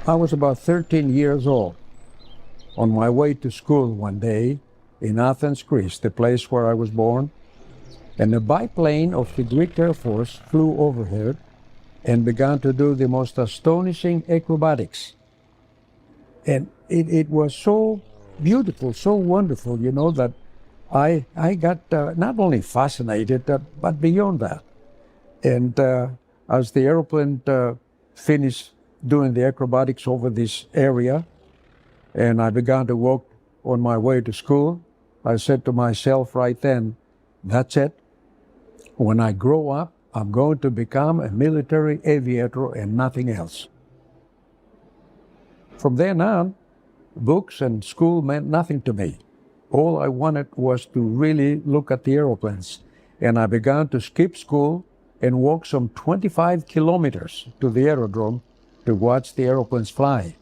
I was about 13 years old on my way to school one day in Athens, Greece, the place where I was born, and a biplane of the Greek Air Force flew overhead and began to do the most astonishing acrobatics. And it was so beautiful, so wonderful, you know, that I got not only fascinated, but beyond that. And as the airplane finished doing the acrobatics over this area, and I began to walk on my way to school, I said to myself right then, that's it. When I grow up, I'm going to become a military aviator and nothing else. From then on, books and school meant nothing to me. All I wanted was to really look at the airplanes. And I began to skip school and walk some 25 kilometers to the aerodrome to watch the airplanes fly.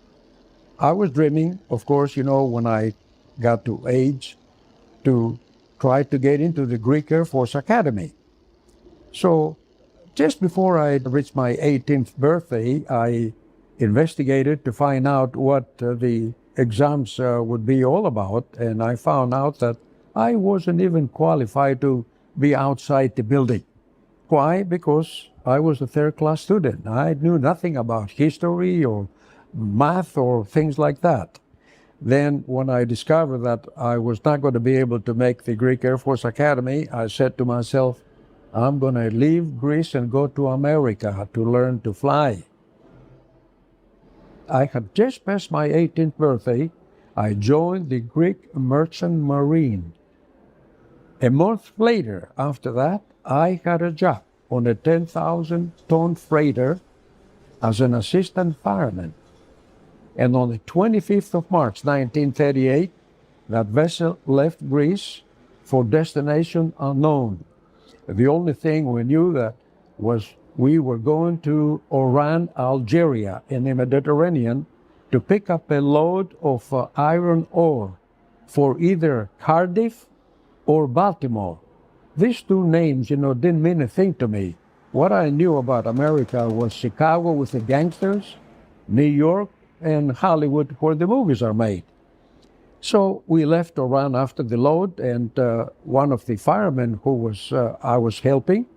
I was dreaming, of course, you know, when I got to age, to try to get into the Greek Air Force Academy. So just before I reached my 18th birthday, I investigated to find out what the exams would be all about, and I found out that I wasn't even qualified to be outside the building. Why? Because I was a third-class student. I knew nothing about history or math or things like that. Then when I discovered that I was not going to be able to make the Greek Air Force Academy, I said to myself, I'm going to leave Greece and go to America to learn to fly. I had just passed my 18th birthday. I joined the Greek Merchant Marine. A month later, after that, I had a job on a 10,000-ton freighter as an assistant fireman. And on the 25th of March, 1938, that vessel left Greece for destination unknown. The only thing we knew that was we were going to Oran, Algeria, in the Mediterranean to pick up a load of iron ore for either Cardiff or Baltimore. These two names, you know, didn't mean a thing to me. What I knew about America was Chicago with the gangsters, New York, and Hollywood, where the movies are made. So we left Oran after the load, and one of the firemen who was I was helping,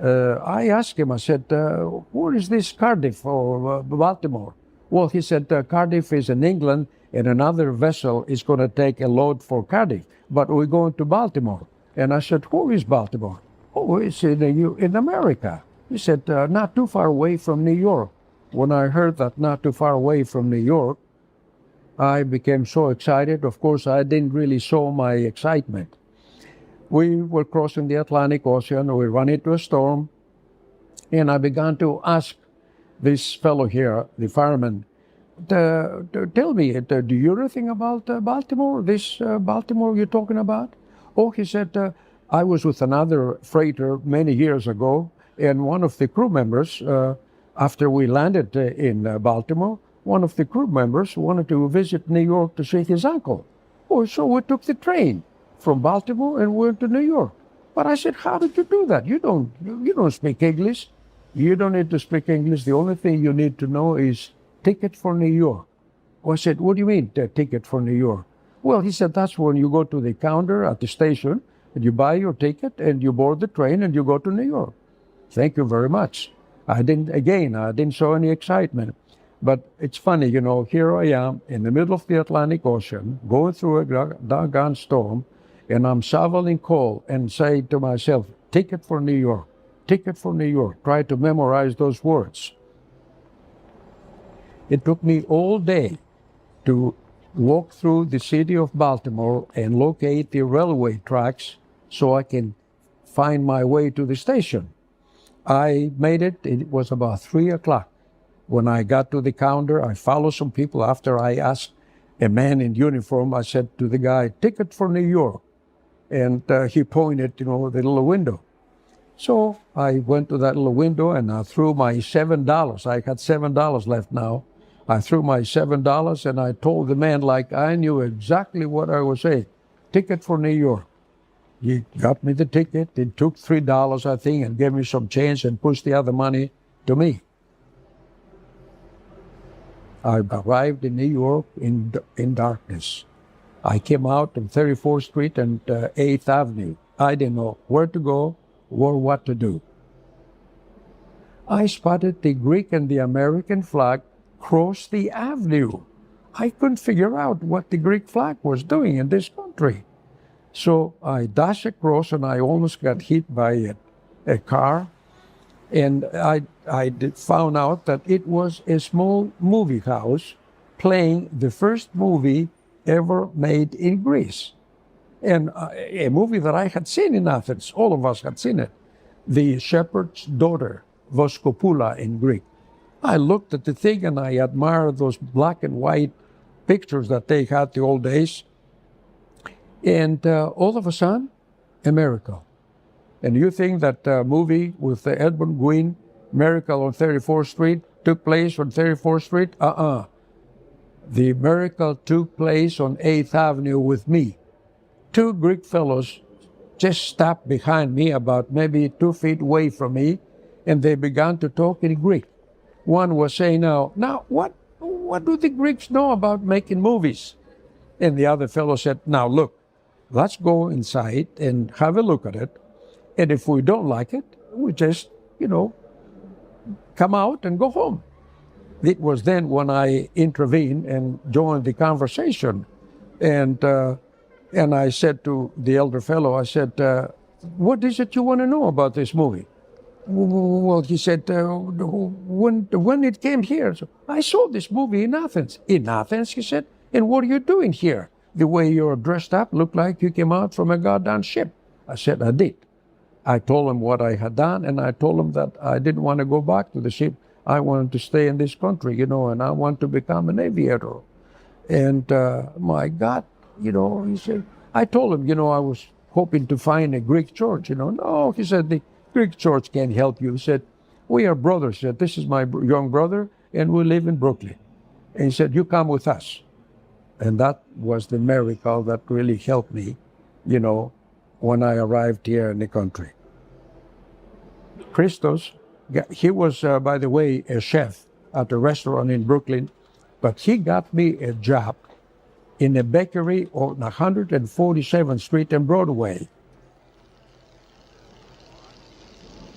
I asked him, I said, where is this Cardiff or Baltimore? Well, he said, Cardiff is in England, and another vessel is going to take a load for Cardiff, but we're going to Baltimore. And I said, where is Baltimore? Oh, it's in America. He said, not too far away from New York. When I heard that not too far away from New York, I became so excited. Of course, I didn't really show my excitement. We were crossing the Atlantic Ocean. We ran into a storm. And I began to ask this fellow here, the fireman, tell me, do you know anything about Baltimore, this Baltimore you're talking about? Oh, he said, I was with another freighter many years ago, and one of the crew members, after we landed in Baltimore, one of the crew members wanted to visit New York to see his uncle. Oh, so we took the train from Baltimore and went to New York. But I said, how did you do that? You don't speak English. You don't need to speak English. The only thing you need to know is ticket for New York. Oh, I said, what do you mean, ticket for New York? Well, he said, that's when you go to the counter at the station and you buy your ticket and you board the train and you go to New York. Thank you very much. I didn't show any excitement. But it's funny, you know, here I am in the middle of the Atlantic Ocean, going through a doggone storm, and I'm shoveling coal and saying to myself, ticket for New York, ticket for New York. Try to memorize those words. It took me all day to walk through the city of Baltimore and locate the railway tracks so I can find my way to the station. I made it. It was about 3 o'clock. When I got to the counter, I followed some people. After I asked a man in uniform, I said to the guy, ticket for New York. And he pointed, you know, the little window. So I went to that little window and I threw my $7. I had $7 left now. I threw my $7 and I told the man like I knew exactly what I was saying. Ticket for New York. He got me the ticket. It took $3, I think, and gave me some change and pushed the other money to me. I arrived in New York in darkness. I came out on 34th Street and 8th Avenue. I didn't know where to go or what to do. I spotted the Greek and the American flag cross the avenue. I couldn't figure out what the Greek flag was doing in this country. So I dashed across and I almost got hit by a car. And I found out that it was a small movie house playing the first movie ever made in Greece. And a movie that I had seen in Athens. All of us had seen it. The Shepherd's Daughter, Voskopula in Greek. I looked at the thing and I admired those black and white pictures that they had the old days. And all of a sudden, a miracle. And you think that movie with Edmund Gwynn, Miracle on 34th Street, took place on 34th Street? The miracle took place on 8th Avenue with me. Two Greek fellows just stopped behind me, about maybe 2 feet away from me, and they began to talk in Greek. One was saying, now what do the Greeks know about making movies? And the other fellow said, now look, let's go inside and have a look at it. And if we don't like it, we just, come out and go home. It was then when I intervened and joined the conversation. And I said to the elder fellow, I said, what is it you want to know about this movie? Well, he said, when it came here, so I saw this movie in Athens. In Athens, he said, and what are you doing here? The way you're dressed up looked like you came out from a goddamn ship. I said, I did. I told him what I had done, and I told him that I didn't want to go back to the ship. I wanted to stay in this country, and I want to become an aviator. And my God, he said, I told him, I was hoping to find a Greek church, No, he said, the Greek church can't help you. He said, we are brothers. He said, this is my young brother, and we live in Brooklyn. And he said, you come with us. And that was the miracle that really helped me, when I arrived here in the country. Christos, he was, by the way, a chef at a restaurant in Brooklyn, but he got me a job in a bakery on 147th Street and Broadway.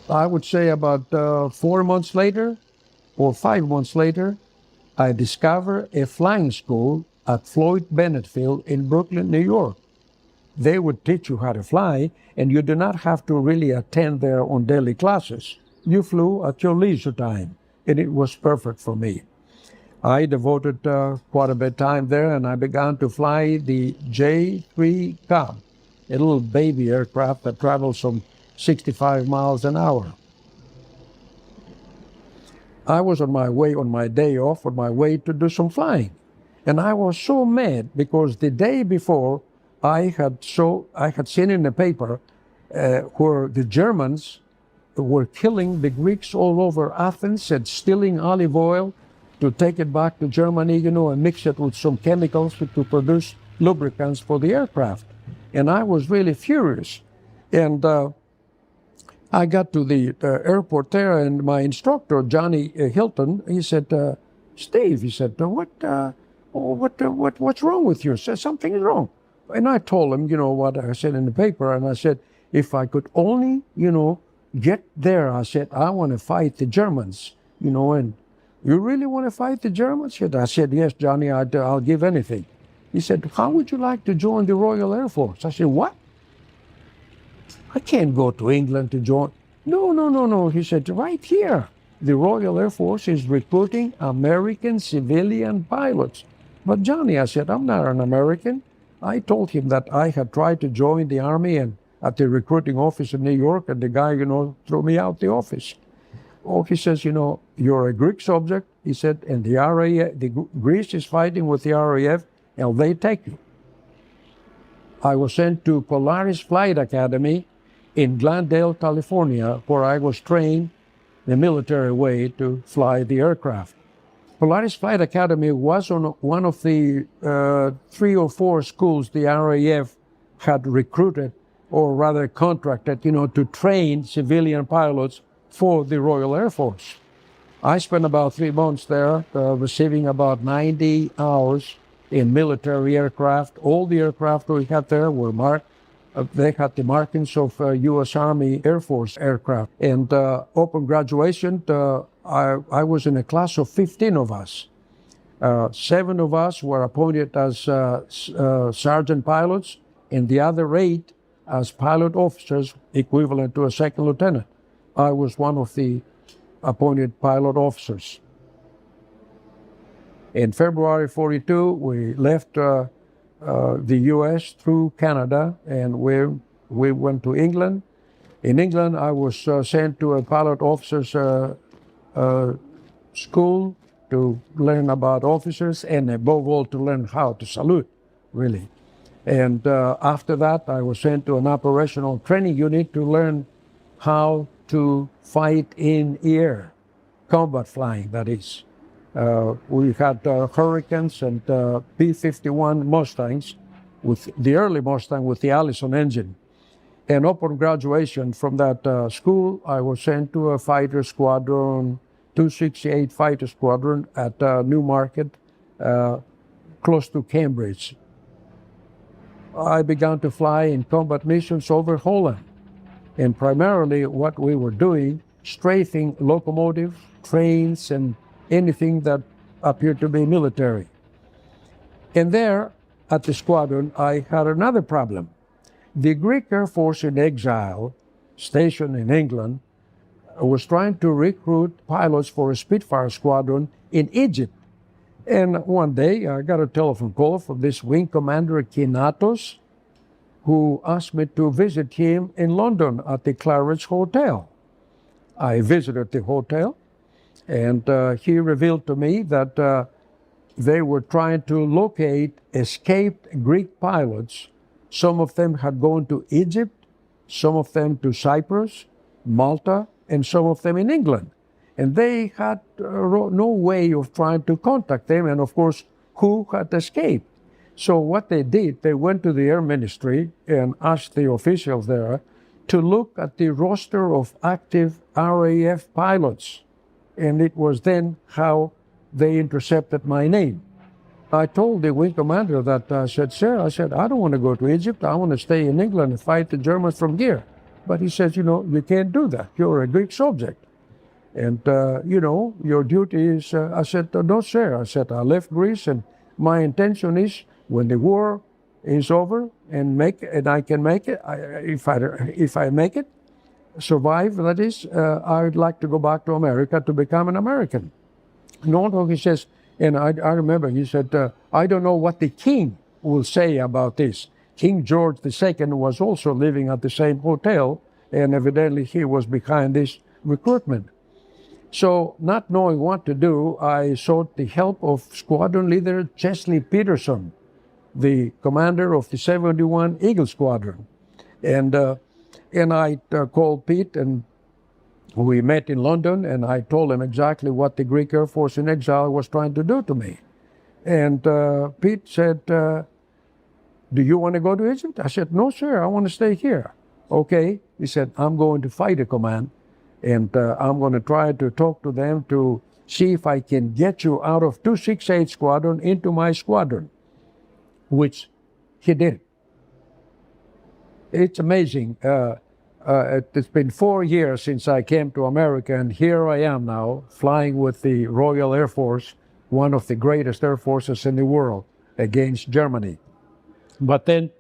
I would say about 4 months later or 5 months later, I discovered a flying school at Floyd Bennett Field in Brooklyn, New York. They would teach you how to fly, and you do not have to really attend there on daily classes. You flew at your leisure time, and it was perfect for me. I devoted quite a bit of time there, and I began to fly the J-3 Cobb, a little baby aircraft that travels some 65 miles an hour. I was on my way, on my day off, on my way to do some flying. And I was so mad because the day before, I had seen in the paper where the Germans were killing the Greeks all over Athens and stealing olive oil to take it back to Germany, and mix it with some chemicals to produce lubricants for the aircraft. And I was really furious. And I got to the airport there, and my instructor, Johnny Hilton, he said, Steve, he said, what's wrong with you? Said, something is wrong. And I told him, what I said in the paper, and I said, if I could only, get there, I said, I want to fight the Germans, and you really want to fight the Germans? I said, yes, Johnny, I'll give anything. He said, how would you like to join the Royal Air Force? I said, what? I can't go to England to join. No. He said, right here, the Royal Air Force is recruiting American civilian pilots. But Johnny, I said, I'm not an American. I told him that I had tried to join the Army and at the recruiting office in New York, and the guy, threw me out the office. Oh, he says, you're a Greek subject, he said, and the RAF, Greece is fighting with the RAF, and they take you. I was sent to Polaris Flight Academy in Glendale, California, where I was trained the military way to fly the aircraft. Polaris Flight Academy was on one of the 3 or 4 schools the RAF had recruited, or rather contracted, to train civilian pilots for the Royal Air Force. I spent about 3 months there, receiving about 90 hours in military aircraft. All the aircraft we had there were marked. They had the markings of U.S. Army Air Force aircraft. And upon graduation, I was in a class of 15 of us. 7 of us were appointed as sergeant pilots, and the other 8 as pilot officers, equivalent to a second lieutenant. I was one of the appointed pilot officers. In February 42, we left the U.S. through Canada, and we went to England. In England, I was sent to a pilot officers school to learn about officers, and above all, to learn how to salute, really. And after that, I was sent to an operational training unit to learn how to fight in air, combat flying, that is. We had Hurricanes and P-51 Mustangs, with the early Mustang with the Allison engine. And upon graduation from that school, I was sent to a fighter squadron, 268 Fighter Squadron at Newmarket, close to Cambridge. I began to fly in combat missions over Holland. And primarily what we were doing, strafing locomotives, trains, and anything that appeared to be military. And there, at the squadron, I had another problem. The Greek Air Force in exile, stationed in England, was trying to recruit pilots for a Spitfire squadron in Egypt. And one day, I got a telephone call from this wing commander, Kinatos, who asked me to visit him in London at the Claridge Hotel. I visited the hotel, and he revealed to me that they were trying to locate escaped Greek pilots. Some of them had gone to Egypt, some of them to Cyprus, Malta, and some of them in England. And they had no way of trying to contact them, and of course, who had escaped. So what they did, they went to the Air Ministry and asked the officials there to look at the roster of active RAF pilots. And it was then how they intercepted my name. I told the wing commander that, I said, I don't want to go to Egypt. I want to stay in England and fight the Germans from here. But he says, you can't do that. You're a Greek subject. And, your duty is, I said, no, sir. I said, I left Greece, and my intention is when the war is over and I can make it, if I make it, survive, that is, I would like to go back to America to become an American. No, he says, and I remember he said, I don't know what the king will say about this. King George II was also living at the same hotel, and evidently he was behind this recruitment. So, not knowing what to do, I sought the help of squadron leader Chesley Peterson, the commander of the 71 Eagle Squadron. And I called Pete, and we met in London, and I told him exactly what the Greek Air Force in exile was trying to do to me. And Pete said, do you want to go to Egypt? I said, no, sir, I want to stay here. Okay. He said, I'm going to fighter command, and I'm going to try to talk to them to see if I can get you out of 268 Squadron into my squadron, which he did. It's amazing. It's been 4 years since I came to America, and here I am now, flying with the Royal Air Force, one of the greatest air forces in the world, against Germany. But then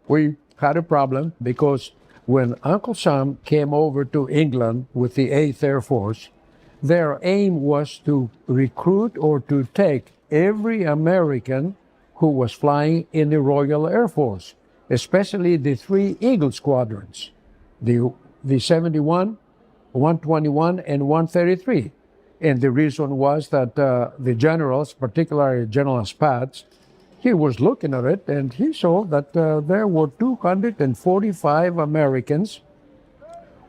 we had a problem, because when Uncle Sam came over to England with the 8th Air Force, their aim was to recruit or to take every American who was flying in the Royal Air Force, especially the 3 Eagle Squadrons, the 71, 121, and 133. And the reason was that the generals, particularly General Spaatz, he was looking at it, and he saw that there were 245 Americans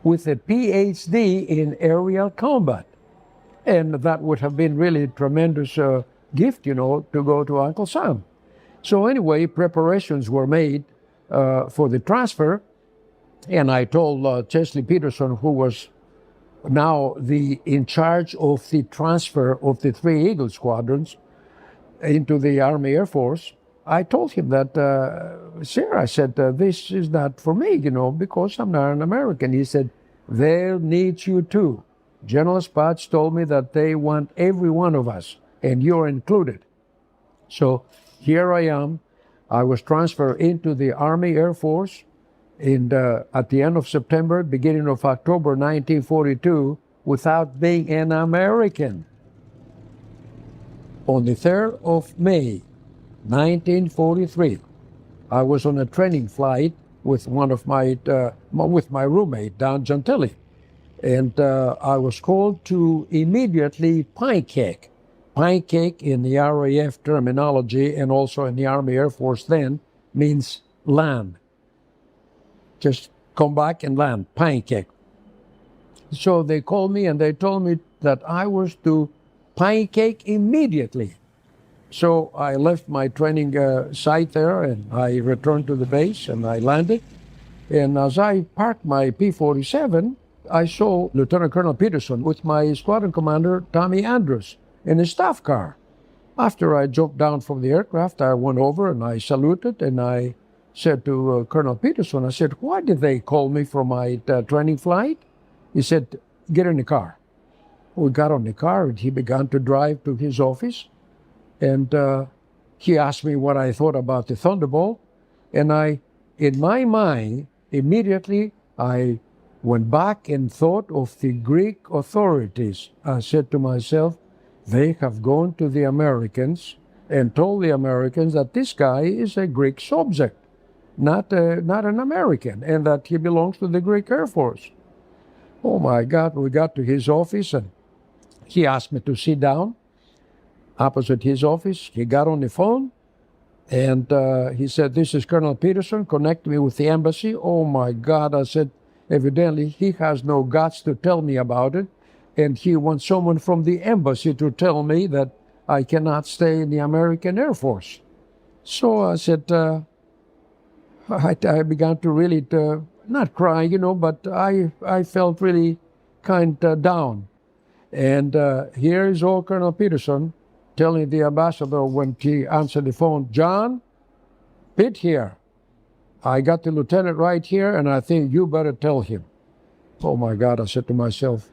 with a PhD in aerial combat. And that would have been really a tremendous gift, to go to Uncle Sam. So anyway, preparations were made for the transfer, and I told Chesley Peterson, who was now in charge of the transfer of the 3 Eagle squadrons into the Army Air Force, I told him that, sir, I said, this is not for me, because I'm not an American. He said, there needs you too. General Spaatz told me that they want every one of us, and you're included. So here I am. I was transferred into the Army Air Force at the end of September, beginning of October 1942, without being an American. On the 3rd of May, 1943, I was on a training flight with with my roommate, Don Gentili. And I was called to immediately pancake. Pancake in the RAF terminology and also in the Army Air Force then means land. Just come back and land, pancake. So they called me and they told me that I was to pancake immediately. So I left my training site there and I returned to the base and I landed. And as I parked my P-47, I saw Lieutenant Colonel Peterson with my squadron commander, Tommy Andrews, in his staff car. After I jumped down from the aircraft, I went over and I saluted and I said to Colonel Peterson, I said, why did they call me for my training flight? He said, get in the car. We got on the car and he began to drive to his office. And he asked me what I thought about the Thunderbolt. And in my mind, immediately I went back and thought of the Greek authorities. I said to myself, they have gone to the Americans and told the Americans that this guy is a Greek subject, not an American, and that he belongs to the Greek Air Force. Oh my God, we got to his office and he asked me to sit down opposite his office. He got on the phone and he said, this is Colonel Peterson, connect me with the embassy. Oh my God, I said, evidently he has no guts to tell me about it. And he wants someone from the embassy to tell me that I cannot stay in the American Air Force. So I said, I began to really, not cry, but I felt really kind of down. And here is old Colonel Peterson telling the ambassador when he answered the phone, John, Pitt here. I got the lieutenant right here, and I think you better tell him. Oh my God, I said to myself,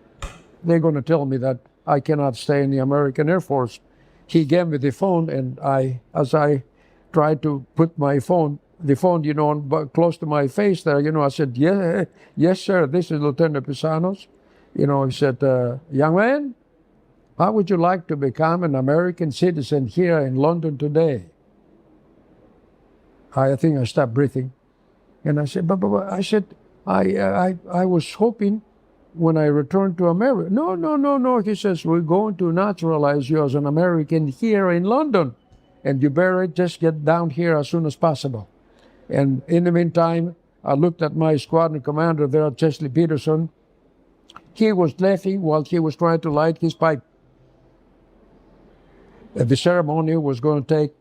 they're going to tell me that I cannot stay in the American Air Force. He gave me the phone, and as I tried to put the phone, close to my face there, I said, yes, sir, this is Lieutenant Pisanos. He said, young man, how would you like to become an American citizen here in London today? I think I stopped breathing. And I said, I was hoping when I returned to America. No. He says, we're going to naturalize you as an American here in London. And you better just get down here as soon as possible. And in the meantime, I looked at my squadron commander there, Chesley Peterson. He was laughing while he was trying to light his pipe. The ceremony was going to take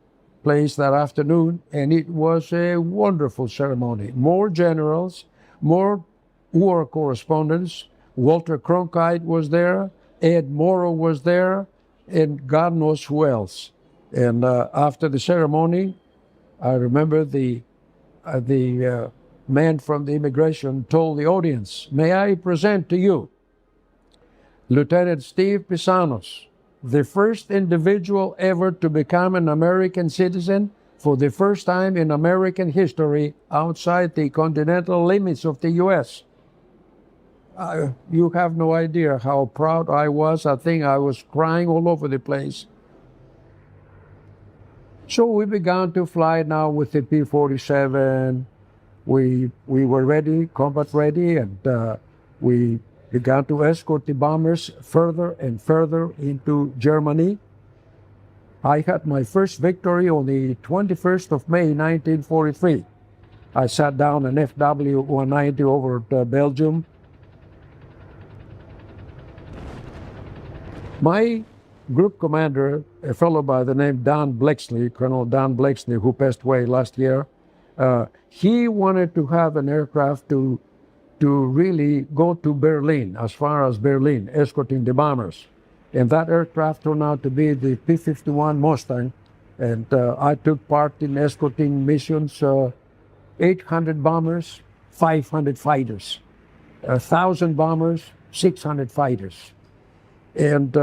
place that afternoon, and it was a wonderful ceremony. More generals, more war correspondents. Walter Cronkite was there, Ed Morrow was there, and God knows who else. And after the ceremony, I remember the man from the immigration told the audience, may I present to you Lieutenant Steve Pisanos, the first individual ever to become an American citizen for the first time in American history outside the continental limits of the U.S. You have no idea how proud I was. I think I was crying all over the place. So we began to fly now with the P-47. We were ready, combat ready, and we began to escort the bombers further and further into Germany. I had my first victory on the 21st of May, 1943. I sat down an FW-190 over at Belgium. My group commander, a fellow by the name Don Blexley, Colonel Don Blexley, who passed away last year, he wanted to have an aircraft to to really go to Berlin, as far as Berlin, escorting the bombers. And that aircraft turned out to be the P-51 Mustang. And I took part in escorting missions, 800 bombers, 500 fighters, 1,000 bombers, 600 fighters. And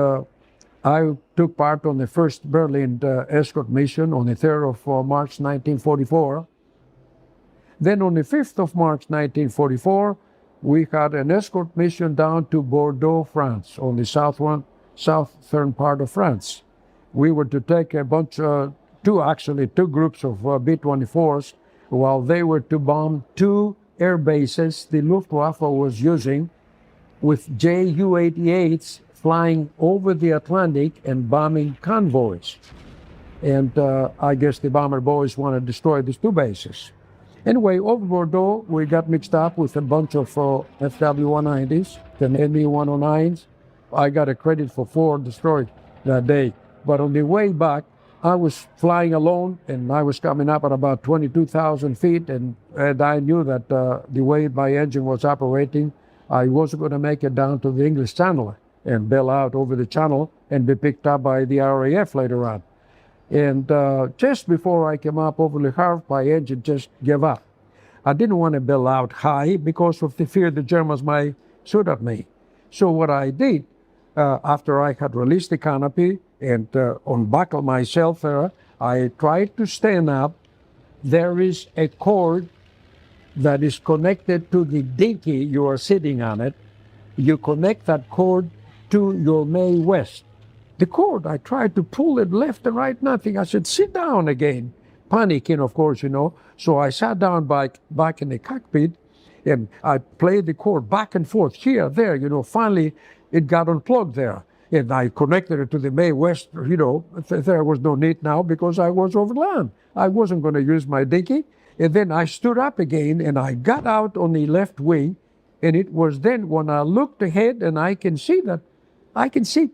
I took part on the first Berlin escort mission on the 3rd of March 1944. Then on the 5th of March 1944, we had an escort mission down to Bordeaux, France, on the southern part of France. We were to take a bunch, two groups of B-24s, while they were to bomb 2 air bases the Luftwaffe was using, with Ju-88s flying over the Atlantic and bombing convoys. And I guess the bomber boys want to destroy these 2 bases. Anyway, over Bordeaux, we got mixed up with a bunch of FW-190s and Me-109s. I got a credit for 4 destroyed that day. But on the way back, I was flying alone, and I was coming up at about 22,000 feet, and I knew that the way my engine was operating, I wasn't going to make it down to the English Channel and bail out over the channel and be picked up by the RAF later on. And just before I came up over Le Havre, my engine just gave up. I didn't want to bail out high because of the fear the Germans might shoot at me. So what I did, after I had released the canopy and unbuckled myself there, I tried to stand up. There is a cord that is connected to the dinghy you are sitting on it. You connect that cord to your Mae West. The cord, I tried to pull it left and right, nothing. I said, sit down again. Panicking, of course, So I sat down back in the cockpit, and I played the cord back and forth, here, there, Finally, it got unplugged there. And I connected it to the Mae West, There was no need now because I was over land. I wasn't going to use my dinghy. And then I stood up again, and I got out on the left wing. And it was then when I looked ahead, and I can see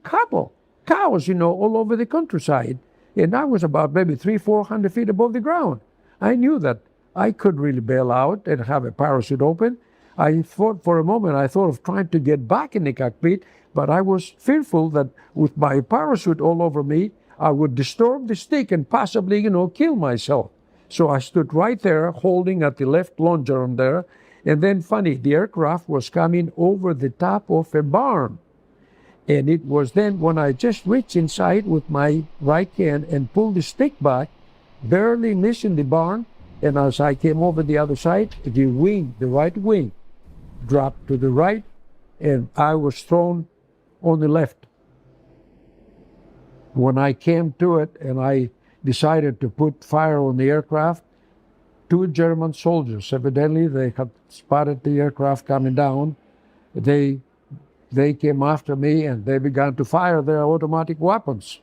cattle. Cows, all over the countryside. And I was about maybe 300-400 feet above the ground. I knew that I could really bail out and have a parachute open. I thought for a moment, I thought of trying to get back in the cockpit, but I was fearful that with my parachute all over me, I would disturb the stick and possibly, kill myself. So I stood right there, holding at the left longeron there. And then funny, the aircraft was coming over the top of a barn. And it was then when I just reached inside with my right hand and pulled the stick back, barely missing the barn. And as I came over the other side, the right wing, dropped to the right, and I was thrown on the left. When I came to it and I decided to put fire on the aircraft, 2 German soldiers, evidently they had spotted the aircraft coming down. They came after me, and they began to fire their automatic weapons.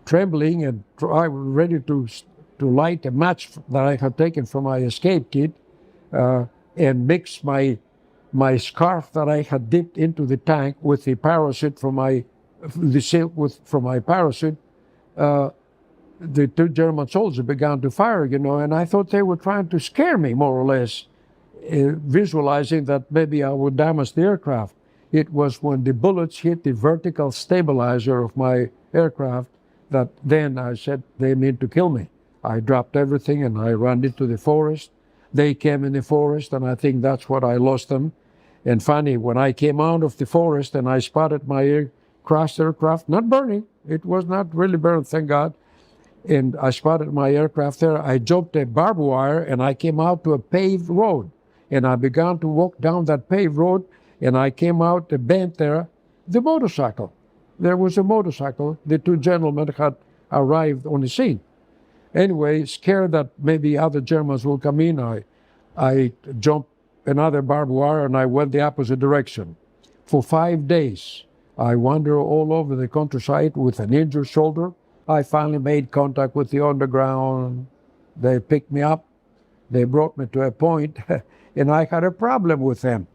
Trembling, and I was ready to light a match that I had taken from my escape kit and mix my scarf that I had dipped into the tank with the parachute from my parachute. The 2 German soldiers began to fire, and I thought they were trying to scare me, more or less. Visualizing that maybe I would damage the aircraft. It was when the bullets hit the vertical stabilizer of my aircraft that then I said they meant to kill me. I dropped everything and I ran into the forest. They came in the forest, and I think that's what I lost them. And funny, when I came out of the forest and I spotted my crashed aircraft, not burning, it was not really burned, thank God. And I spotted my aircraft there. I jumped a barbed wire and I came out to a paved road. And I began to walk down that paved road, and I came out a bend there. The motorcycle. There was a motorcycle. The 2 gentlemen had arrived on the scene. Anyway, scared that maybe other Germans will come in, I jumped another barbed wire and I went the opposite direction. For 5 days, I wandered all over the countryside with an injured shoulder. I finally made contact with the underground. They picked me up. They brought me to a point, and I had a problem with them.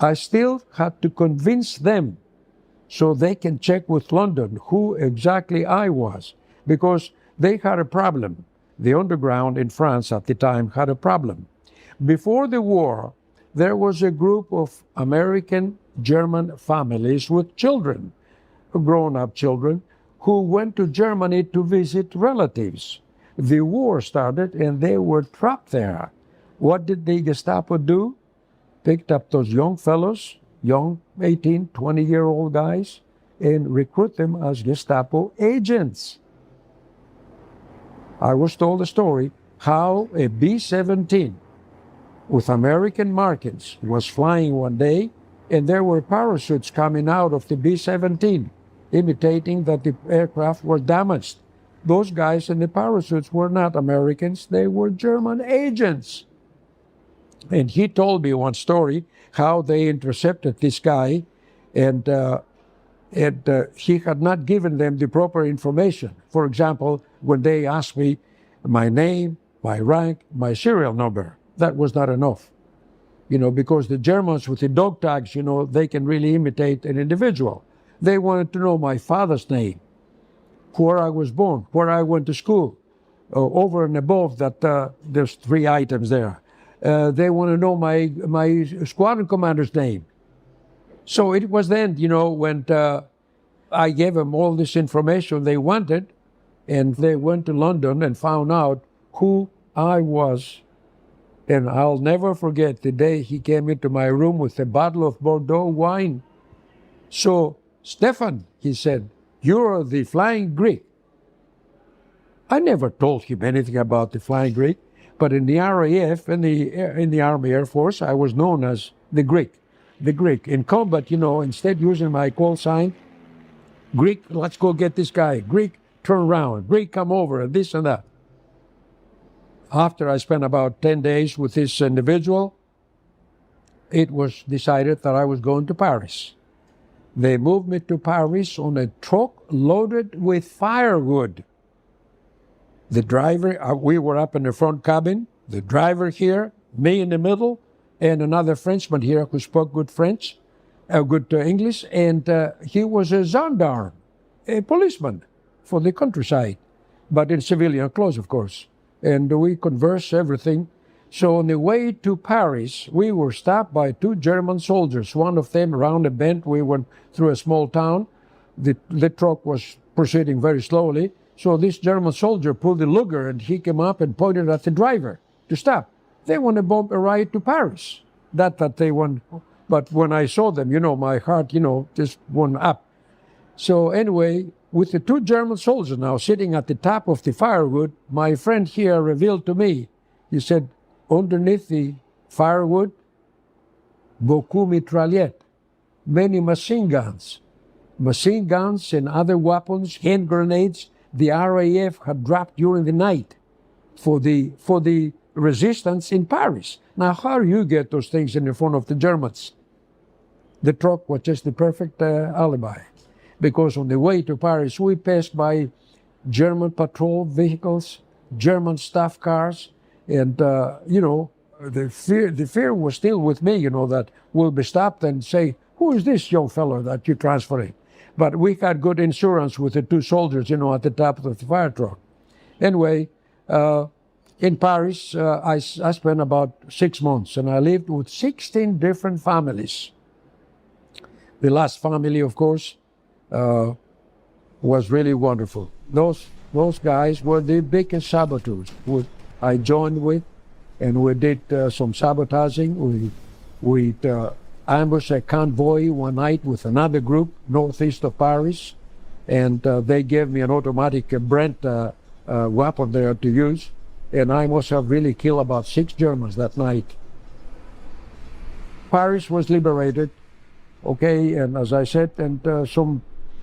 I still had to convince them so they can check with London who exactly I was, because they had a problem. The underground in France at the time had a problem. Before the war, there was a group of American German families with children, grown-up children, who went to Germany to visit relatives. The war started and they were trapped there. What did the Gestapo do? Picked up those young fellows, young 18, 20-year-old guys, and recruit them as Gestapo agents. I was told a story how a B-17 with American markings was flying one day, and there were parachutes coming out of the B-17, imitating that the aircraft was damaged. Those guys in the parachutes were not Americans, they were German agents. And he told me one story how they intercepted this guy, and he had not given them the proper information. For example, when they asked me my name, my rank, my serial number, that was not enough. Because the Germans with the dog tags, they can really imitate an individual. They wanted to know my father's name, where I was born, where I went to school. Over and above that, there's 3 items there. They want to know my squadron commander's name. So it was then, when I gave them all this information they wanted, and they went to London and found out who I was. And I'll never forget the day he came into my room with a bottle of Bordeaux wine. So, Stefan, he said, you're the Flying Greek. I never told him anything about the Flying Greek, but in the RAF, in the Army Air Force, I was known as the Greek. The Greek. In combat, instead using my call sign, Greek, let's go get this guy. Greek, turn around. Greek, come over, and this and that. After I spent about 10 days with this individual, it was decided that I was going to Paris. They moved me to Paris on a truck loaded with firewood. The driver, we were up in the front cabin, the driver here, me in the middle, and another Frenchman here who spoke good French, good English, and he was a gendarme, a policeman for the countryside, but in civilian clothes, of course. And we conversed everything. So on the way to Paris, we were stopped by 2 German soldiers. One of them around a bend. We went through a small town. The truck was proceeding very slowly. So this German soldier pulled the Luger and he came up and pointed at the driver to stop. They want to bump a ride to Paris. Not that they want, but when I saw them, my heart, just went up. So anyway, with the 2 German soldiers now sitting at the top of the firewood, my friend here revealed to me, he said, underneath the firewood, beaucoup mitraillettes, many machine guns and other weapons, hand grenades, the RAF had dropped during the night for the resistance in Paris. Now, how do you get those things in the front of the Germans? The truck was just the perfect alibi. Because on the way to Paris, we passed by German patrol vehicles, German staff cars, and, the fear was still with me, that we'll be stopped and say, who is this young fellow that you're transferring? But we had good insurance with the 2 soldiers, at the top of the fire truck. Anyway, in Paris, I spent about 6 months, and I lived with 16 different families. The last family, of course, was really wonderful. Those guys were the biggest saboteurs who I joined with, and we did some sabotaging. We ambushed a convoy one night with another group northeast of Paris, and they gave me an automatic Brent weapon there to use, and I must have really killed about 6 Germans that night. Paris was liberated, okay, and as I said, and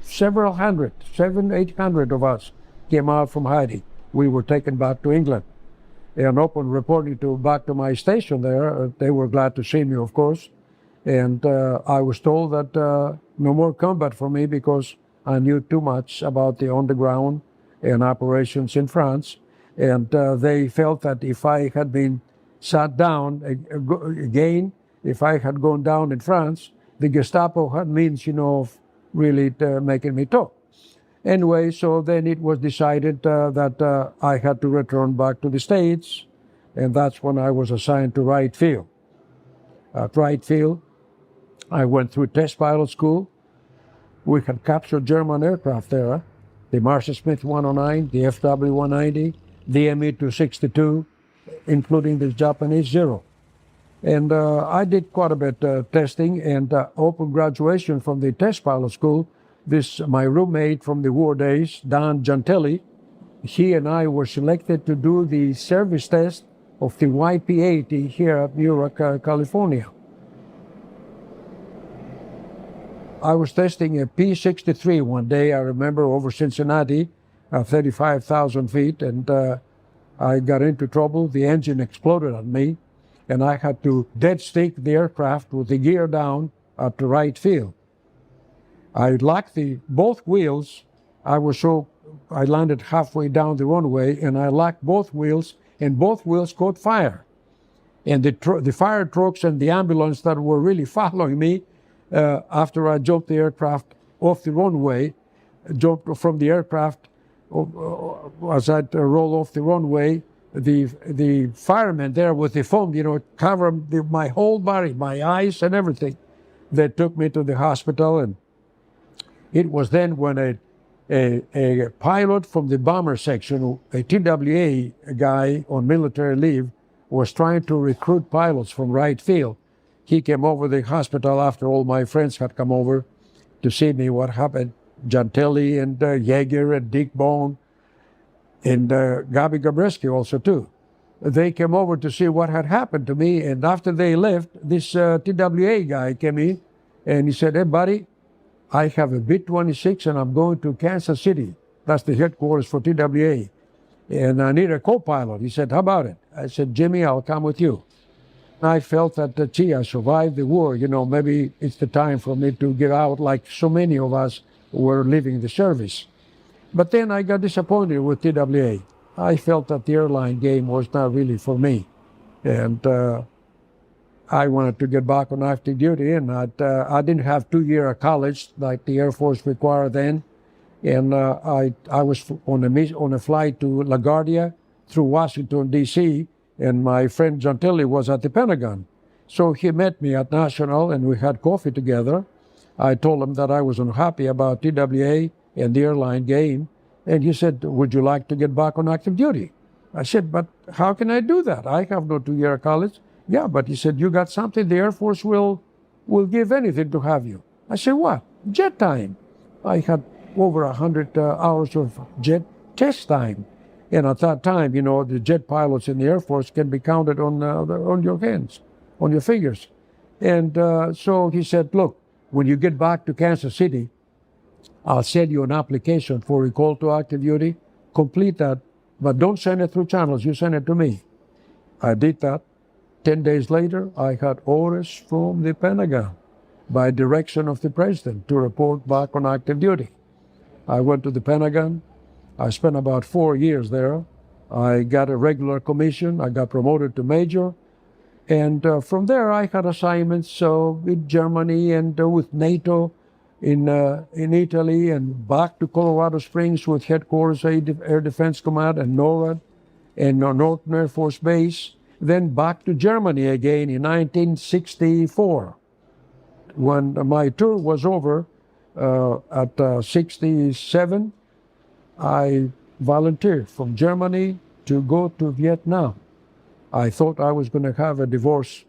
several hundred, 700-800 of us came out from hiding. We were taken back to England. And upon reporting back to my station there, they were glad to see me, of course. And I was told that no more combat for me because I knew too much about the underground and operations in France. And they felt that if I had been shot down again, if I had gone down in France, the Gestapo had means, of really making me talk. Anyway, so then it was decided that I had to return back to the States, and that's when I was assigned to Wright Field. at Wright Field. I went through test pilot school. We had captured German aircraft there, the Messerschmitt 109, the FW-190, the Me-262, including the Japanese Zero. And I did quite a bit testing and open graduation from the test pilot school. My roommate from the war days, Don Giantelli, he and I were selected to do the service test of the YP-80 here at New York, California. I was testing a P-63 one day, I remember, over Cincinnati, 35,000 feet, and I got into trouble. The engine exploded on me, and I had to dead stick the aircraft with the gear down at the Wright Field. I locked both wheels. I landed halfway down the runway, and I locked both wheels, and both wheels caught fire. And the fire trucks and the ambulance that were really following me, after I jumped the aircraft off the runway, jumped from the aircraft, as I rolled off the runway, the firemen there with the foam, covered my whole body, my eyes and everything. They took me to the hospital, and it was then when a pilot from the bomber section, a TWA guy on military leave, was trying to recruit pilots from Wright Field. He came over the hospital after all my friends had come over to see me what happened. Giantelli and Yeager and Dick Bong and Gabi Gabreski also too. They came over to see what had happened to me, and after they left, this TWA guy came in and he said, "Hey buddy, I have a B-26 and I'm going to Kansas City. That's the headquarters for TWA. And I need a co-pilot." He said, "How about it?" I said, "Jimmy, I'll come with you." I felt that, I survived the war. Maybe it's the time for me to get out like so many of us were leaving the service. But then I got disappointed with TWA. I felt that the airline game was not really for me. And I wanted to get back on active duty, and I didn't have 2 years of college like the Air Force required then. And I was on a flight to LaGuardia through Washington, D.C., and my friend Giantelli was at the Pentagon. So he met me at National, and we had coffee together. I told him that I was unhappy about TWA and the airline game, and he said, "Would you like to get back on active duty?" I said, "But how can I do that? I have no 2 years of college." "Yeah, but," he said, "you got something the Air Force will give anything to have you." I said, "What?" "Jet time." I had over 100 hours of jet test time. And at that time, the jet pilots in the Air Force can be counted on your hands, on your fingers. And so he said, "Look, when you get back to Kansas City, I'll send you an application for recall to active duty. Complete that, but don't send it through channels. You send it to me." I did that. 10 days later, I had orders from the Pentagon by direction of the president to report back on active duty. I went to the Pentagon. I spent about 4 years there. I got a regular commission. I got promoted to major. And from there, I had assignments with Germany and with NATO in Italy, and back to Colorado Springs with headquarters Air Defense Command and NORAD and Norton Air Force Base. Then back to Germany again in 1964. When my tour was over at 67, I volunteered from Germany to go to Vietnam. I thought I was going to have a divorce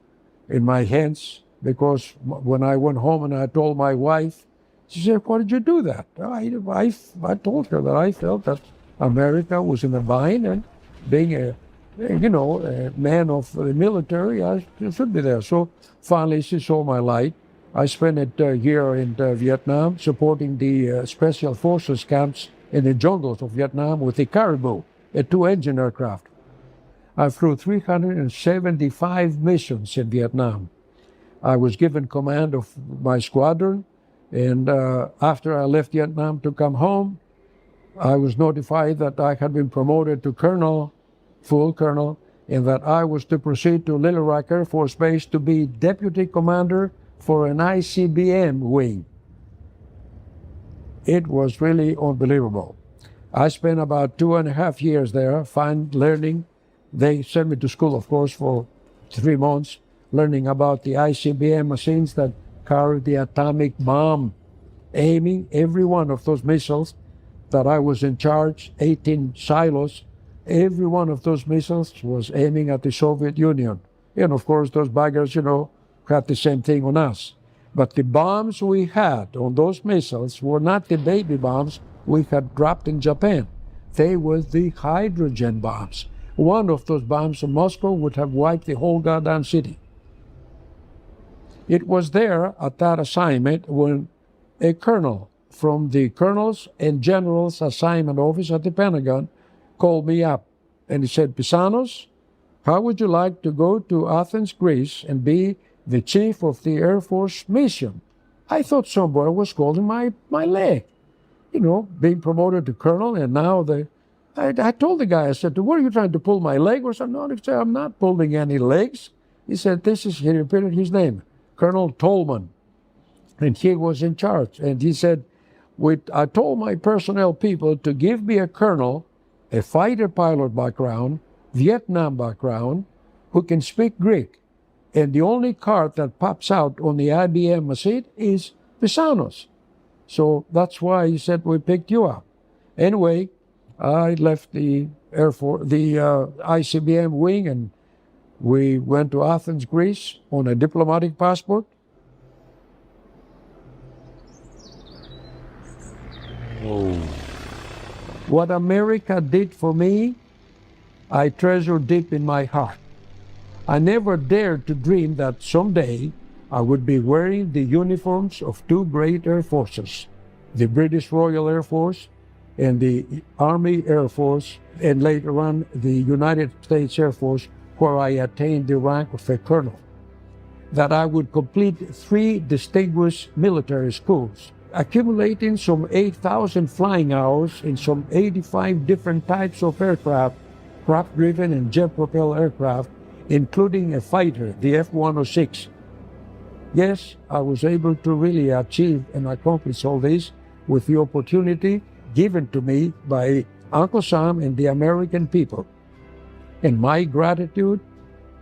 in my hands, because when I went home and I told my wife, she said, "Why did you do that?" I told her that I felt that America was in the vine, and being a man of the military, I should be there. So finally she saw my light. I spent a year in Vietnam supporting the special forces camps in the jungles of Vietnam with the Caribou, a 2-engine aircraft. I flew 375 missions in Vietnam. I was given command of my squadron, and after I left Vietnam to come home, I was notified that I had been promoted to colonel, full colonel, and that I was to proceed to Little Rock Air Force Base to be deputy commander for an ICBM wing. It was really unbelievable. I spent about 2.5 years there, learning. They sent me to school, of course, for 3 months, learning about the ICBM machines that carry the atomic bomb, aiming every one of those missiles that I was in charge, 18 silos, every one of those missiles was aiming at the Soviet Union. And of course, those buggers, had the same thing on us. But the bombs we had on those missiles were not the baby bombs we had dropped in Japan. They were the hydrogen bombs. One of those bombs in Moscow would have wiped the whole goddamn city. It was there at that assignment when a colonel from the Colonels and Generals Assignment Office at the Pentagon called me up and he said, "Pisanos, how would you like to go to Athens, Greece and be the chief of the Air Force mission?" I thought somebody was holding my leg, being promoted to colonel, and now I told the guy, I said, "What are you trying to pull my leg?" Or something. No, he said, "I'm not pulling any legs." He said, he repeated his name, Colonel Tolman, and he was in charge. And he said, I told my personnel people to give me a colonel, a fighter pilot background, Vietnam background, who can speak Greek. And the only card that pops out on the IBM machine is Pisanos. So that's why he said we picked you up. Anyway, I left the Air Force, the ICBM wing, and we went to Athens, Greece on a diplomatic passport. Oh. What America did for me, I treasure deep in my heart. I never dared to dream that someday I would be wearing the uniforms of two great air forces, the British Royal Air Force and the Army Air Force, and later on the United States Air Force, where I attained the rank of a colonel. That I would complete 3 distinguished military schools, accumulating some 8,000 flying hours in some 85 different types of aircraft, prop-driven and jet-propelled aircraft, including a fighter, the F-106. Yes, I was able to really achieve and accomplish all this with the opportunity given to me by Uncle Sam and the American people. And my gratitude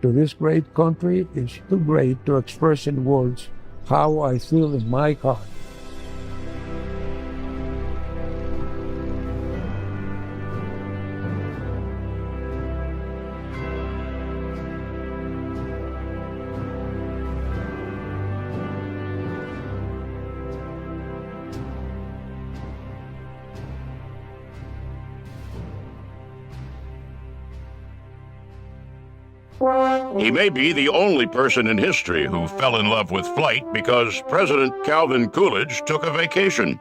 to this great country is too great to express in words how I feel in my heart. He may be the only person in history who fell in love with flight because President Calvin Coolidge took a vacation.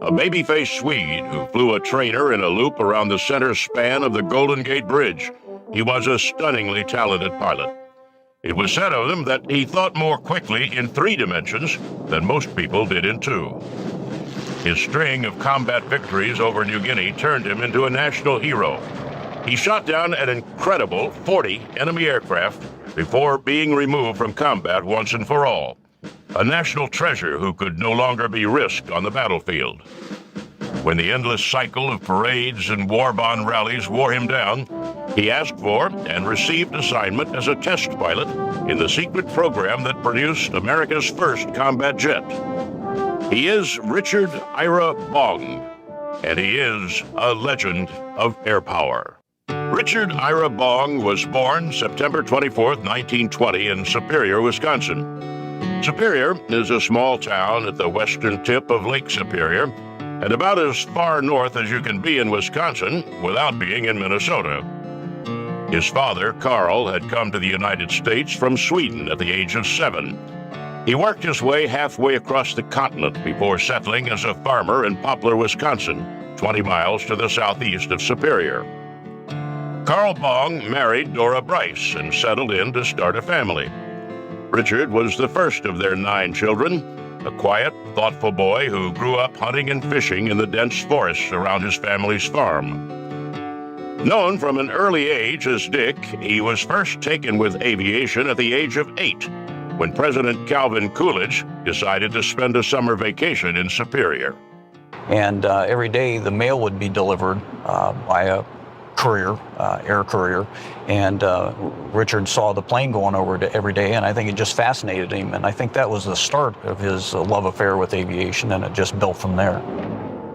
A baby-faced Swede who flew a trainer in a loop around the center span of the Golden Gate Bridge. He was a stunningly talented pilot. It was said of him that he thought more quickly in 3 dimensions than most people did in 2. His string of combat victories over New Guinea turned him into a national hero. He shot down an incredible 40 enemy aircraft before being removed from combat once and for all. A national treasure who could no longer be risked on the battlefield. When the endless cycle of parades and war bond rallies wore him down, he asked for and received assignment as a test pilot in the secret program that produced America's first combat jet. He is Richard Ira Bong, and he is a legend of air power. Richard Ira Bong was born September 24, 1920 in Superior, Wisconsin. Superior is a small town at the western tip of Lake Superior and about as far north as you can be in Wisconsin without being in Minnesota. His father, Carl, had come to the United States from Sweden at the age of 7. He worked his way halfway across the continent before settling as a farmer in Poplar, Wisconsin, 20 miles to the southeast of Superior. Carl Bong married Dora Bryce and settled in to start a family. Richard was the first of their 9 children, a quiet, thoughtful boy who grew up hunting and fishing in the dense forests around his family's farm. Known from an early age as Dick, he was first taken with aviation at the age of 8, when President Calvin Coolidge decided to spend a summer vacation in Superior. And every day the mail would be delivered by a courier, air courier, and Richard saw the plane going over it every day, and I think it just fascinated him, and I think that was the start of his love affair with aviation, and it just built from there.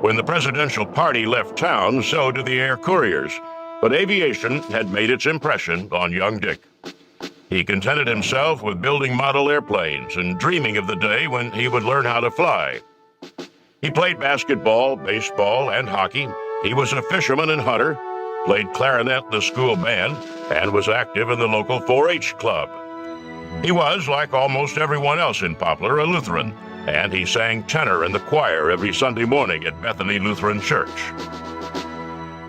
When the presidential party left town, so did the air couriers, but aviation had made its impression on young Dick. He contented himself with building model airplanes and dreaming of the day when he would learn how to fly. He played basketball, baseball, and hockey. He was a fisherman and hunter, played clarinet in the school band, and was active in the local 4-H club. He was, like almost everyone else in Poplar, a Lutheran, and he sang tenor in the choir every Sunday morning at Bethany Lutheran Church.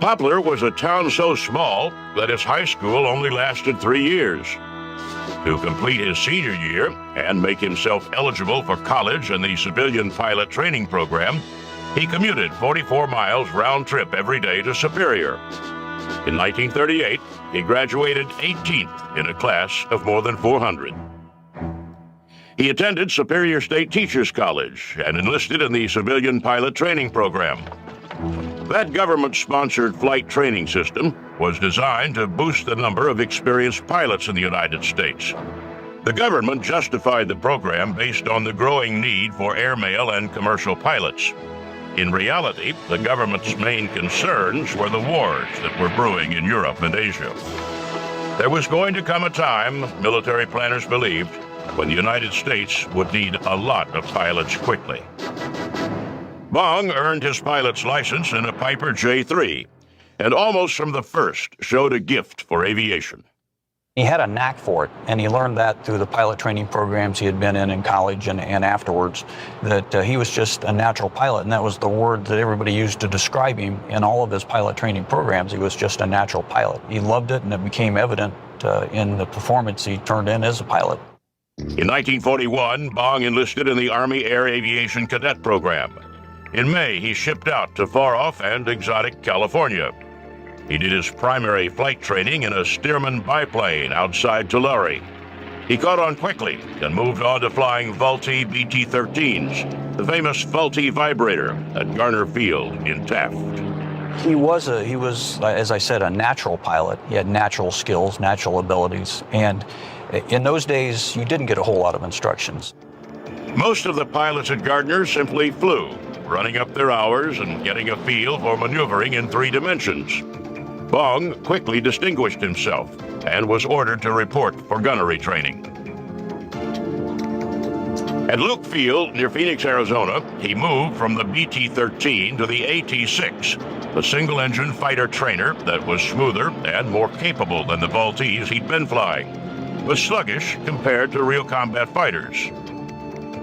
Poplar was a town so small that its high school only lasted 3 years. To complete his senior year and make himself eligible for college and the civilian pilot training program, he commuted 44 miles round trip every day to Superior. In 1938, he graduated 18th in a class of more than 400. He attended Superior State Teachers College and enlisted in the civilian pilot training program. That government-sponsored flight training system was designed to boost the number of experienced pilots in the United States. The government justified the program based on the growing need for airmail and commercial pilots. In reality, the government's main concerns were the wars that were brewing in Europe and Asia. There was going to come a time, military planners believed, when the United States would need a lot of pilots quickly. Bong earned his pilot's license in a Piper J3, and almost from the first showed a gift for aviation. He had a knack for it, and he learned that through the pilot training programs he had been in college and afterwards, that he was just a natural pilot, and that was the word that everybody used to describe him in all of his pilot training programs. He was just a natural pilot. He loved it, and it became evident in the performance he turned in as a pilot. In 1941, Bong enlisted in the Army Air Aviation Cadet Program. In May, he shipped out to far-off and exotic California. He did his primary flight training in a Stearman biplane outside Tulare. He caught on quickly and moved on to flying Vultee BT-13s, the famous Vultee vibrator at Garner Field in Taft. He was, as I said, a natural pilot. He had natural skills, natural abilities, and in those days, you didn't get a whole lot of instructions. Most of the pilots at Gardner simply flew, running up their hours and getting a feel for maneuvering in 3 dimensions. Bong quickly distinguished himself and was ordered to report for gunnery training. At Luke Field near Phoenix, Arizona, he moved from the BT-13 to the AT-6, a single-engine fighter trainer that was smoother and more capable than the Vultees he'd been flying, but sluggish compared to real combat fighters.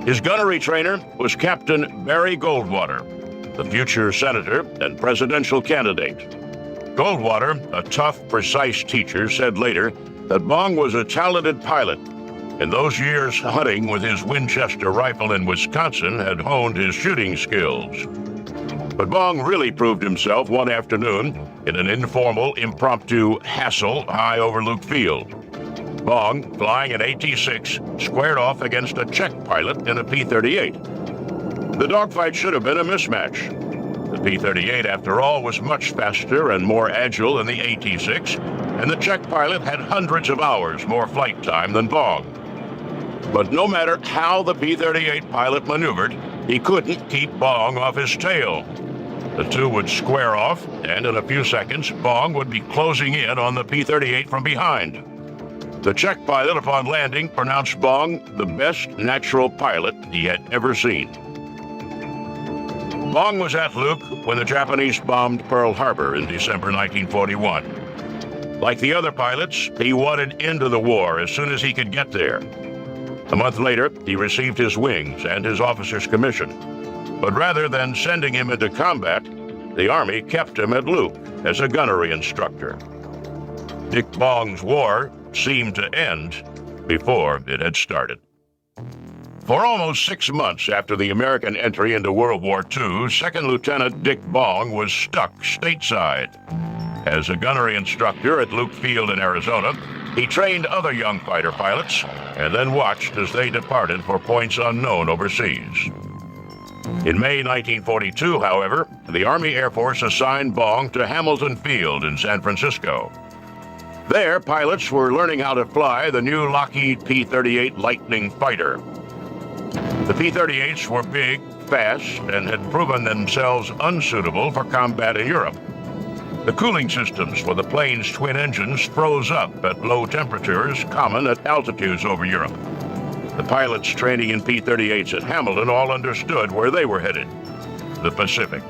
His gunnery trainer was Captain Barry Goldwater, the future senator and presidential candidate. Goldwater, a tough, precise teacher, said later that Bong was a talented pilot. In those years, hunting with his Winchester rifle in Wisconsin had honed his shooting skills. But Bong really proved himself one afternoon in an informal, impromptu hassle high over Luke Field. Bong, flying an AT-6, squared off against a Czech pilot in a P-38. The dogfight should have been a mismatch. The P-38, after all, was much faster and more agile than the AT-6, and the Czech pilot had hundreds of hours more flight time than Bong. But no matter how the P-38 pilot maneuvered, he couldn't keep Bong off his tail. The two would square off, and in a few seconds, Bong would be closing in on the P-38 from behind. The Czech pilot, upon landing, pronounced Bong the best natural pilot he had ever seen. Bong was at Luke when the Japanese bombed Pearl Harbor in December 1941. Like the other pilots, he wanted into the war as soon as he could get there. A month later, he received his wings and his officer's commission. But rather than sending him into combat, the Army kept him at Luke as a gunnery instructor. Dick Bong's war seemed to end before it had started. For almost 6 months after the American entry into World War II, Second Lieutenant Dick Bong was stuck stateside. As a gunnery instructor at Luke Field in Arizona, he trained other young fighter pilots and then watched as they departed for points unknown overseas. In May 1942, however, the Army Air Force assigned Bong to Hamilton Field in San Francisco. There, pilots were learning how to fly the new Lockheed P-38 Lightning fighter. The P-38s were big, fast, and had proven themselves unsuitable for combat in Europe. The cooling systems for the plane's twin engines froze up at low temperatures common at altitudes over Europe. The pilots training in P-38s at Hamilton all understood where they were headed: the Pacific.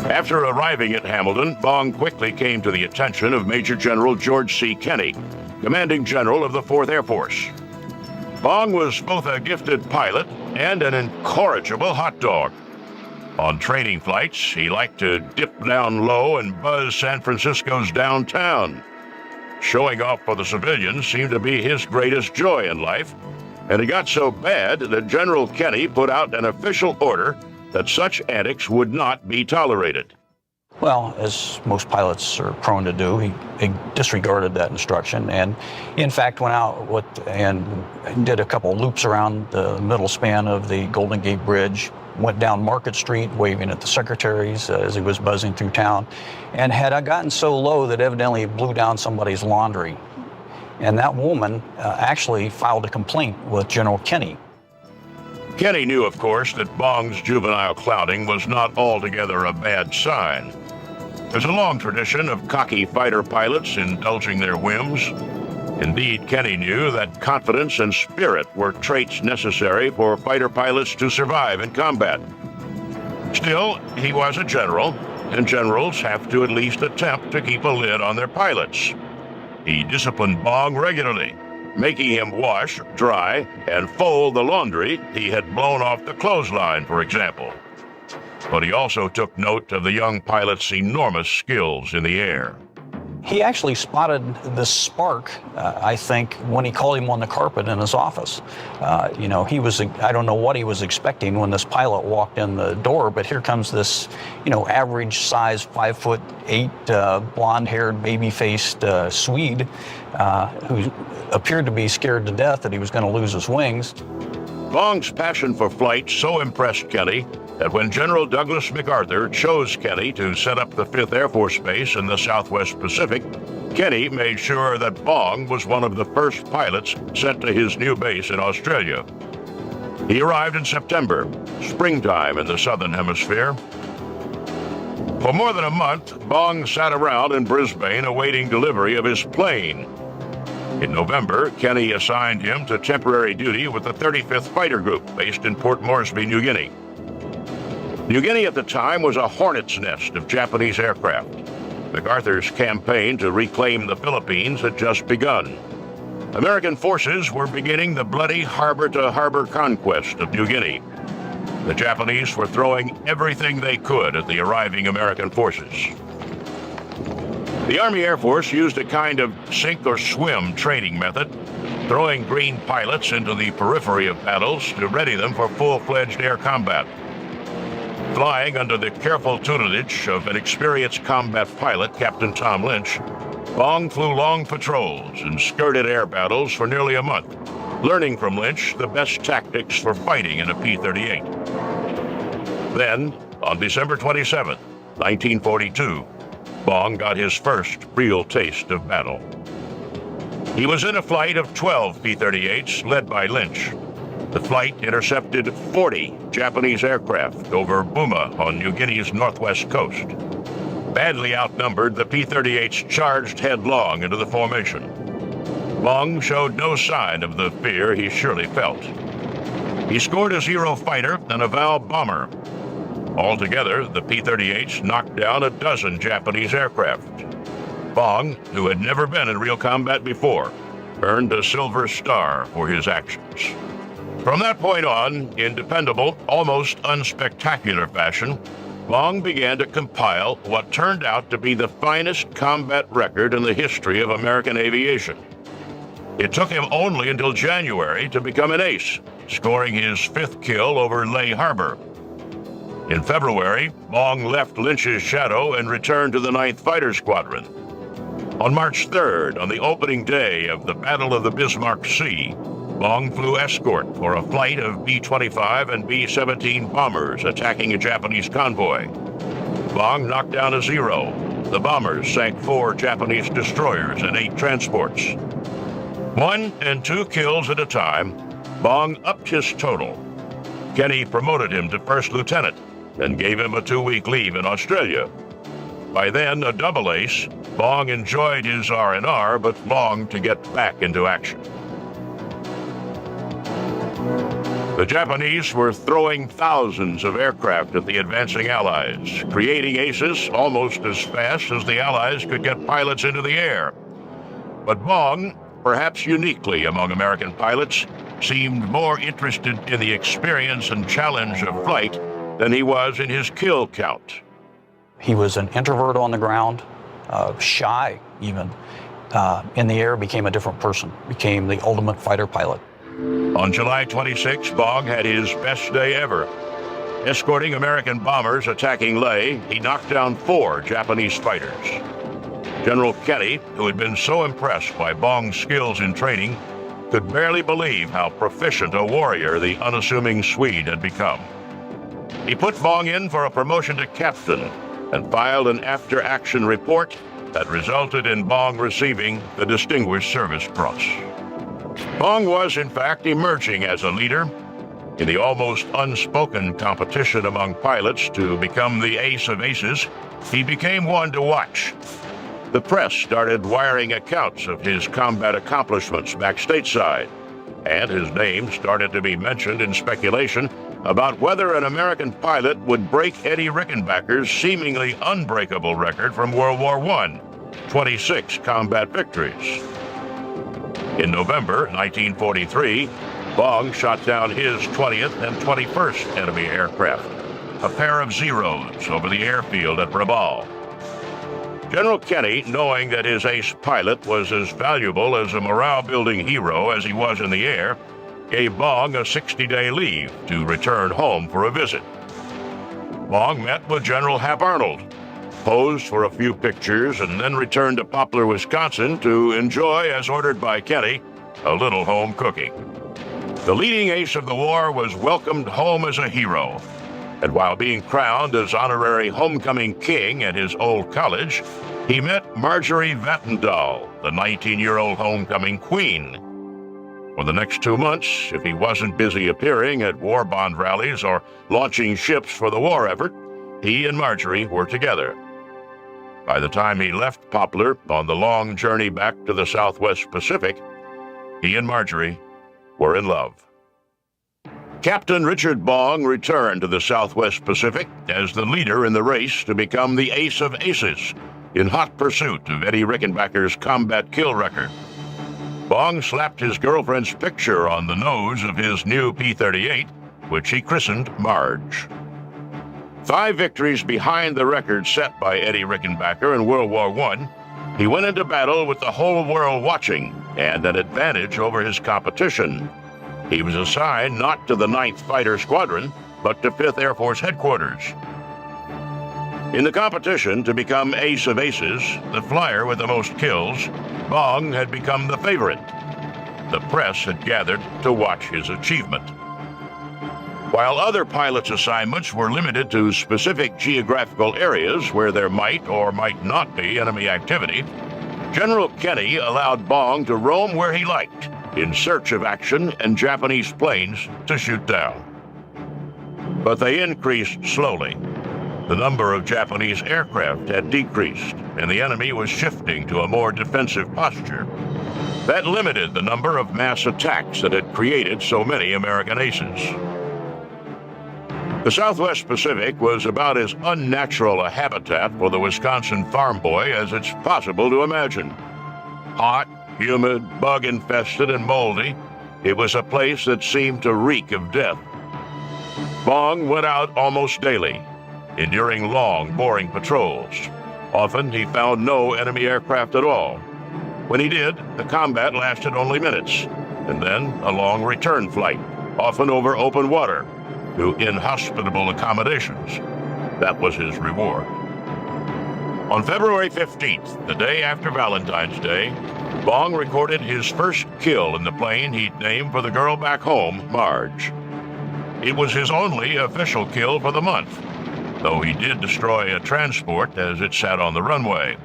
After arriving at Hamilton, Bong quickly came to the attention of Major General George C. Kenney, commanding general of the 4th Air Force. Bong was both a gifted pilot and an incorrigible hot dog. On training flights, he liked to dip down low and buzz San Francisco's downtown. Showing off for the civilians seemed to be his greatest joy in life, and it got so bad that General Kenney put out an official order that such antics would not be tolerated. Well, as most pilots are prone to do, he disregarded that instruction and, in fact, went out and did a couple loops around the middle span of the Golden Gate Bridge, went down Market Street waving at the secretaries as he was buzzing through town, and had gotten so low that evidently it blew down somebody's laundry. And that woman actually filed a complaint with General Kenney. Kenney knew, of course, that Bong's juvenile clouding was not altogether a bad sign. There's a long tradition of cocky fighter pilots indulging their whims. Indeed, Kenney knew that confidence and spirit were traits necessary for fighter pilots to survive in combat. Still, he was a general, and generals have to at least attempt to keep a lid on their pilots. He disciplined Bong regularly, making him wash, dry, and fold the laundry he had blown off the clothesline, for example. But he also took note of the young pilot's enormous skills in the air. He actually spotted the spark, I think, when he called him on the carpet in his office. I don't know what he was expecting when this pilot walked in the door, but here comes this, average size 5'8", blonde-haired, baby-faced Swede who appeared to be scared to death that he was going to lose his wings. Bong's passion for flight so impressed Kenney that when General Douglas MacArthur chose Kenney to set up the 5th Air Force Base in the Southwest Pacific, Kenney made sure that Bong was one of the first pilots sent to his new base in Australia. He arrived in September, springtime in the Southern Hemisphere. For more than a month, Bong sat around in Brisbane awaiting delivery of his plane. In November, Kenney assigned him to temporary duty with the 35th Fighter Group, based in Port Moresby, New Guinea. New Guinea at the time was a hornet's nest of Japanese aircraft. MacArthur's campaign to reclaim the Philippines had just begun. American forces were beginning the bloody harbor-to-harbor conquest of New Guinea. The Japanese were throwing everything they could at the arriving American forces. The Army Air Force used a kind of sink-or-swim training method, throwing green pilots into the periphery of battles to ready them for full-fledged air combat. Flying under the careful tutelage of an experienced combat pilot, Captain Tom Lynch, Bong flew long patrols and skirted air battles for nearly a month, learning from Lynch the best tactics for fighting in a P-38. Then, on December 27, 1942, Bong got his first real taste of battle. He was in a flight of 12 P-38s led by Lynch. The flight intercepted 40 Japanese aircraft over Buma on New Guinea's northwest coast. Badly outnumbered, the P-38s charged headlong into the formation. Bong showed no sign of the fear he surely felt. He scored a Zero fighter and a Val bomber. Altogether, the P-38s knocked down a dozen Japanese aircraft. Bong, who had never been in real combat before, earned a Silver Star for his actions. From that point on, in dependable, almost unspectacular fashion, Bong began to compile what turned out to be the finest combat record in the history of American aviation. It took him only until January to become an ace, scoring his 5th kill over Leh Harbor. In February, Bong left Lynch's shadow and returned to the 9th Fighter Squadron. On March 3rd, on the opening day of the Battle of the Bismarck Sea, Bong flew escort for a flight of B-25 and B-17 bombers attacking a Japanese convoy. Bong knocked down a Zero. The bombers sank 4 Japanese destroyers and 8 transports. 1 and 2 kills at a time, Bong upped his total. Kenny promoted him to first lieutenant and gave him a 2-week leave in Australia. By then, a double ace, Bong enjoyed his R&R but longed to get back into action. The Japanese were throwing thousands of aircraft at the advancing Allies, creating aces almost as fast as the Allies could get pilots into the air. But Bong, perhaps uniquely among American pilots, seemed more interested in the experience and challenge of flight than he was in his kill count. He was an introvert on the ground, shy even. In the air, became a different person, became the ultimate fighter pilot. On July 26, Bong had his best day ever. Escorting American bombers attacking Lae, he knocked down 4 Japanese fighters. General Kenny, who had been so impressed by Bong's skills in training, could barely believe how proficient a warrior the unassuming Swede had become. He put Bong in for a promotion to captain and filed an after-action report that resulted in Bong receiving the Distinguished Service Cross. Bong was, in fact, emerging as a leader in the almost unspoken competition among pilots to become the ace of aces. He became one to watch. The press started wiring accounts of his combat accomplishments back stateside, and his name started to be mentioned in speculation about whether an American pilot would break Eddie Rickenbacker's seemingly unbreakable record from World War I, 26 combat victories. In November 1943, Bong shot down his 20th and 21st enemy aircraft, a pair of Zeros over the airfield at Rabaul. General Kenny, knowing that his ace pilot was as valuable as a morale-building hero as he was in the air, gave Bong a 60-day leave to return home for a visit. Bong met with General Hap Arnold, posed for a few pictures, and then returned to Poplar, Wisconsin to enjoy, as ordered by Kenny, a little home cooking. The leading ace of the war was welcomed home as a hero, and while being crowned as honorary homecoming king at his old college, he met Marjorie Vattendahl, the 19-year-old homecoming queen. For the next 2 months, if he wasn't busy appearing at war bond rallies or launching ships for the war effort, he and Marjorie were together. By the time he left Poplar on the long journey back to the Southwest Pacific, he and Marjorie were in love. Captain Richard Bong returned to the Southwest Pacific as the leader in the race to become the ace of aces, in hot pursuit of Eddie Rickenbacker's combat kill record. Bong slapped his girlfriend's picture on the nose of his new P-38, which he christened Marge. 5 victories behind the record set by Eddie Rickenbacker in World War I, he went into battle with the whole world watching and an advantage over his competition. He was assigned not to the 9th Fighter Squadron, but to 5th Air Force Headquarters. In the competition to become ace of aces, the flyer with the most kills, Bong had become the favorite. The press had gathered to watch his achievement. While other pilots' assignments were limited to specific geographical areas where there might or might not be enemy activity, General Kenny allowed Bong to roam where he liked, in search of action and Japanese planes to shoot down. But they increased slowly. The number of Japanese aircraft had decreased, and the enemy was shifting to a more defensive posture. That limited the number of mass attacks that had created so many American aces. The Southwest Pacific was about as unnatural a habitat for the Wisconsin farm boy as it's possible to imagine. Hot, humid, bug-infested, and moldy, it was a place that seemed to reek of death. Bong went out almost daily, enduring long, boring patrols. Often he found no enemy aircraft at all. When he did, the combat lasted only minutes, and then a long return flight, often over open water, to inhospitable accommodations. That was his reward. On February 15th, the day after Valentine's Day, Bong recorded his first kill in the plane he'd named for the girl back home, Marge. It was his only official kill for the month, though he did destroy a transport as it sat on the runway.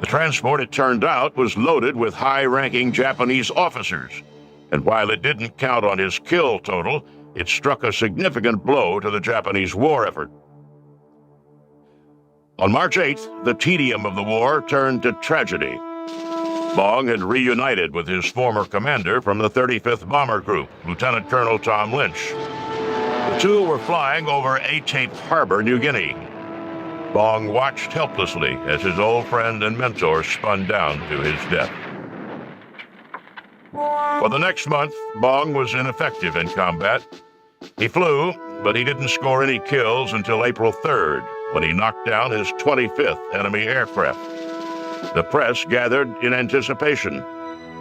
The transport, it turned out, was loaded with high-ranking Japanese officers, and while it didn't count on his kill total, it struck a significant blow to the Japanese war effort. On March 8th, the tedium of the war turned to tragedy. Bong had reunited with his former commander from the 35th Bomber Group, Lieutenant Colonel Tom Lynch. The two were flying over Atape Harbor, New Guinea. Bong watched helplessly as his old friend and mentor spun down to his death. For the next month, Bong was ineffective in combat. He flew, but he didn't score any kills until April 3rd, when he knocked down his 25th enemy aircraft. The press gathered in anticipation.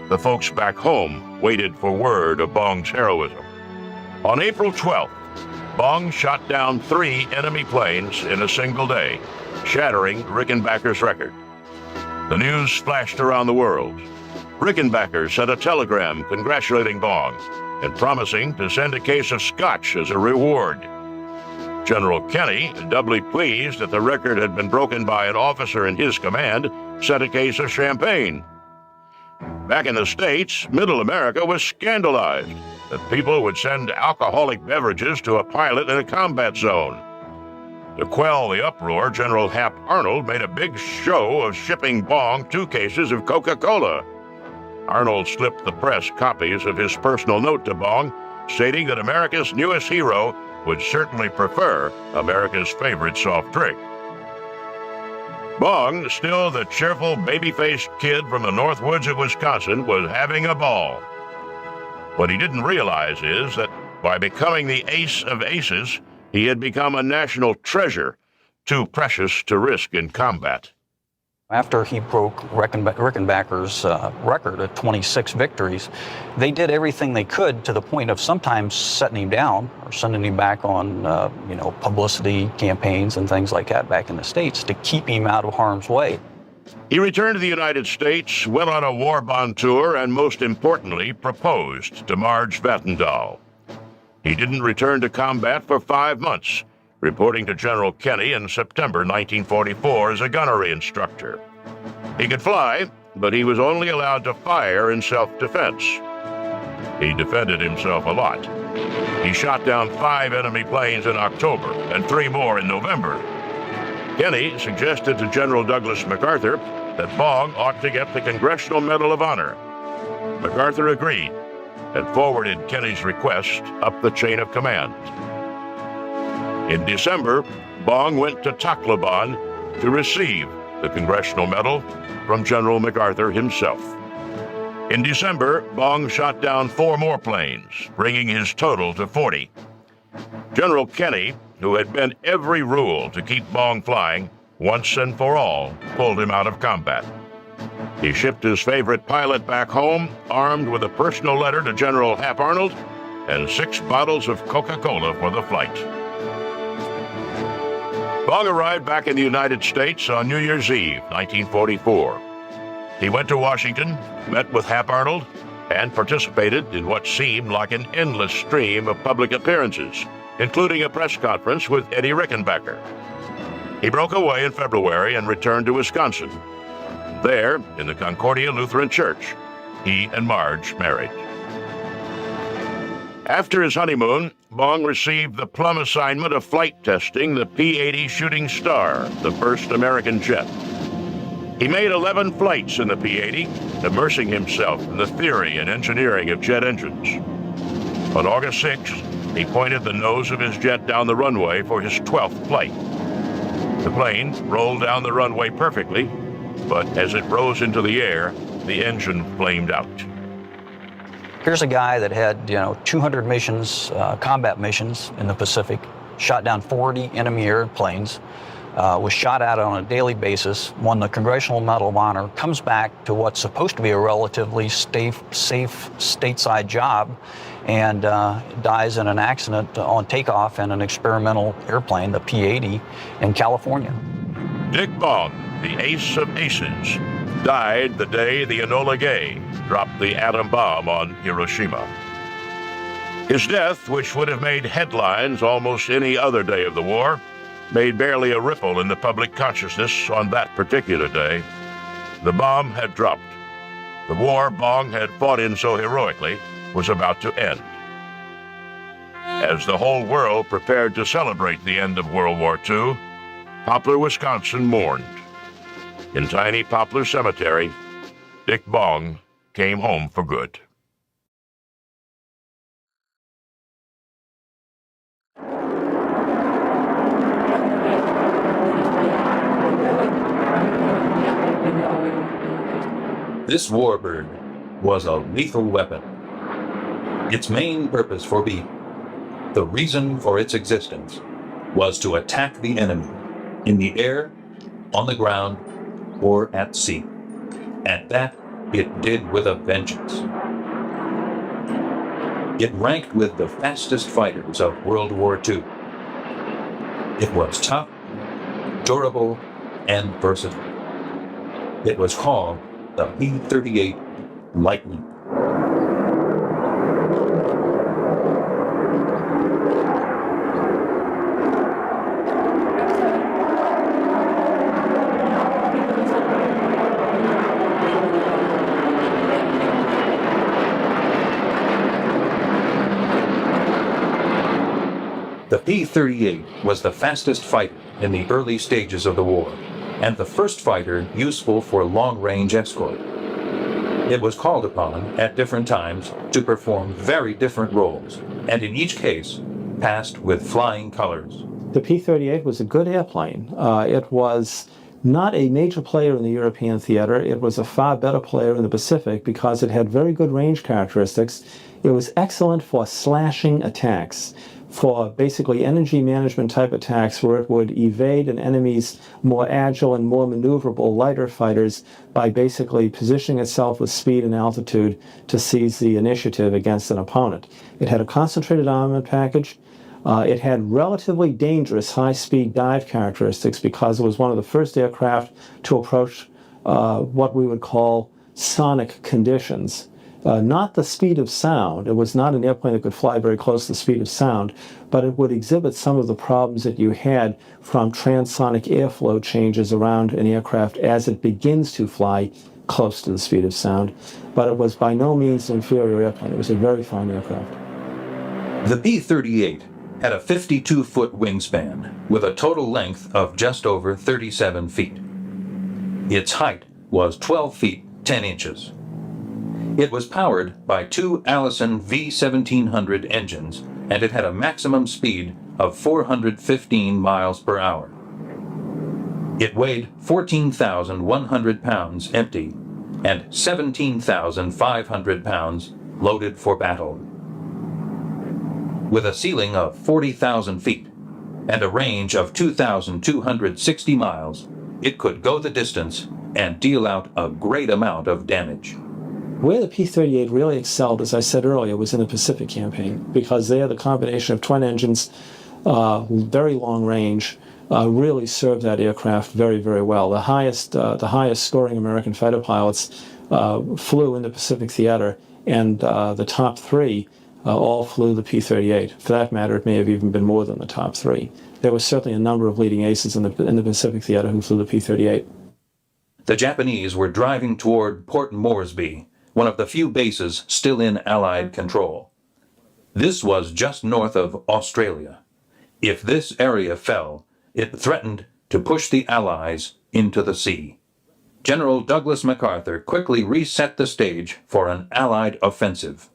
The folks back home waited for word of Bong's heroism. On April 12th, Bong shot down 3 enemy planes in a single day, shattering Rickenbacker's record. The news flashed around the world. Rickenbacker sent a telegram congratulating Bong and promising to send a case of scotch as a reward. General Kenny, doubly pleased that the record had been broken by an officer in his command, sent a case of champagne. Back in the States, Middle America was scandalized that people would send alcoholic beverages to a pilot in a combat zone. To quell the uproar, General Hap Arnold made a big show of shipping Bong 2 cases of Coca-Cola. Arnold slipped the press copies of his personal note to Bong, stating that America's newest hero would certainly prefer America's favorite soft drink. Bong, still the cheerful, baby-faced kid from the North Woods of Wisconsin, was having a ball. What he didn't realize is that by becoming the ace of aces, he had become a national treasure, too precious to risk in combat. After he broke Rickenbacker's record of 26 victories, they did everything they could to the point of sometimes setting him down or sending him back on, publicity campaigns and things like that back in the States to keep him out of harm's way. He returned to the United States, went on a war bond tour, and most importantly, proposed to Marge Vattendahl. He didn't return to combat for 5 months, reporting to General Kenny in September 1944 as a gunnery instructor. He could fly, but he was only allowed to fire in self-defense. He defended himself a lot. He shot down 5 enemy planes in October and 3 more in November. Kenny suggested to General Douglas MacArthur that Bong ought to get the Congressional Medal of Honor. MacArthur agreed and forwarded Kenny's request up the chain of command. In December, Bong went to Tacloban to receive the Congressional Medal from General MacArthur himself. In December, Bong shot down 4 more planes, bringing his total to 40. General Kenny, who had bent every rule to keep Bong flying, once and for all, pulled him out of combat. He shipped his favorite pilot back home, armed with a personal letter to General Hap Arnold and 6 bottles of Coca-Cola for the flight. Bong arrived back in the United States on New Year's Eve, 1944. He went to Washington, met with Hap Arnold, and participated in what seemed like an endless stream of public appearances, including a press conference with Eddie Rickenbacker. He broke away in February and returned to Wisconsin. There, in the Concordia Lutheran Church, he and Marge married. After his honeymoon, Bong received the plum assignment of flight testing the P-80 Shooting Star, the first American jet. He made 11 flights in the P-80, immersing himself in the theory and engineering of jet engines. On August 6th, he pointed the nose of his jet down the runway for his 12th flight. The plane rolled down the runway perfectly, but as it rose into the air, the engine flamed out. Here's a guy that had, 200 missions, combat missions in the Pacific, shot down 40 enemy airplanes, was shot at on a daily basis, won the Congressional Medal of Honor, comes back to what's supposed to be a relatively safe stateside job, and dies in an accident on takeoff in an experimental airplane, the P-80, in California. Dick Bong, the ace of aces, died the day the Enola Gay dropped the atom bomb on Hiroshima. His death, which would have made headlines almost any other day of the war, made barely a ripple in the public consciousness on that particular day. The bomb had dropped. The war Bong had fought in so heroically was about to end. As the whole world prepared to celebrate the end of World War II, Poplar, Wisconsin mourned. In tiny Poplar Cemetery, Dick Bong came home for good. This warbird was a lethal weapon. Its main purpose for being, the reason for its existence, was to attack the enemy in the air, on the ground, or at sea. And that it did with a vengeance. It ranked with the fastest fighters of World War II. It was tough, durable, and versatile. It was called the P-38 Lightning. The P-38 was the fastest fighter in the early stages of the war, and the first fighter useful for long-range escort. It was called upon at different times to perform very different roles, and in each case, passed with flying colors. The P-38 was a good airplane. It was not a major player in the European theater. It was a far better player in the Pacific because it had very good range characteristics. It was excellent for slashing attacks, for basically energy management type attacks where it would evade an enemy's more agile and more maneuverable lighter fighters by basically positioning itself with speed and altitude to seize the initiative against an opponent. It had a concentrated armament package. It had relatively dangerous high-speed dive characteristics because it was one of the first aircraft to approach what we would call sonic conditions. Not the speed of sound. It was not an airplane that could fly very close to the speed of sound, but it would exhibit some of the problems that you had from transonic airflow changes around an aircraft as it begins to fly close to the speed of sound. But it was by no means an inferior airplane. It was a very fine aircraft. The P-38 had a 52-foot wingspan with a total length of just over 37 feet. Its height was 12 feet 10 inches. It was powered by two Allison V1700 engines, and it had a maximum speed of 415 miles per hour. It weighed 14,100 pounds empty and 17,500 pounds loaded for battle. With a ceiling of 40,000 feet and a range of 2,260 miles, it could go the distance and deal out a great amount of damage. Where the P-38 really excelled, as I said earlier, was in the Pacific campaign, because there the combination of twin engines, very long range, really served that aircraft very, very well. The highest scoring American fighter pilots flew in the Pacific theater, and the top three all flew the P-38. For that matter, it may have even been more than the top three. There was certainly a number of leading aces in the Pacific theater who flew the P-38. The Japanese were driving toward Port Moresby, one of the few bases still in Allied control. This was just north of Australia. If this area fell, it threatened to push the Allies into the sea. General Douglas MacArthur quickly reset the stage for an Allied offensive.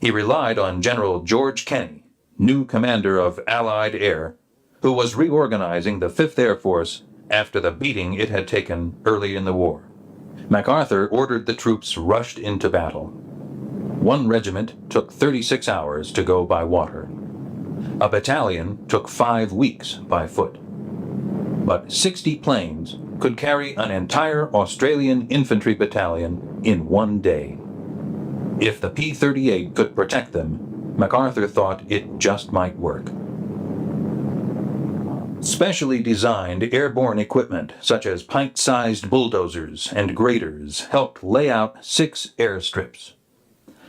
He relied on General George Kenney, new commander of Allied Air, who was reorganizing the 5th Air Force after the beating it had taken early in the war. MacArthur ordered the troops rushed into battle. One regiment took 36 hours to go by water. A battalion took 5 weeks by foot. But 60 planes could carry an entire Australian infantry battalion in one day. If the P-38 could protect them, MacArthur thought it just might work. Specially designed airborne equipment, such as pint-sized bulldozers and graders, helped lay out 6 airstrips.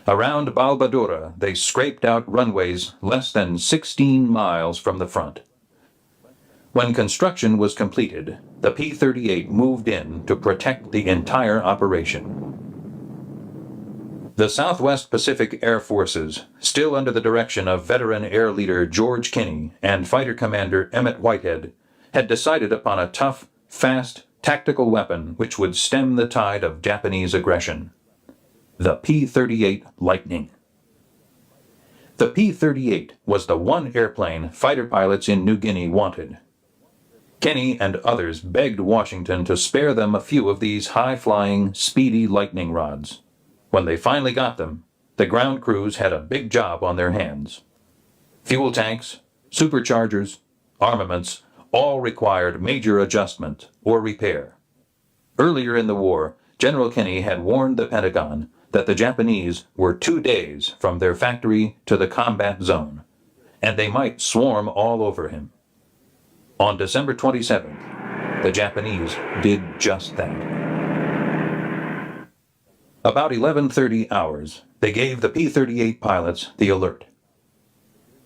Around Balbadura, they scraped out runways less than 16 miles from the front. When construction was completed, the P-38 moved in to protect the entire operation. The Southwest Pacific Air Forces, still under the direction of veteran Air Leader George Kinney and Fighter Commander Emmett Whitehead, had decided upon a tough, fast, tactical weapon which would stem the tide of Japanese aggression: the P-38 Lightning. The P-38 was the one airplane fighter pilots in New Guinea wanted. Kinney and others begged Washington to spare them a few of these high-flying, speedy lightning rods. When they finally got them, the ground crews had a big job on their hands. Fuel tanks, superchargers, armaments, all required major adjustment or repair. Earlier in the war, General Kinney had warned the Pentagon that the Japanese were 2 days from their factory to the combat zone, and they might swarm all over him. On December 27th, the Japanese did just that. About 11:30 hours, they gave the P-38 pilots the alert.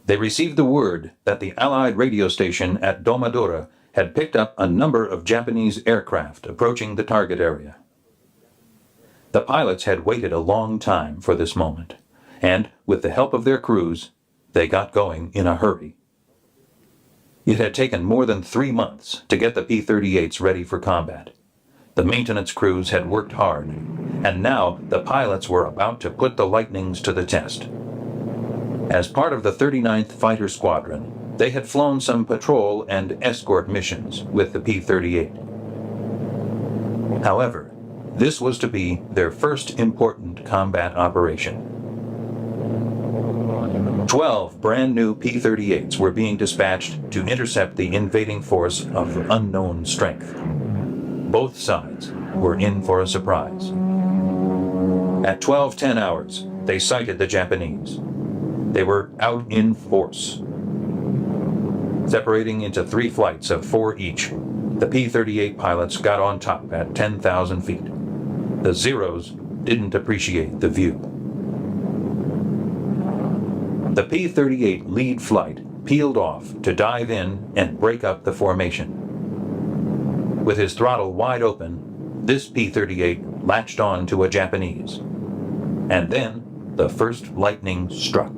They received the word that the Allied radio station at Domadura had picked up a number of Japanese aircraft approaching the target area. The pilots had waited a long time for this moment, and, with the help of their crews, they got going in a hurry. It had taken more than 3 months to get the P-38s ready for combat. The maintenance crews had worked hard, and now the pilots were about to put the Lightnings to the test. As part of the 39th Fighter Squadron, they had flown some patrol and escort missions with the P-38. However, this was to be their first important combat operation. 12 brand new P-38s were being dispatched to intercept the invading force of unknown strength. Both sides were in for a surprise. At 12:10 hours, they sighted the Japanese. They were out in force. Separating into 3 flights of 4 each, the P-38 pilots got on top at 10,000 feet. The Zeros didn't appreciate the view. The P-38 lead flight peeled off to dive in and break up the formation. With his throttle wide open, this P-38 latched on to a Japanese. And then the first lightning struck.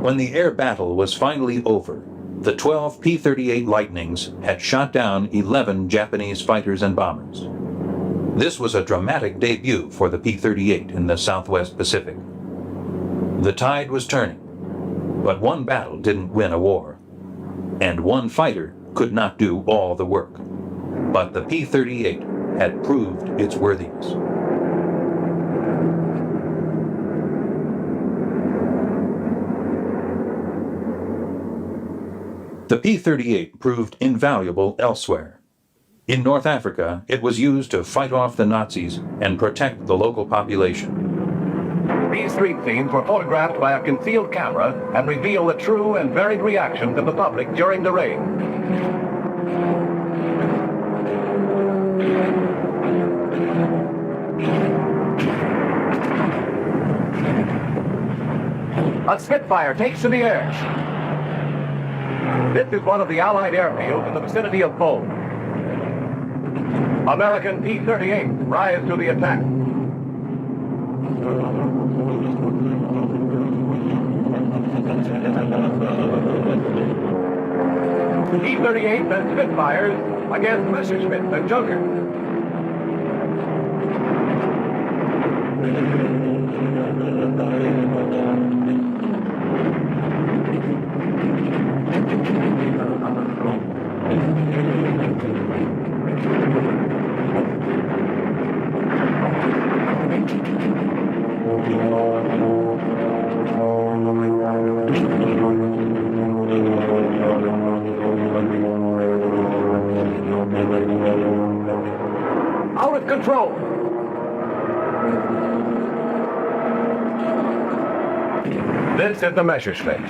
When the air battle was finally over, the 12 P-38 Lightnings had shot down 11 Japanese fighters and bombers. This was a dramatic debut for the P-38 in the Southwest Pacific. The tide was turning, but one battle didn't win a war, and one fighter could not do all the work. But the P-38 had proved its worthiness. The P-38 proved invaluable elsewhere. In North Africa, it was used to fight off the Nazis and protect the local population. These street scenes were photographed by a concealed camera and reveal the true and varied reactions of the public during the raid. A Spitfire takes to the air. This is one of the Allied airfields in the vicinity of Bong. American P-38 rise to the attack. P-38 and Spitfires against Messerschmitt and Junker. Out of control. This is the Messerschmitt.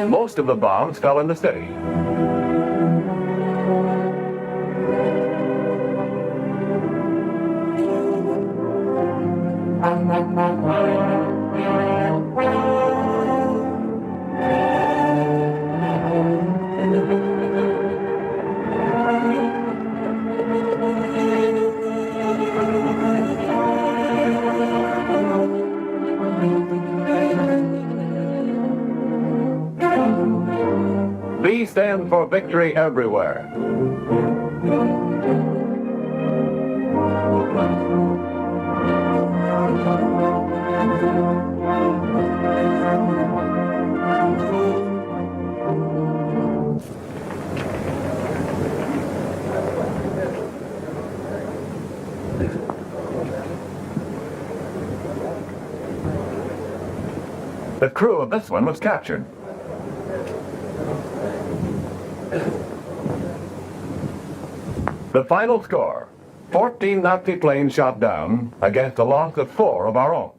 Most of the bombs fell in the city. V stands for victory everywhere. The crew of this one was captured. The final score, 14 Nazi planes shot down against a loss of 4 of our own.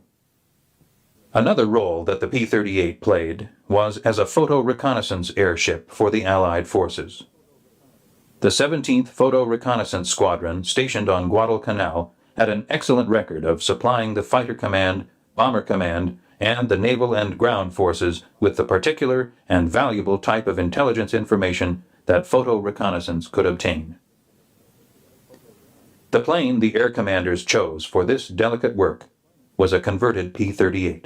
Another role that the P-38 played was as a photo reconnaissance airship for the Allied forces. The 17th Photo Reconnaissance Squadron, stationed on Guadalcanal, had an excellent record of supplying the Fighter Command, Bomber Command, and the naval and ground forces with the particular and valuable type of intelligence information that photo reconnaissance could obtain. The plane the air commanders chose for this delicate work was a converted P-38.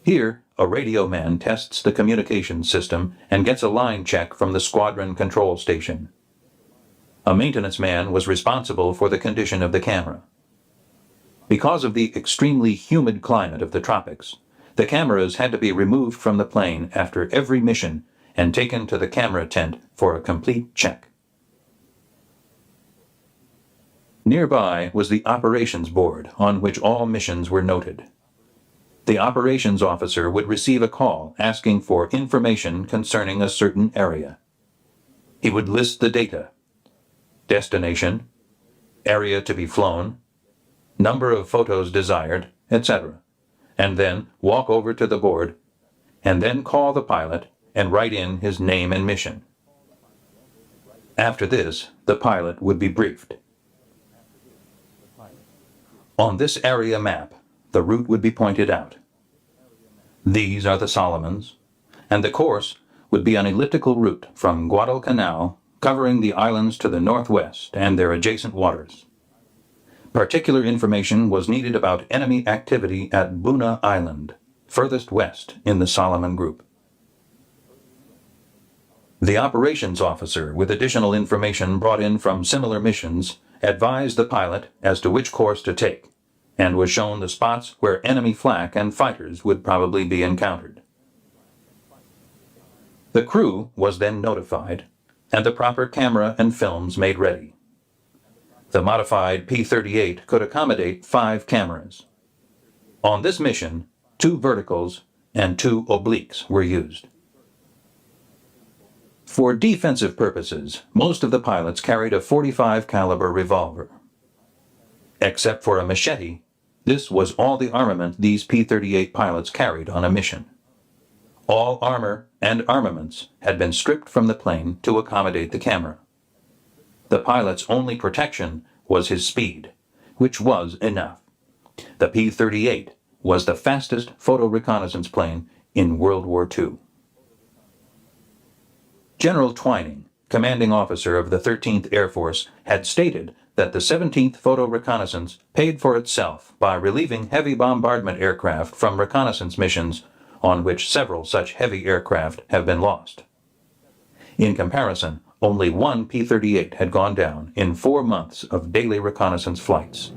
Here, a radio man tests the communications system and gets a line check from the squadron control station. A maintenance man was responsible for the condition of the camera. Because of the extremely humid climate of the tropics, the cameras had to be removed from the plane after every mission and taken to the camera tent for a complete check. Nearby was the operations board on which all missions were noted. The operations officer would receive a call asking for information concerning a certain area. He would list the data: destination, area to be flown, number of photos desired, etc., and then walk over to the board, and then call the pilot and write in his name and mission. After this, the pilot would be briefed. On this area map, the route would be pointed out. These are the Solomons, and the course would be an elliptical route from Guadalcanal, covering the islands to the northwest and their adjacent waters. Particular information was needed about enemy activity at Buna Island, furthest west in the Solomon Group. The operations officer, with additional information brought in from similar missions, advised the pilot as to which course to take, and was shown the spots where enemy flak and fighters would probably be encountered. The crew was then notified, and the proper camera and films made ready. The modified P-38 could accommodate 5 cameras. On this mission, 2 verticals and 2 obliques were used. For defensive purposes, most of the pilots carried a .45 caliber revolver. Except for a machete, this was all the armament these P-38 pilots carried on a mission. All armor and armaments had been stripped from the plane to accommodate the camera. The pilot's only protection was his speed, which was enough. The P-38 was the fastest photo reconnaissance plane in World War II. General Twining, commanding officer of the 13th Air Force, had stated that the 17th Photo Reconnaissance paid for itself by relieving heavy bombardment aircraft from reconnaissance missions on which several such heavy aircraft have been lost. In comparison, only one P-38 had gone down in 4 months of daily reconnaissance flights.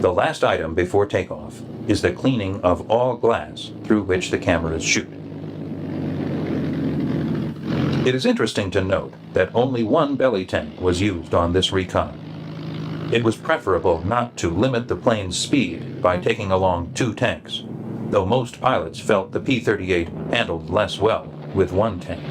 The last item before takeoff is the cleaning of all glass through which the cameras shoot. It is interesting to note that only one belly tank was used on this recon. It was preferable not to limit the plane's speed by taking along 2 tanks, though most pilots felt the P-38 handled less well with 1 tank.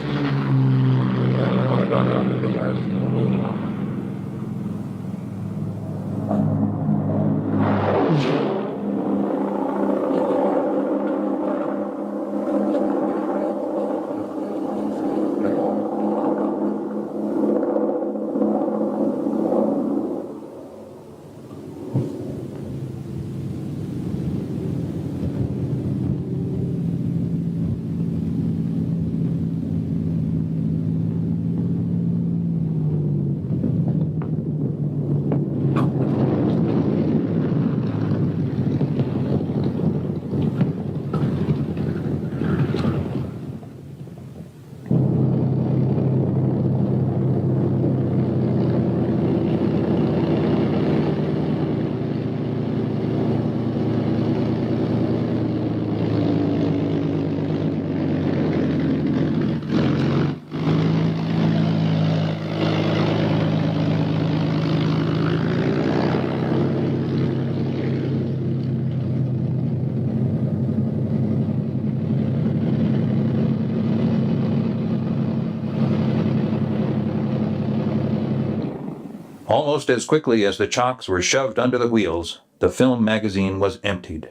Almost as quickly as the chocks were shoved under the wheels, the film magazine was emptied.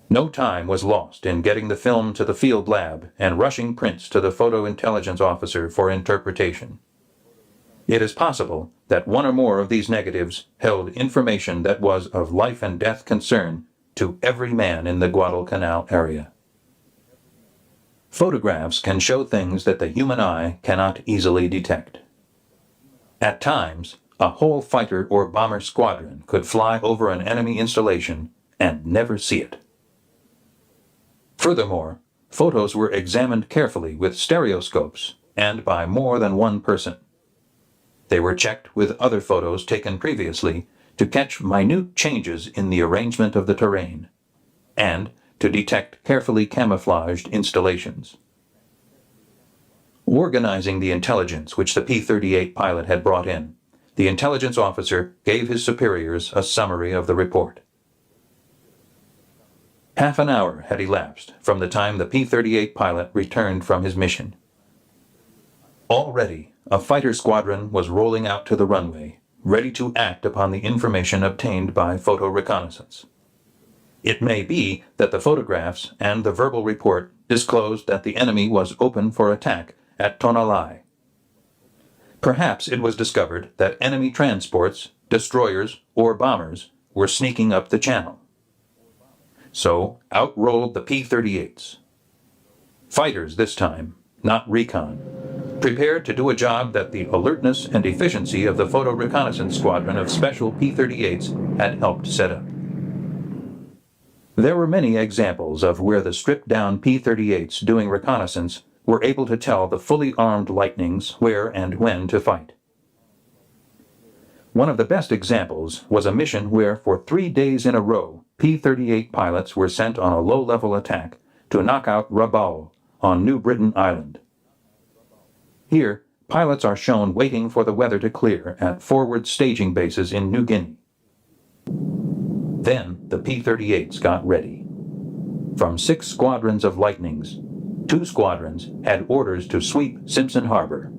No time was lost in getting the film to the field lab and rushing prints to the photo intelligence officer for interpretation. It is possible that one or more of these negatives held information that was of life and death concern to every man in the Guadalcanal area. Photographs can show things that the human eye cannot easily detect. At times, a whole fighter or bomber squadron could fly over an enemy installation and never see it. Furthermore, photos were examined carefully with stereoscopes and by more than one person. They were checked with other photos taken previously to catch minute changes in the arrangement of the terrain and to detect carefully camouflaged installations. Organizing the intelligence which the P-38 pilot had brought in, the intelligence officer gave his superiors a summary of the report. Half an hour had elapsed from the time the P-38 pilot returned from his mission. Already, a fighter squadron was rolling out to the runway, ready to act upon the information obtained by photo reconnaissance. It may be that the photographs and the verbal report disclosed that the enemy was open for attack at Tonalai. Perhaps it was discovered that enemy transports, destroyers, or bombers were sneaking up the channel. So out rolled the P-38s. Fighters this time, not recon, prepared to do a job that the alertness and efficiency of the photo reconnaissance squadron of special P-38s had helped set up. There were many examples of where the stripped-down P-38s doing reconnaissance were able to tell the fully armed Lightnings where and when to fight. One of the best examples was a mission where for 3 days in a row, P-38 pilots were sent on a low-level attack to knock out Rabaul on New Britain Island. Here, pilots are shown waiting for the weather to clear at forward staging bases in New Guinea. Then the P-38s got ready. From 6 squadrons of Lightnings, 2 squadrons had orders to sweep Simpson Harbor.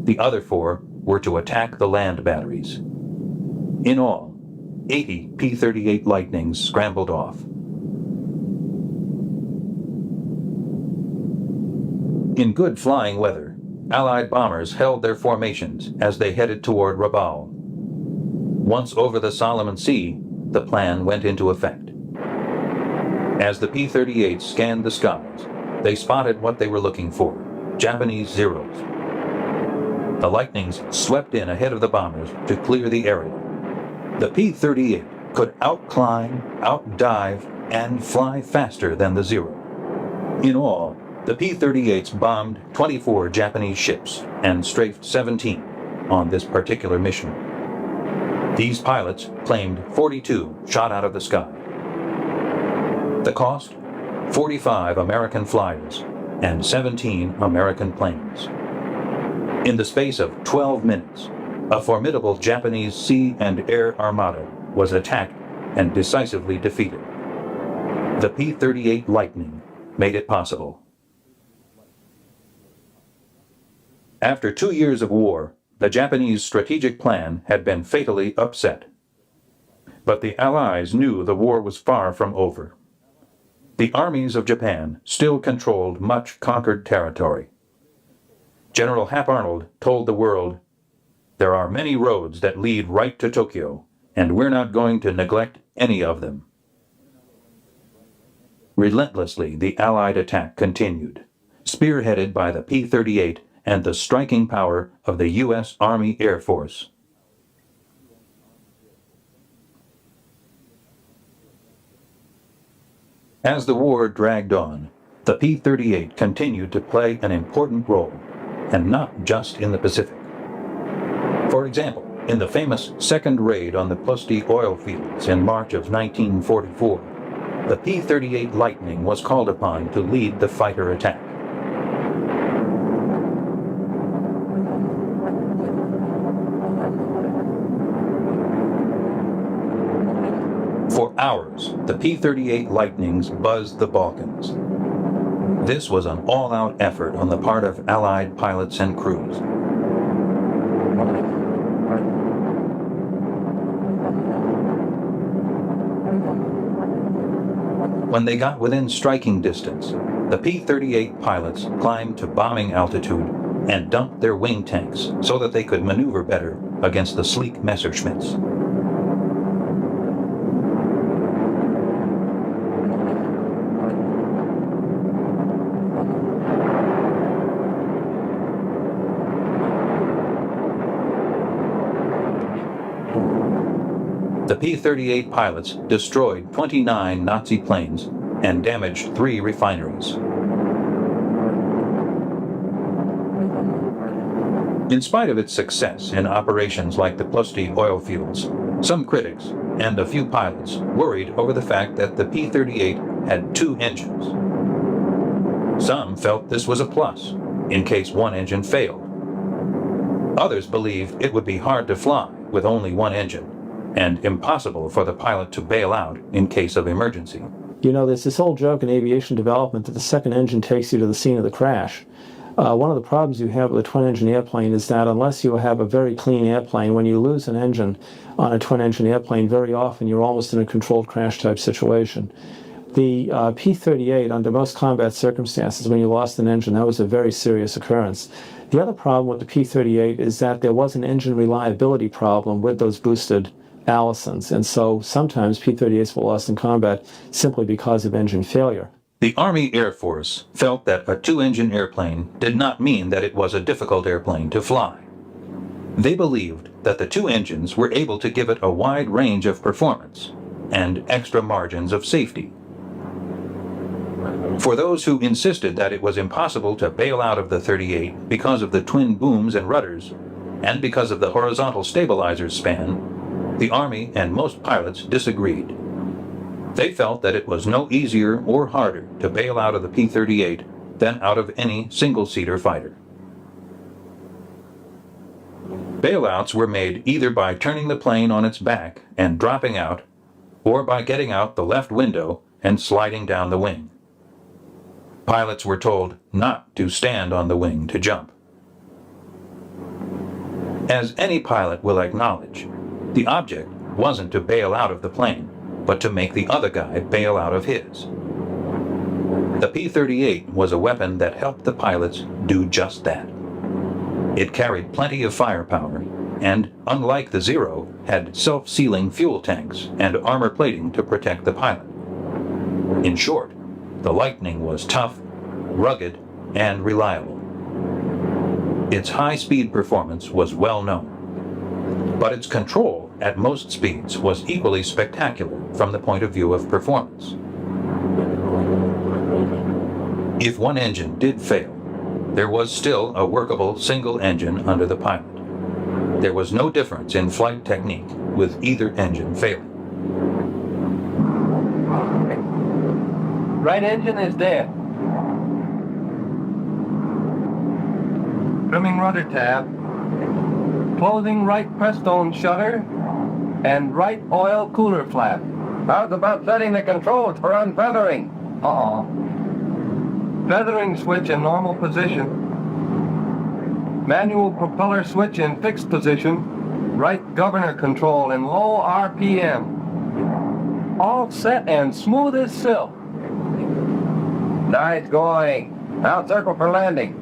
The other 4 were to attack the land batteries. In all, 80 P-38 Lightnings scrambled off. In good flying weather, Allied bombers held their formations as they headed toward Rabaul. Once over the Solomon Sea, the plan went into effect. As the P-38 scanned the skies, They spotted what they were looking for: Japanese Zeros. The Lightnings swept in ahead of the bombers to clear the area. The P-38 could outclimb, outdive, and fly faster than the Zero. In all, the P-38s bombed 24 Japanese ships and strafed 17 on this particular mission. These pilots claimed 42 shot out of the sky. The cost? 45 American flyers and 17 American planes. In the space of 12 minutes, a formidable Japanese sea and air armada was attacked and decisively defeated. The P-38 Lightning made it possible. After 2 years of war, the Japanese strategic plan had been fatally upset. But the Allies knew the war was far from over. The armies of Japan still controlled much conquered territory. General Hap Arnold told the world, "There are many roads that lead right to Tokyo, and we're not going to neglect any of them." Relentlessly, the Allied attack continued, spearheaded by the P-38 and the striking power of the U.S. Army Air Force. As the war dragged on, the P-38 continued to play an important role, and not just in the Pacific. For example, in the famous second raid on the Plosti oil fields in March of 1944, the P-38 Lightning was called upon to lead the fighter attack. For hours, the P-38 Lightnings buzzed the Balkans. This was an all-out effort on the part of Allied pilots and crews. When they got within striking distance, the P-38 pilots climbed to bombing altitude and dumped their wing tanks so that they could maneuver better against the sleek Messerschmitts. The P-38 pilots destroyed 29 Nazi planes and damaged 3 refineries. In spite of its success in operations like the Plosti oil fields, some critics and a few pilots worried over the fact that the P-38 had 2 engines. Some felt this was a plus, in case one engine failed. Others believed it would be hard to fly with only one engine, and impossible for the pilot to bail out in case of emergency. You know, there's this old joke in aviation development that the second engine takes you to the scene of the crash. One of the problems you have with a twin-engine airplane is that unless you have a very clean airplane, when you lose an engine on a twin-engine airplane, very often you're almost in a controlled crash type situation. The P-38, under most combat circumstances, when you lost an engine, that was a very serious occurrence. The other problem with the P-38 is that there was an engine reliability problem with those boosted Allisons, and so sometimes P-38s were lost in combat simply because of engine failure. The Army Air Force felt that a 2-engine airplane did not mean that it was a difficult airplane to fly. They believed that the 2 engines were able to give it a wide range of performance and extra margins of safety. For those who insisted that it was impossible to bail out of the 38 because of the twin booms and rudders, and because of the horizontal stabilizers span, the Army and most pilots disagreed. They felt that it was no easier or harder to bail out of the P-38 than out of any single-seater fighter. Bailouts were made either by turning the plane on its back and dropping out, or by getting out the left window and sliding down the wing. Pilots were told not to stand on the wing to jump. As any pilot will acknowledge, the object wasn't to bail out of the plane, but to make the other guy bail out of his. The P-38 was a weapon that helped the pilots do just that. It carried plenty of firepower, and, unlike the Zero, had self-sealing fuel tanks and armor plating to protect the pilot. In short, the Lightning was tough, rugged, and reliable. Its high-speed performance was well known, but its control at most speeds was equally spectacular from the point of view of performance. If one engine did fail, there was still a workable single engine under the pilot. There was no difference in flight technique with either engine failing. Right engine is dead. Trimming rudder tab. Closing right press-stone shutter. And right oil cooler flap. How's about setting the controls for unfeathering? Feathering switch in normal position. Manual propeller switch in fixed position. Right governor control in low RPM. All set and smooth as silk. Nice going. Now circle for landing.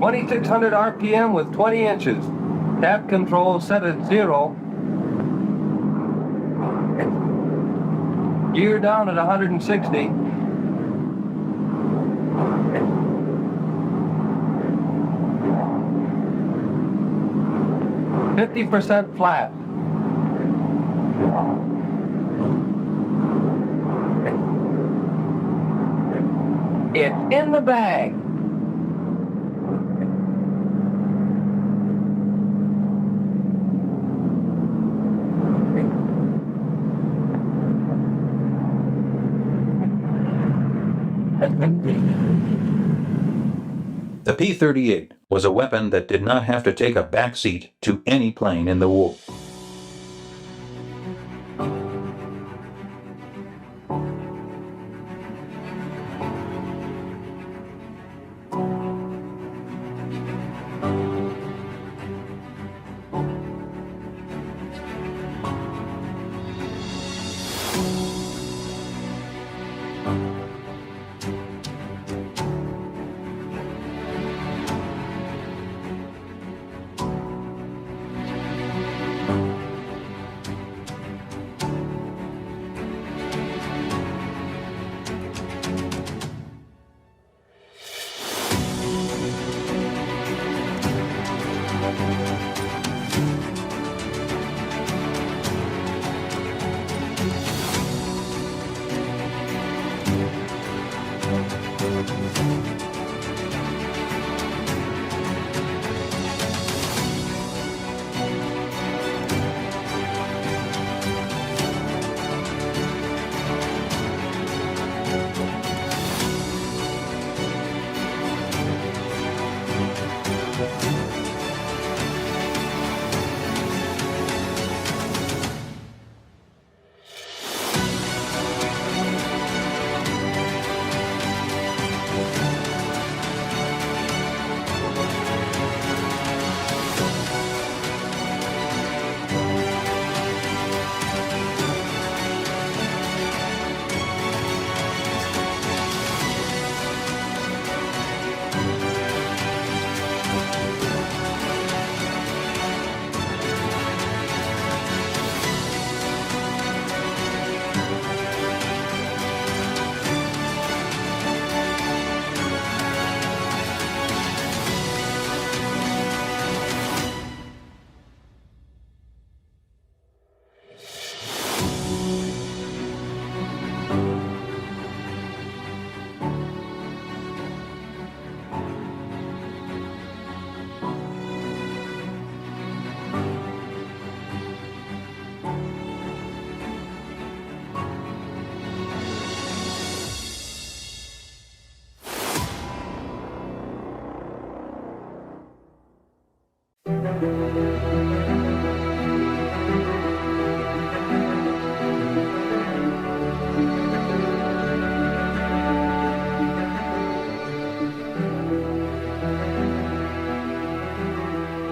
.2600 RPM with 20 inches. Tap control set at 0. Gear down at 160. .50% flat. It's in the bag. The P-38 was a weapon that did not have to take a back seat to any plane in the war.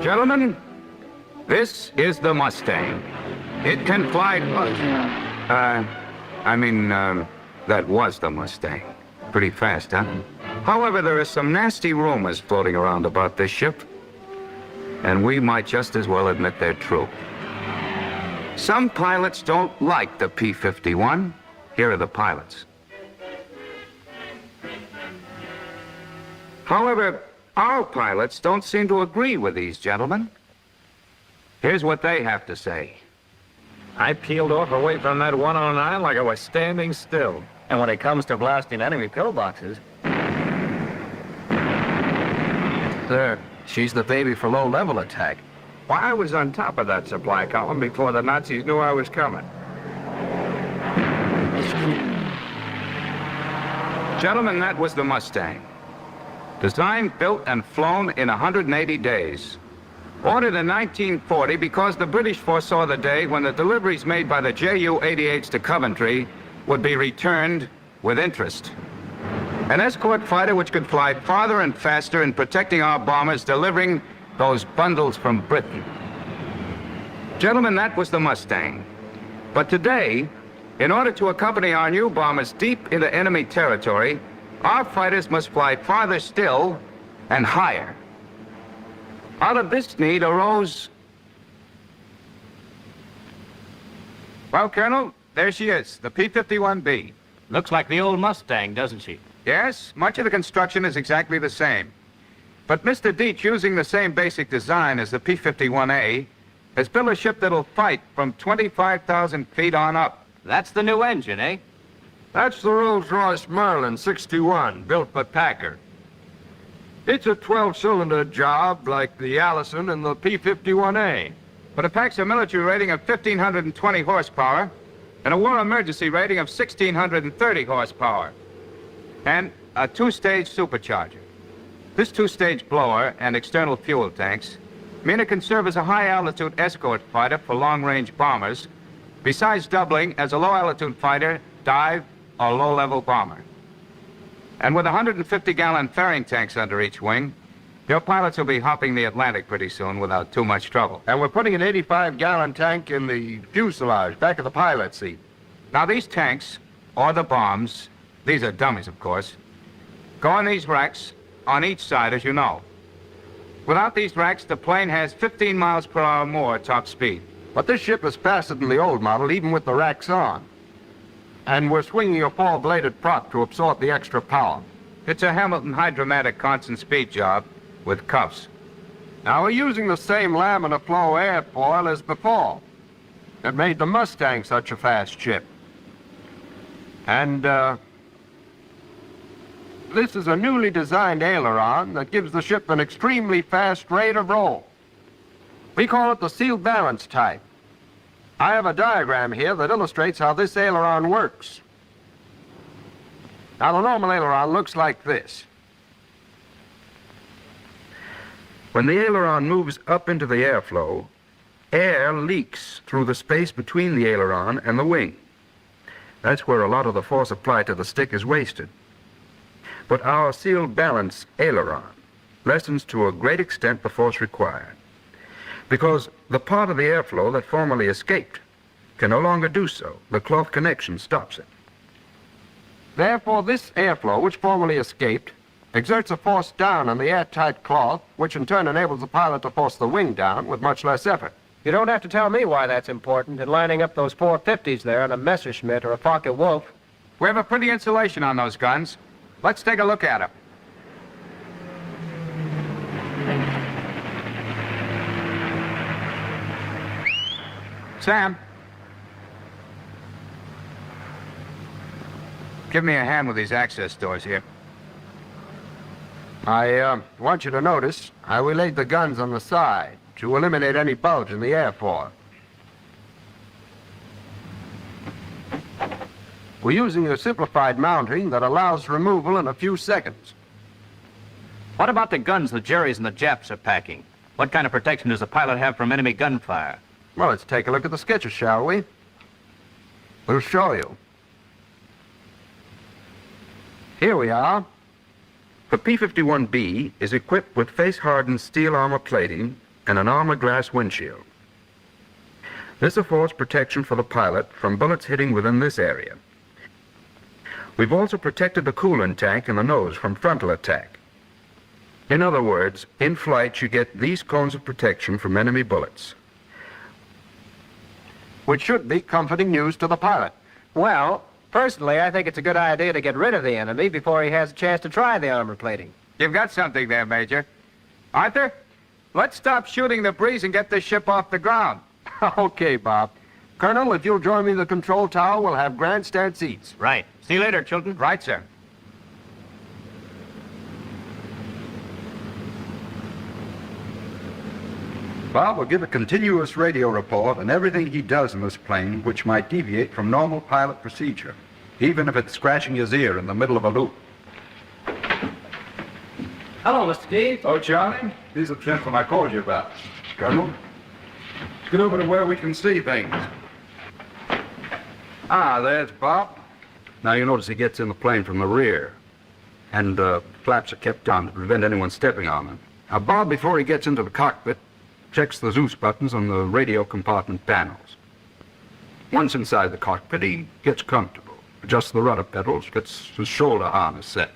Gentlemen, this is the Mustang. It can fly... that was the Mustang. Pretty fast, huh? However, there are some nasty rumors floating around about this ship, and we might just as well admit they're true. Some pilots don't like the P-51. Here are the pilots. However, our pilots don't seem to agree with these gentlemen. Here's what they have to say. I peeled off away from that 109 like I was standing still. And when it comes to blasting enemy pillboxes... Sir, she's the baby for low-level attack. Why, I was on top of that supply column before the Nazis knew I was coming. Gentlemen, that was the Mustang. Designed, built, and flown in 180 days. Ordered in 1940 because the British foresaw the day when the deliveries made by the Ju-88s to Coventry would be returned with interest. An escort fighter which could fly farther and faster in protecting our bombers, delivering those bundles from Britain. Gentlemen, that was the Mustang. But today, in order to accompany our new bombers deep into enemy territory, our fighters must fly farther still and higher. Out of this need arose... Well, Colonel, there she is, the P-51B. Looks like the old Mustang, doesn't she? Yes, much of the construction is exactly the same. But Mr. Deach, using the same basic design as the P-51A, has built a ship that'll fight from 25,000 feet on up. That's the new engine, eh? That's the Rolls-Royce Merlin 61, built by Packard. It's a 12-cylinder job like the Allison and the P-51A. But it packs a military rating of 1,520 horsepower and a war emergency rating of 1,630 horsepower. And a two-stage supercharger. This two-stage blower and external fuel tanks mean it can serve as a high-altitude escort fighter for long-range bombers, besides doubling as a low-altitude fighter, dive, or low-level bomber. And with 150-gallon ferrying tanks under each wing, your pilots will be hopping the Atlantic pretty soon without too much trouble. And we're putting an 85-gallon tank in the fuselage, back of the pilot seat. Now, these tanks, or the bombs, these are dummies, of course, go on these racks on each side, as you know. Without these racks, the plane has 15 miles per hour more top speed. But this ship is faster than the old model, even with the racks on. And we're swinging a four-bladed prop to absorb the extra power. It's a Hamilton hydromatic constant speed job with cuffs. Now, we're using the same laminar flow airfoil as before. It made the Mustang such a fast ship. And, this is a newly designed aileron that gives the ship an extremely fast rate of roll. We call it the seal balance type. I have a diagram here that illustrates how this aileron works. Now, the normal aileron looks like this. When the aileron moves up into the airflow, air leaks through the space between the aileron and the wing. That's where a lot of the force applied to the stick is wasted. But our seal balance aileron lessens to a great extent the force required, because the part of the airflow that formerly escaped can no longer do so. The cloth connection stops it. Therefore, this airflow, which formerly escaped, exerts a force down on the airtight cloth, which in turn enables the pilot to force the wing down with much less effort. You don't have to tell me why that's important in lining up those 450s there on a Messerschmitt or a Focke-Wulf. We have a pretty insulation on those guns. Let's take a look at them. Sam, give me a hand with these access doors here. I want you to notice how we laid the guns on the side to eliminate any bulge in the airfoil. We're using a simplified mounting that allows removal in a few seconds. What about the guns the Jerrys and the Japs are packing? What kind of protection does the pilot have from enemy gunfire? Well, let's take a look at the sketches, shall we? We'll show you. Here we are. The P-51B is equipped with face-hardened steel armor plating and an armor glass windshield. This affords protection for the pilot from bullets hitting within this area. We've also protected the coolant tank and the nose from frontal attack. In other words, in flight you get these cones of protection from enemy bullets. which should be comforting news to the pilot. Well, personally, I think it's a good idea to get rid of the enemy before he has a chance to try the armor plating. You've got something there, Major. Arthur, let's stop shooting the breeze and get this ship off the ground. Okay, Bob. Colonel, if you'll join me in the control tower, we'll have grandstand seats. Right. See you later, children. Right, sir. Bob will give a continuous radio report on everything he does in this plane which might deviate from normal pilot procedure, even if it's scratching his ear in the middle of a loop. Hello, Mr. Steve. Oh, Charlie, these are the gentlemen I called you about. Colonel, let's get over to where we can see things. Ah, there's Bob. Now you notice he gets in the plane from the rear, and flaps are kept down to prevent anyone stepping on them. Now, Bob, before he gets into the cockpit, checks the Zeus buttons on the radio compartment panels. Once inside the cockpit, he gets comfortable, adjusts the rudder pedals, gets his shoulder harness set.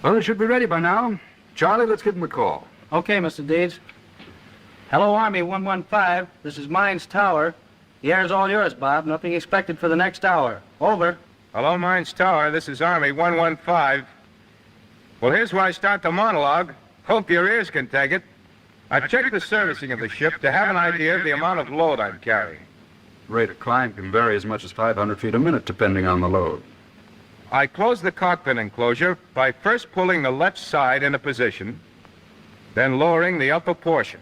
Well, it should be ready by now. Charlie, let's give him a call. Okay, Mr. Deeds. Hello, Army 115. This is Mines Tower. The air's all yours, Bob. Nothing expected for the next hour. Over. Hello, Mines Tower. This is Army 115. Well, here's where I start the monologue. Hope your ears can take it. I checked the servicing of the ship to have an idea of the amount of load I'm carrying. Rate of climb can vary as much as 500 feet a minute, depending on the load. I closed the cockpit enclosure by first pulling the left side into position, then lowering the upper portion.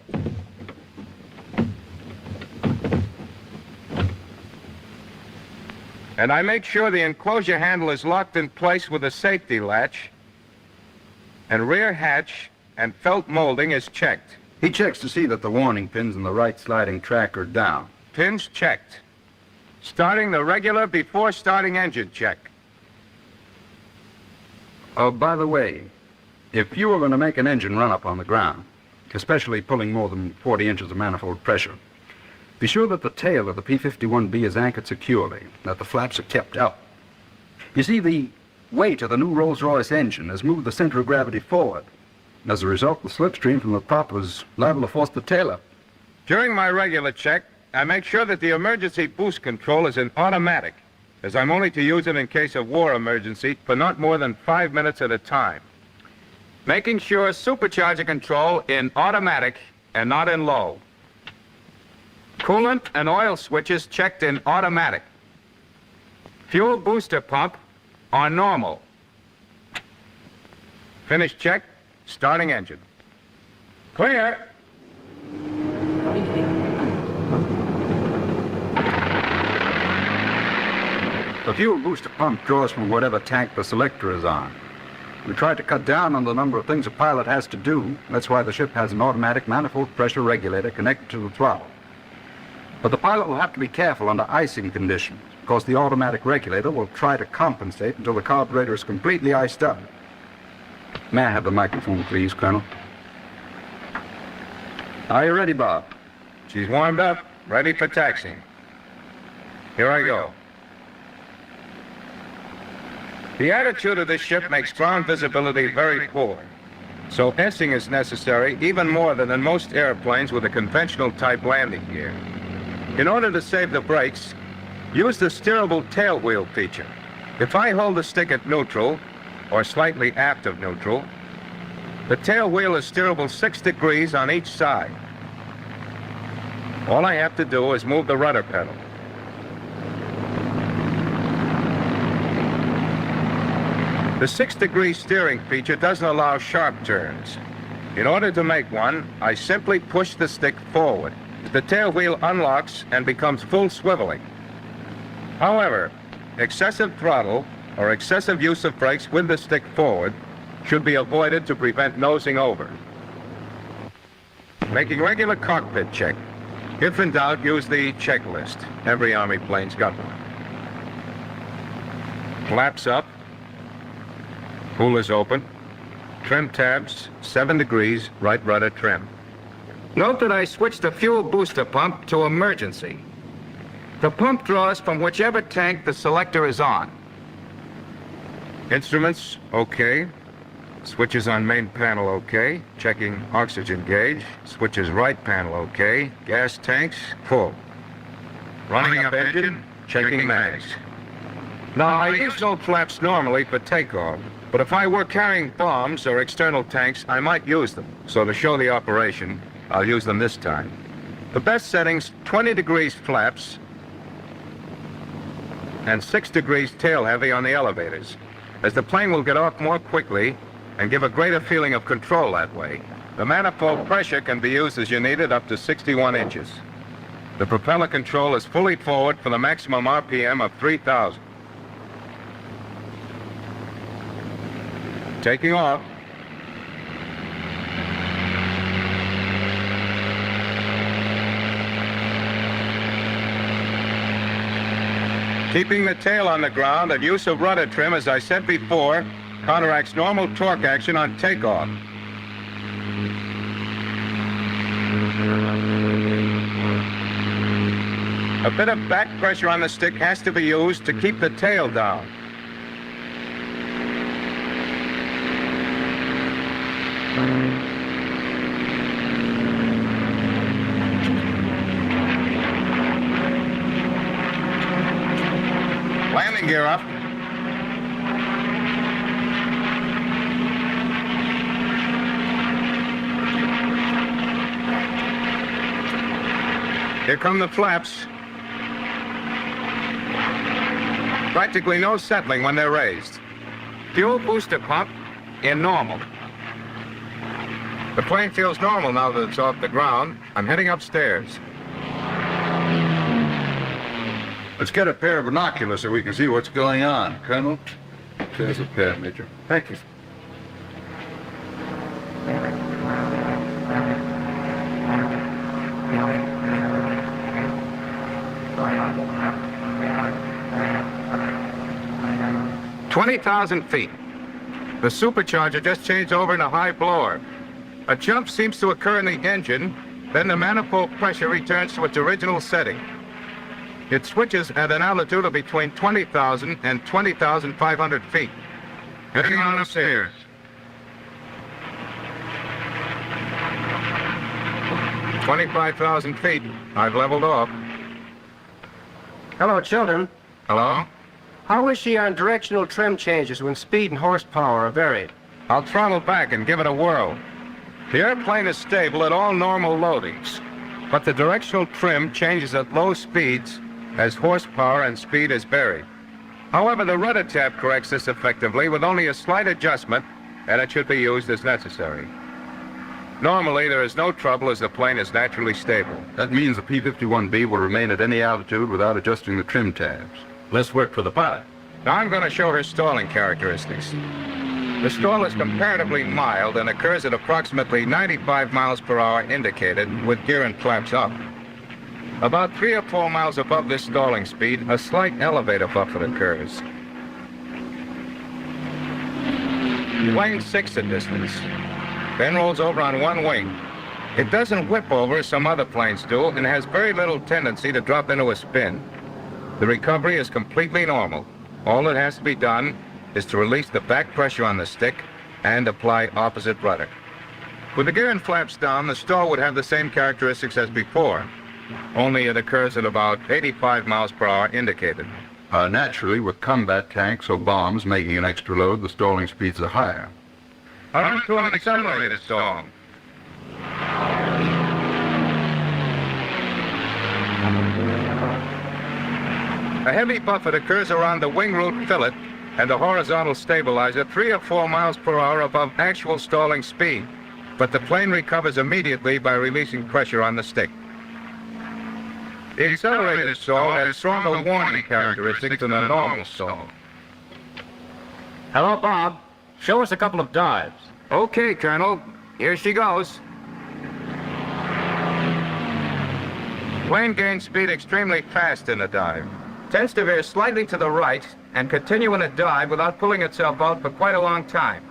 And I make sure the enclosure handle is locked in place with a safety latch, and rear hatch and felt molding is checked. He checks to see that the warning pins in the right sliding track are down. Pins checked. Starting the regular before starting engine check. Oh, by the way, if you were going to make an engine run up on the ground, especially pulling more than 40 inches of manifold pressure, be sure that the tail of the P-51B is anchored securely, that the flaps are kept up. You see, the weight of the new Rolls-Royce engine has moved the center of gravity forward. As a result, the slipstream from the prop was liable to force the tail up. During my regular check, I make sure that the emergency boost control is in automatic, as I'm only to use it in case of war emergency for not more than 5 minutes at a time. Making sure supercharger control in automatic and not in low. Coolant and oil switches checked in automatic. Fuel booster pump on normal. Finish check, starting engine. Clear. The fuel booster pump draws from whatever tank the selector is on. We tried to cut down on the number of things a pilot has to do. That's why the ship has an automatic manifold pressure regulator connected to the throttle. But the pilot will have to be careful under icing conditions, because the automatic regulator will try to compensate until the carburetor is completely iced up. May I have the microphone, please, Colonel? Are you ready, Bob? She's warmed up, ready for taxiing. Here I go. The attitude of this ship makes ground visibility very poor, so S-ing is necessary even more than in most airplanes with a conventional type landing gear. In order to save the brakes, use the steerable tail wheel feature. If I hold the stick at neutral, or slightly aft of neutral, the tail wheel is steerable 6 degrees on each side. All I have to do is move the rudder pedal. The 6-degree steering feature doesn't allow sharp turns. In order to make one, I simply push the stick forward. The tail wheel unlocks and becomes full swiveling. However, excessive throttle or excessive use of brakes with the stick forward should be avoided to prevent nosing over. Making regular cockpit check. If in doubt, use the checklist. Every Army plane's got one. Flaps up. Coolers open. Trim tabs, 7 degrees, right rudder trim. Note that I switched the fuel booster pump to emergency. The pump draws from whichever tank the selector is on. Instruments, okay. Switches on main panel, okay. Checking oxygen gauge. Switches right panel, okay. Gas tanks, full. Running up engine, checking mags. Now, I use no flaps normally for takeoff, but if I were carrying bombs or external tanks, I might use them. So to show the operation, I'll use them this time. The best settings, 20 degrees flaps and 6 degrees tail heavy on the elevators, as the plane will get off more quickly and give a greater feeling of control that way. The manifold pressure can be used as you need it up to 61 inches. The propeller control is fully forward for the maximum RPM of 3,000. Taking off. Keeping the tail on the ground and use of rudder trim, as I said before, counteracts normal torque action on takeoff. A bit of back pressure on the stick has to be used to keep the tail down. Landing gear up. Here come the flaps. Practically no settling when they're raised. Fuel booster pump in normal. The plane feels normal now that it's off the ground. I'm heading upstairs. Let's get a pair of binoculars so we can see what's going on, Colonel. There's a pair, Major. Thank you. "20,000 feet. The supercharger just changed over in a high blower. A jump seems to occur in the engine, then the manifold pressure returns to its original setting. It switches at an altitude of between 20,000 and 20,500 feet. Heading on upstairs. "25,000 feet. I've leveled off." Hello, children. Hello? How is she on directional trim changes when speed and horsepower are varied? I'll throttle back and give it a whirl. The airplane is stable at all normal loadings, but the directional trim changes at low speeds as horsepower and speed is varied. However, the rudder tab corrects this effectively with only a slight adjustment, and it should be used as necessary. Normally, there is no trouble as the plane is naturally stable. That means the P-51B will remain at any altitude without adjusting the trim tabs. Less work for the pilot. Now I'm going to show her stalling characteristics. The stall is comparatively mild and occurs at approximately 95 miles per hour indicated with gear and flaps up. About 3 or 4 miles above this stalling speed, a slight elevator buffet occurs. Plane 6 at distance, then rolls over on one wing. It doesn't whip over as some other planes do and has very little tendency to drop into a spin. The recovery is completely normal. All that has to be done is to release the back pressure on the stick and apply opposite rudder. With the gear and flaps down, the stall would have the same characteristics as before, only it occurs at about 85 miles per hour indicated. Naturally, with combat tanks or bombs making an extra load, the stalling speeds are higher. On to an accelerated stall. A heavy buffet occurs around the wing root fillet and the horizontal stabilizer 3 or 4 miles per hour above actual stalling speed, but the plane recovers immediately by releasing pressure on the stick. The accelerated stall has stronger warning characteristics than a normal stall. Hello, Bob. Show us a couple of dives. Okay, Colonel. Here she goes. Plane gains speed extremely fast in a dive. Tends to veer slightly to the right and continue in a dive without pulling itself out for quite a long time.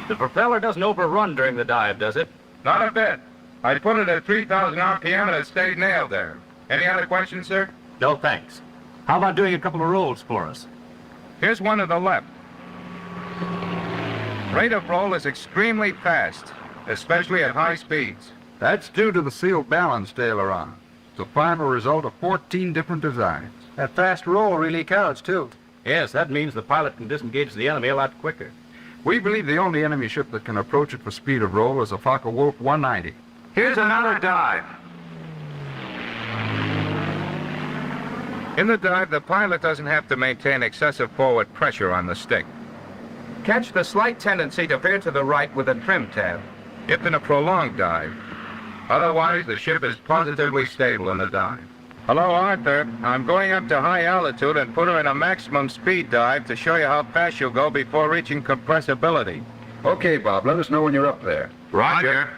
The propeller doesn't overrun during the dive, does it? Not a bit. I put it at 3,000 RPM and it stayed nailed there. Any other questions, sir? No, thanks. How about doing a couple of rolls for us? Here's one to the left. Rate of roll is extremely fast, especially at high speeds. That's due to the sealed balanced aileron. It's the final result of 14 different designs. That fast roll really counts, too. Yes, that means the pilot can disengage the enemy a lot quicker. We believe the only enemy ship that can approach it for speed of roll is a Focke-Wulf 190. Here's another dive. In the dive, the pilot doesn't have to maintain excessive forward pressure on the stick. Catch the slight tendency to veer to the right with a trim tab, if in a prolonged dive. Otherwise, the ship is positively stable in the dive. Hello, Arthur. I'm going up to high altitude and put her in a maximum speed dive to show you how fast you'll go before reaching compressibility. Okay, Bob, let us know when you're up there. Roger.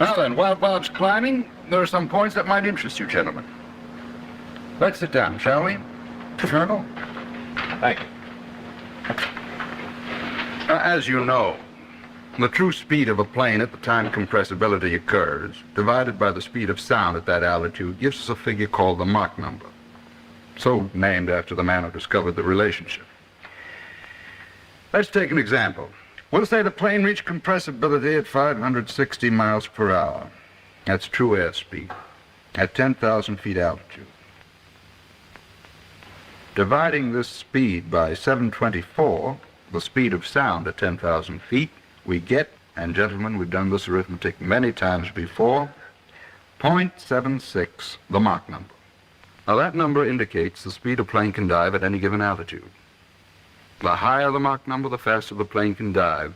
Now then, while Bob's climbing, there are some points that might interest you, gentlemen. Let's sit down, shall we? Colonel? Thank you. As you know, the true speed of a plane at the time compressibility occurs, divided by the speed of sound at that altitude, gives us a figure called the Mach number, so named after the man who discovered the relationship. Let's take an example. We'll say the plane reached compressibility at 560 miles per hour. That's true airspeed, at 10,000 feet altitude. Dividing this speed by 724, the speed of sound at 10,000 feet, we get, and gentlemen, we've done this arithmetic many times before, 0.76, the Mach number. Now that number indicates the speed a plane can dive at any given altitude. The higher the Mach number, the faster the plane can dive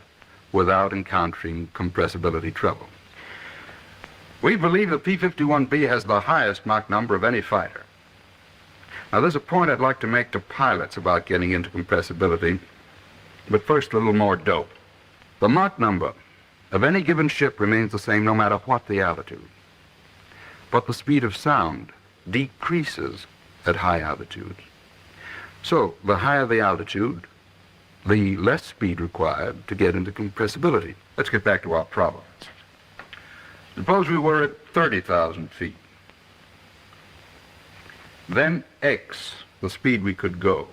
without encountering compressibility trouble. We believe the P-51B has the highest Mach number of any fighter. Now there's a point I'd like to make to pilots about getting into compressibility, but first a little more dope. The Mach number of any given ship remains the same no matter what the altitude. But the speed of sound decreases at high altitudes. So the higher the altitude, the less speed required to get into compressibility. Let's get back to our problem. Suppose we were at 30,000 feet. Then X, the speed we could go,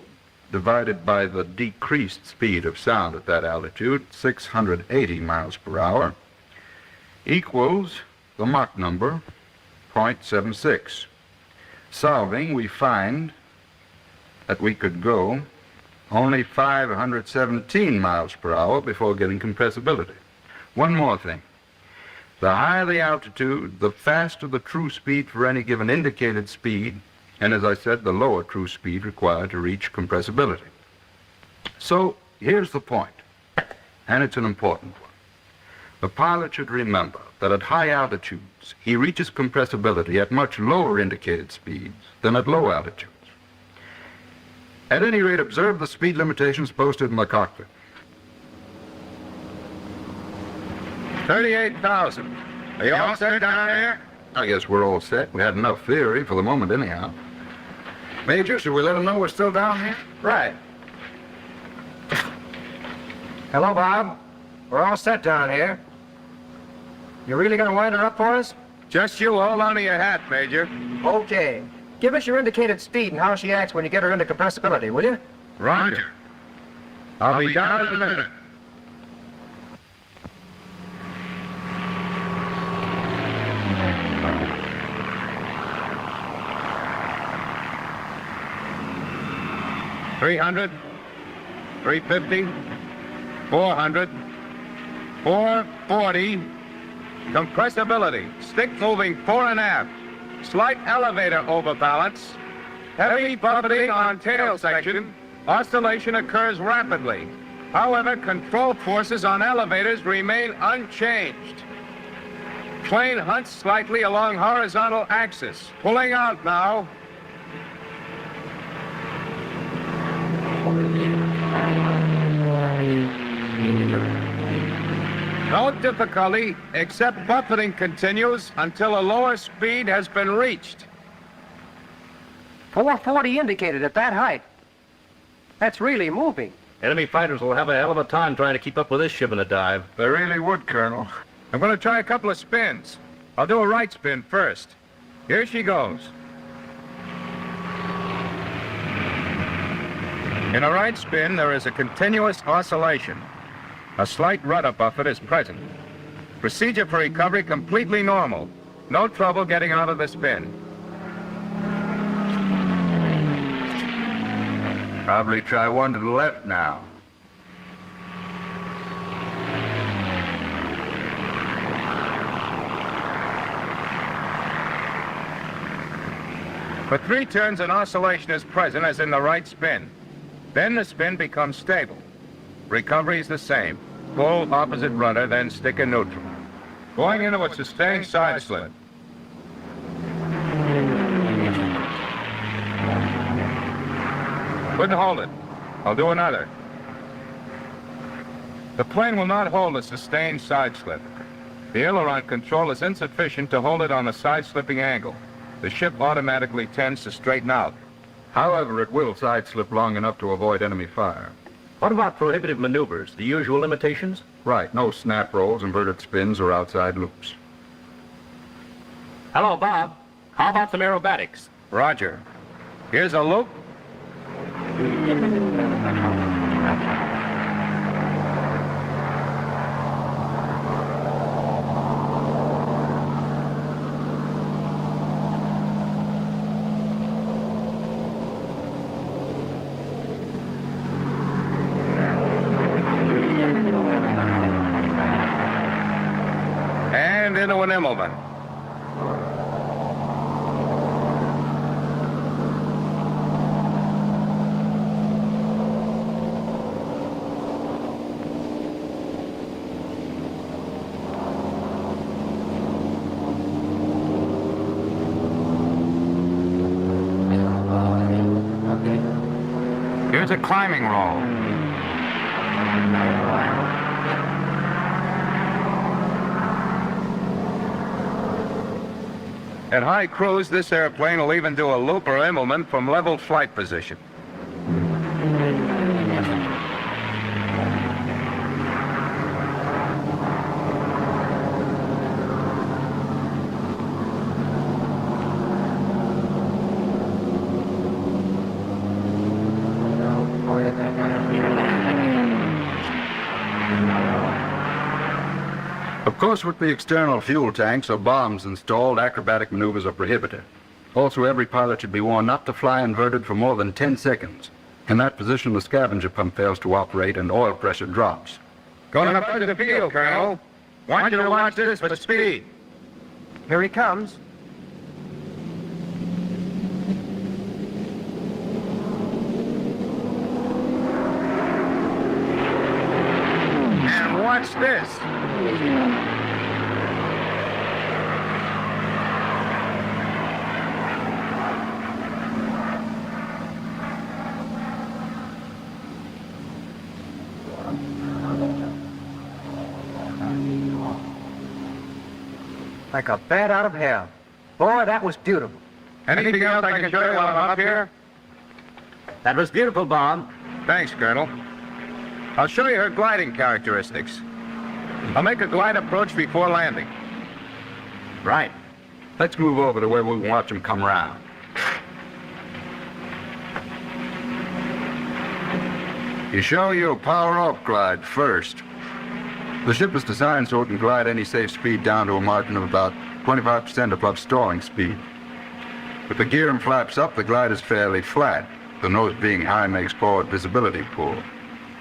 divided by the decreased speed of sound at that altitude, 680 miles per hour, equals the Mach number, 0.76. Solving, we find that we could go only 517 miles per hour before getting compressibility. One more thing. The higher the altitude, the faster the true speed for any given indicated speed, and as I said, the lower true speed required to reach compressibility. So here's the point, and it's an important one. The pilot should remember that at high altitudes, he reaches compressibility at much lower indicated speeds than at low altitudes. At any rate, observe the speed limitations posted in the cockpit. 38,000. Are you all set down there? I guess we're all set. We had enough theory for the moment anyhow. Major, should we let them know we're still down here? Right. Hello, Bob. We're all set down here. You really gonna wind her up for us? Just you hold on to your hat, Major. Okay. Give us your indicated speed and how she acts when you get her into compressibility, will you? Roger. I'll be down in a minute. $300, $350, $400, $440. Compressibility. Stick moving fore and aft. Slight elevator overbalance. Heavy buffeting on tail section. Oscillation occurs rapidly. However, control forces on elevators remain unchanged. Plane hunts slightly along horizontal axis. Pulling out now. No difficulty, except buffeting continues until a lower speed has been reached. 440 indicated at that height. That's really moving. Enemy fighters will have a hell of a time trying to keep up with this ship in a dive. They really would, Colonel. I'm going to try a couple of spins. I'll do a right spin first. Here she goes. In a right spin, there is a continuous oscillation. A slight rudder buffet is present. Procedure for recovery completely normal. No trouble getting out of the spin. Probably try one to the left now. For 3 turns, an oscillation is present as in the right spin. Then the spin becomes stable. Recovery is the same. Full opposite rudder, then stick in neutral. Going into a sustained side slip. Couldn't hold it. I'll do another. The plane will not hold a sustained side slip. The aileron control is insufficient to hold it on a side slipping angle. The ship automatically tends to straighten out. However, it will side slip long enough to avoid enemy fire. What about prohibitive maneuvers? The usual limitations? Right, no snap rolls, inverted spins, or outside loops. Hello, Bob. How about some aerobatics? Roger. Here's a loop. And into an Immelman. Here's a climbing roll. At high cruise, this airplane will even do a loop or Immelman from level flight position. Of course, with the external fuel tanks or bombs installed, acrobatic maneuvers are prohibited. Also, every pilot should be warned not to fly inverted for more than 10 seconds. In that position, the scavenger pump fails to operate and oil pressure drops. Going up to the field, Colonel. Want you to watch this for speed. Here he comes. And watch this. Like a bat out of hell. Boy, that was beautiful. Anything else I can show you while I'm up here? That was beautiful, Bob. Thanks, Colonel. I'll show you her gliding characteristics. I'll make a glide approach before landing. Right. Let's move over to where we can watch them come round. You show your power-off glide first. The ship is designed so it can glide any safe speed down to a margin of about 25% above stalling speed. With the gear and flaps up, the glide is fairly flat. The nose being high makes forward visibility poor.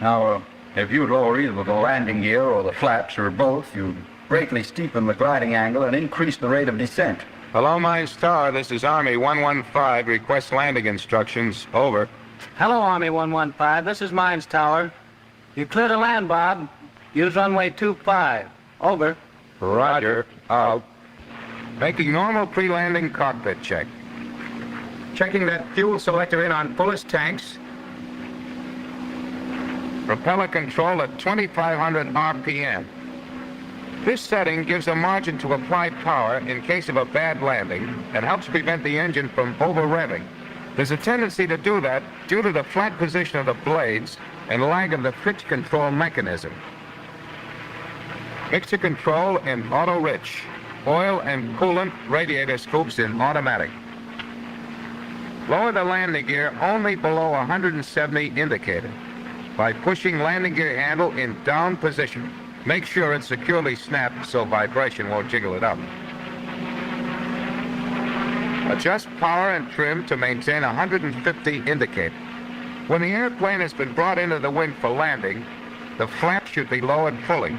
Now, if you lower either the landing gear or the flaps or both, you greatly steepen the gliding angle and increase the rate of descent. Hello, Mines Tower. This is Army 115. Request landing instructions. Over. Hello, Army 115. This is Mines Tower. You clear to land, Bob. Use runway 25. Over. Roger. Out. Making normal pre-landing cockpit check. Checking that fuel selector in on fullest tanks. Propeller control at 2,500 RPM. This setting gives a margin to apply power in case of a bad landing and helps prevent the engine from over-revving. There's a tendency to do that due to the flat position of the blades and lag of the pitch control mechanism. Mixture control in auto-rich. Oil and coolant radiator scoops in automatic. Lower the landing gear only below 170 indicated. by pushing landing gear handle in down position. Make sure it's securely snapped so vibration won't jiggle it up. Adjust power and trim to maintain 150 indicator. When the airplane has been brought into the wind for landing, the flap should be lowered fully.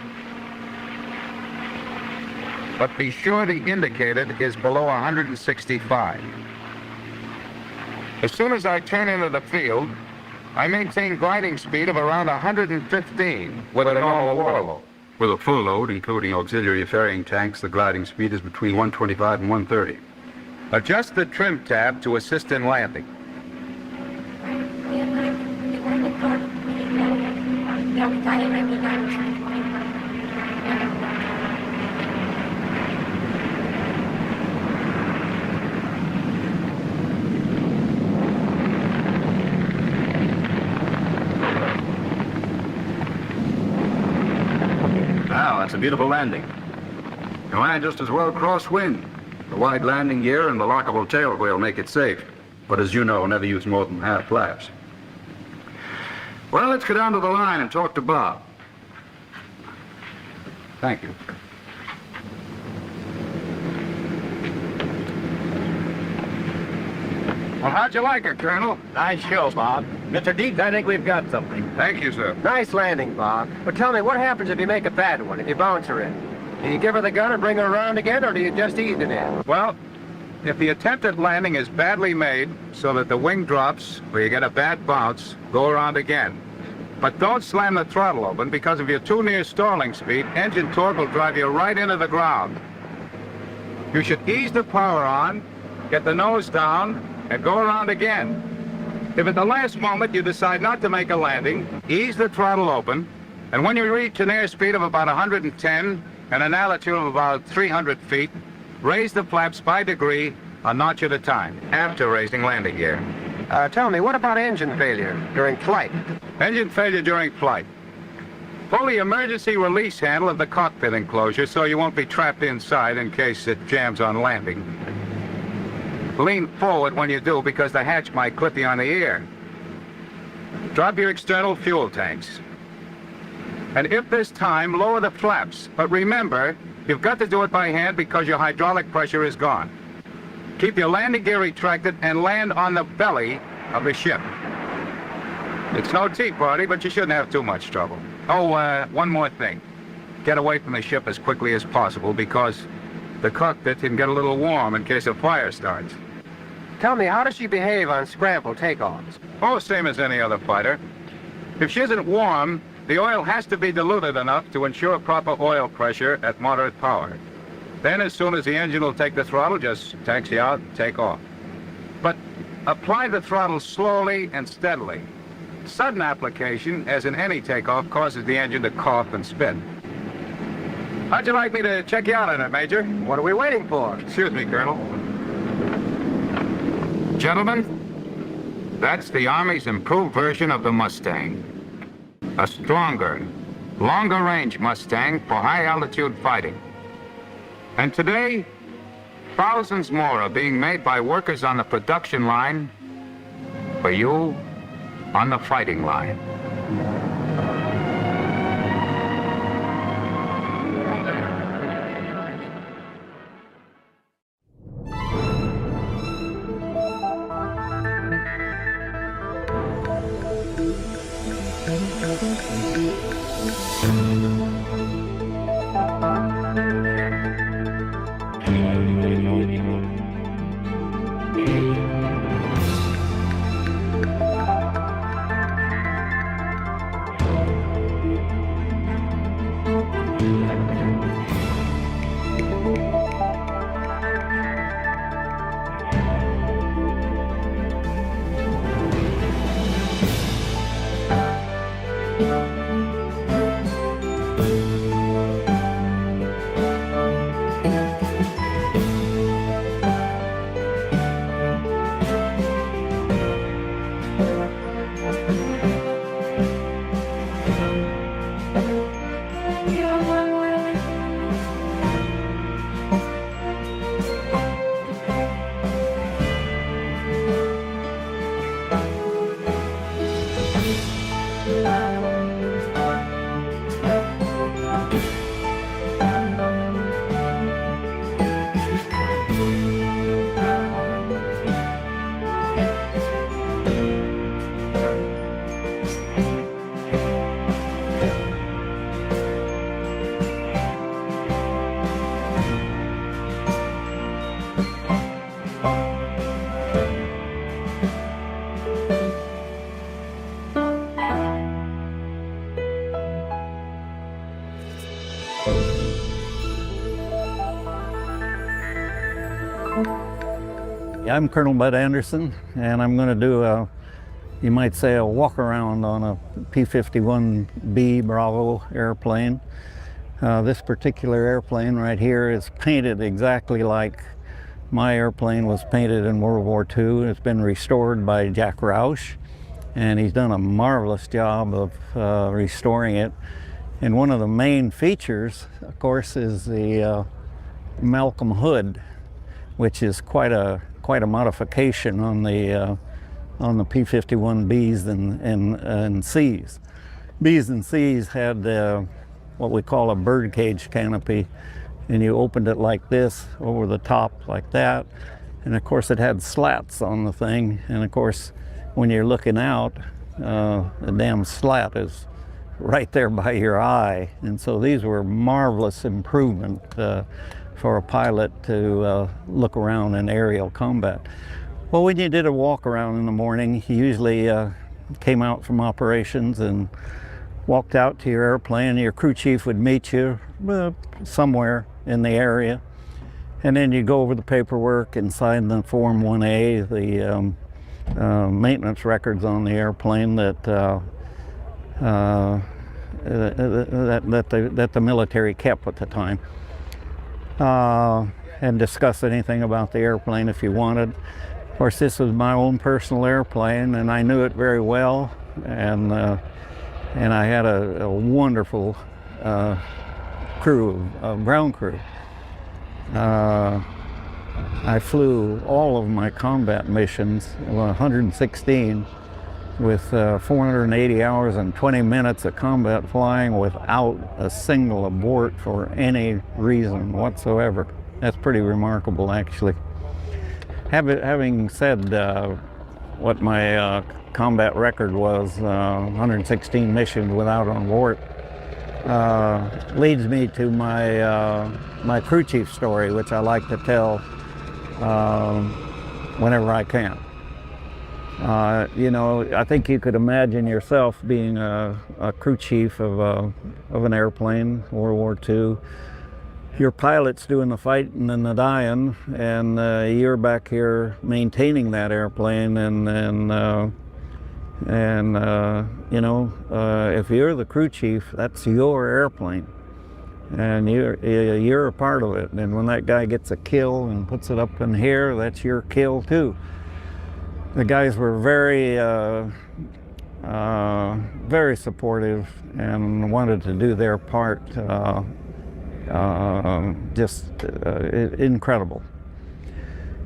But be sure the indicator is below 165. As soon as I turn into the field, I maintain gliding speed of around 115 with a normal water load. With a full load, including auxiliary ferrying tanks, the gliding speed is between 125 and 130. Adjust the trim tab to assist in landing. Wow, that's a beautiful landing. You might just as well crosswind. The wide landing gear and the lockable tail wheel make it safe. But as you know, never use more than half flaps. Well, let's go down to the line and talk to Bob. Thank you. Well, how'd you like it, Colonel? Nice show, Bob. Mr. Deeds, I think we've got something. Thank you, sir. Nice landing, Bob. But tell me, what happens if you make a bad one, if you bounce her in? Do you give her the gun and bring her around again, or do you just ease it in? Well, if the attempted landing is badly made so that the wing drops or you get a bad bounce, go around again. But don't slam the throttle open, because if you're too near stalling speed, engine torque will drive you right into the ground. You should ease the power on, get the nose down, and go around again. If at the last moment you decide not to make a landing, ease the throttle open, and when you reach an airspeed of about 110 and an altitude of about 300 feet, raise the flaps by degree, a notch at a time, after raising landing gear. Tell me, what about engine failure during flight? Engine failure during flight. Pull the emergency release handle of the cockpit enclosure so you won't be trapped inside in case it jams on landing. Lean forward when you do, because the hatch might clip you on the ear. Drop your external fuel tanks. And if there's time, lower the flaps. But remember, you've got to do it by hand because your hydraulic pressure is gone. Keep your landing gear retracted and land on the belly of the ship. It's no tea party, but you shouldn't have too much trouble. Oh, one more thing. Get away from the ship as quickly as possible, because the cockpit can get a little warm in case a fire starts. Tell me, how does she behave on scramble takeoffs? Oh, same as any other fighter. If she isn't warm, the oil has to be diluted enough to ensure proper oil pressure at moderate power. Then as soon as the engine will take the throttle, just taxi out and take off. But apply the throttle slowly and steadily. Sudden application, as in any takeoff, causes the engine to cough and spin. How'd you like me to check you out on it, Major? What are we waiting for? Excuse me, Colonel. Gentlemen, that's the Army's improved version of the Mustang. A stronger, longer-range Mustang for high-altitude fighting. And today, thousands more are being made by workers on the production line for you on the fighting line. I'm Colonel Bud Anderson, and I'm going to do a, you might say, a walk around on a P-51B Bravo airplane. This particular airplane right here is painted exactly like my airplane was painted in World War II. It's been restored by Jack Roush, and he's done a marvelous job of restoring it. And one of the main features, of course, is the Malcolm hood, which is quite a modification on the P-51 Bs and Cs. Bs and Cs had what we call a birdcage canopy, and you opened it like this over the top like that, and of course it had slats on the thing, and of course when you're looking out, the damn slat is right there by your eye. And so these were marvelous improvement for a pilot to look around in aerial combat. Well, when you did a walk around in the morning, you usually came out from operations and walked out to your airplane. Your crew chief would meet you somewhere in the area, and then you go over the paperwork and sign the Form 1A, the maintenance records on the airplane that the military kept at the time, and discuss anything about the airplane if you wanted. Of course, this was my own personal airplane, and I knew it very well, and I had a wonderful crew, ground crew. I flew all of my combat missions, 116, with 480 hours and 20 minutes of combat flying without a single abort for any reason whatsoever. That's pretty remarkable, actually. Having said what my combat record was, 116 missions without an abort, leads me to my crew chief story, which I like to tell whenever I can. You know, I think you could imagine yourself being a crew chief of an airplane, World War II. Your pilot's doing the fighting and the dying, and you're back here maintaining that airplane, and you know, if you're the crew chief, that's your airplane, and you're a part of it. And when that guy gets a kill and puts it up in here, that's your kill too. The guys were very, very supportive and wanted to do their part. Just incredible.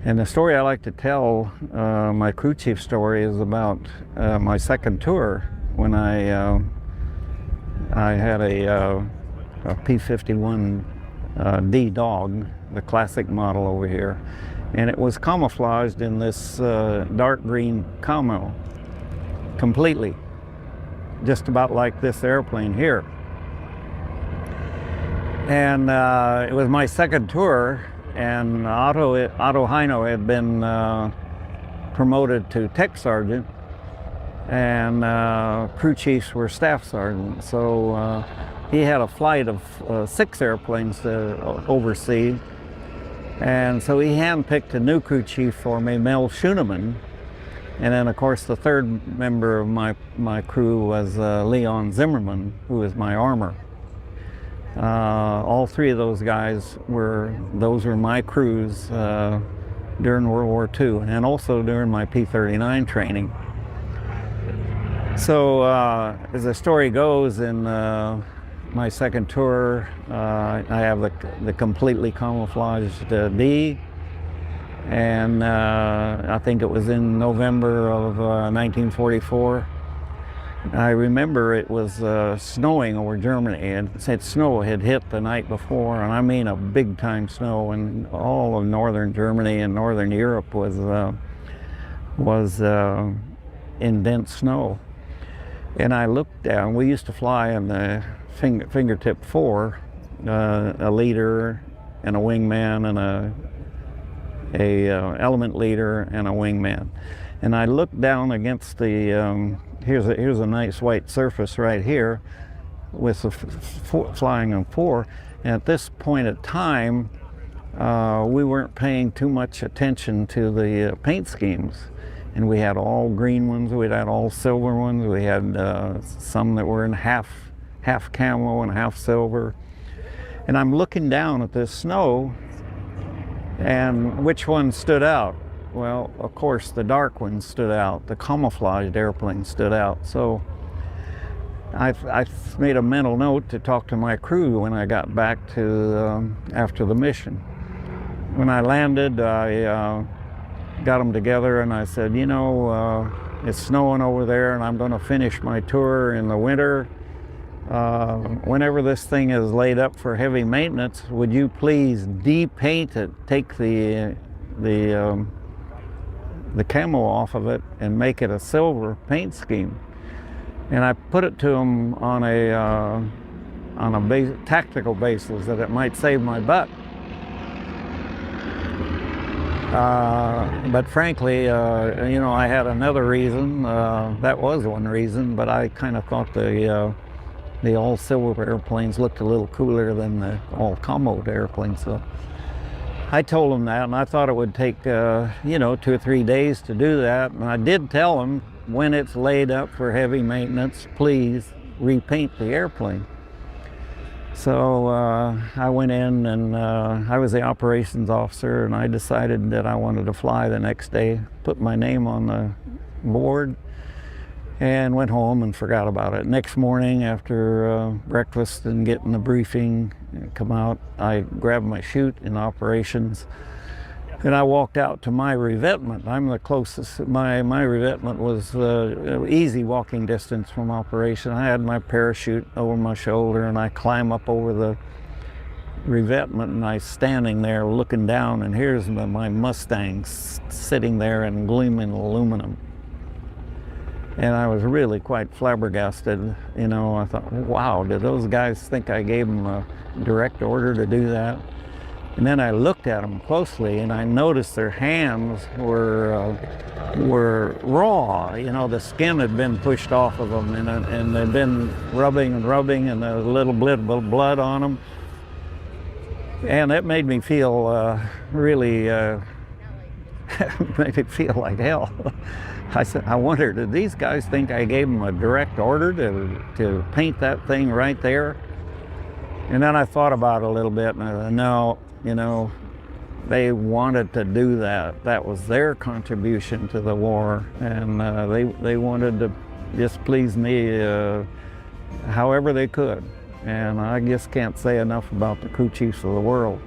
And the story I like to tell, my crew chief story, is about my second tour when I had a P-51 D Dog, the classic model over here, and it was camouflaged in this dark green camo, completely, just about like this airplane here. And it was my second tour, and Otto Heino had been promoted to tech sergeant, and crew chiefs were staff sergeants. So he had a flight of 6 airplanes to oversee, and so he handpicked a new crew chief for me, Mel Schoenemann. And then, of course, the third member of my crew was Leon Zimmerman, who was my armor. All 3 of those guys were my crews during World War II, and also during my P-39 training. So as the story goes, in my second tour, I have the completely camouflaged D, and I think it was in November of 1944. I remember it was snowing over Germany, and snow had hit the night before, and I mean a big time snow, and all of northern Germany and northern Europe was in dense snow. And I looked down. We used to fly in the fingertip 4, a leader and a wingman and a element leader and a wingman. And I looked down against the here's a nice white surface right here, with the flying on 4. And at this point in time, we weren't paying too much attention to the paint schemes. And we had all green ones, we had all silver ones, we had some that were in half camo and half silver. And I'm looking down at this snow, and which one stood out? Well, of course, the dark one stood out. The camouflaged airplane stood out. So I made a mental note to talk to my crew when I got back to after the mission. When I landed, I got them together and I said, you know, it's snowing over there and I'm going to finish my tour in the winter. Whenever this thing is laid up for heavy maintenance, would you please de-paint it, take the camo off of it and make it a silver paint scheme. And I put it to them on a tactical basis that it might save my butt. But frankly, you know, I had another reason. That was one reason, but I kind of thought the all silver airplanes looked a little cooler than the all camoed airplanes. So I told them that, and I thought it would take, you know, 2 or 3 days to do that. And I did tell them, when it's laid up for heavy maintenance, please repaint the airplane. So I went in and I was the operations officer, and I decided that I wanted to fly the next day, put my name on the board, and went home and forgot about it. Next morning after breakfast and getting the briefing, come out, I grabbed my chute in operations and I walked out to my revetment. I'm the closest, my revetment was easy walking distance from operation. I had my parachute over my shoulder and I climb up over the revetment and I'm standing there looking down, and here's my Mustang sitting there in gleaming aluminum. And I was really quite flabbergasted. You know, I thought, wow, did those guys think I gave them a direct order to do that? And then I looked at them closely and I noticed their hands were raw. You know, the skin had been pushed off of them and they'd been rubbing and rubbing, and a little bit of blood on them. And it made me feel really, made me feel like hell. I said, I wonder, did these guys think I gave them a direct order to paint that thing right there? And then I thought about it a little bit, and I thought, no, you know, they wanted to do that. That was their contribution to the war, and they wanted to just please me however they could. And I just can't say enough about the crew chiefs of the world.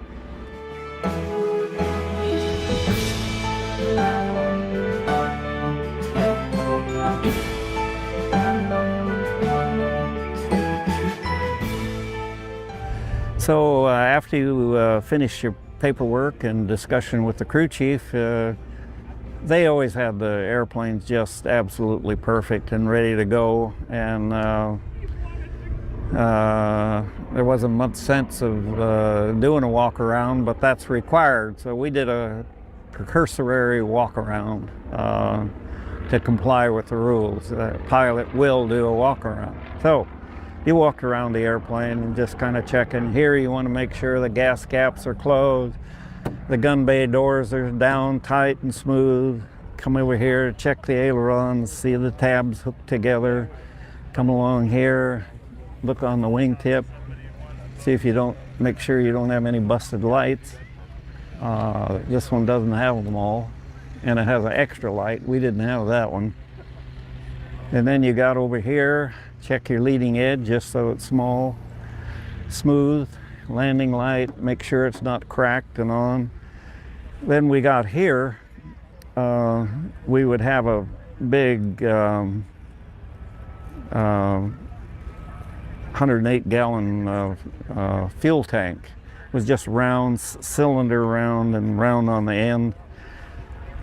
So after you finish your paperwork and discussion with the crew chief, they always had the airplanes just absolutely perfect and ready to go. And there wasn't much sense of doing a walk around, but that's required. So we did a precursory walk around to comply with the rules. The pilot will do a walk around. So he walked around the airplane and just kind of checking. Here you want to make sure the gas caps are closed, the gun bay doors are down tight and smooth. Come over here, check the ailerons, see the tabs hooked together. Come along here, look on the wingtip, see if you don't, make sure you don't have any busted lights. This one doesn't have them all, and it has an extra light. We didn't have that one. And then you got over here, check your leading edge just so it's small, smooth, landing light, make sure it's not cracked and on. Then we got here, we would have a big 108-gallon fuel tank. It was just round, cylinder round and round on the end.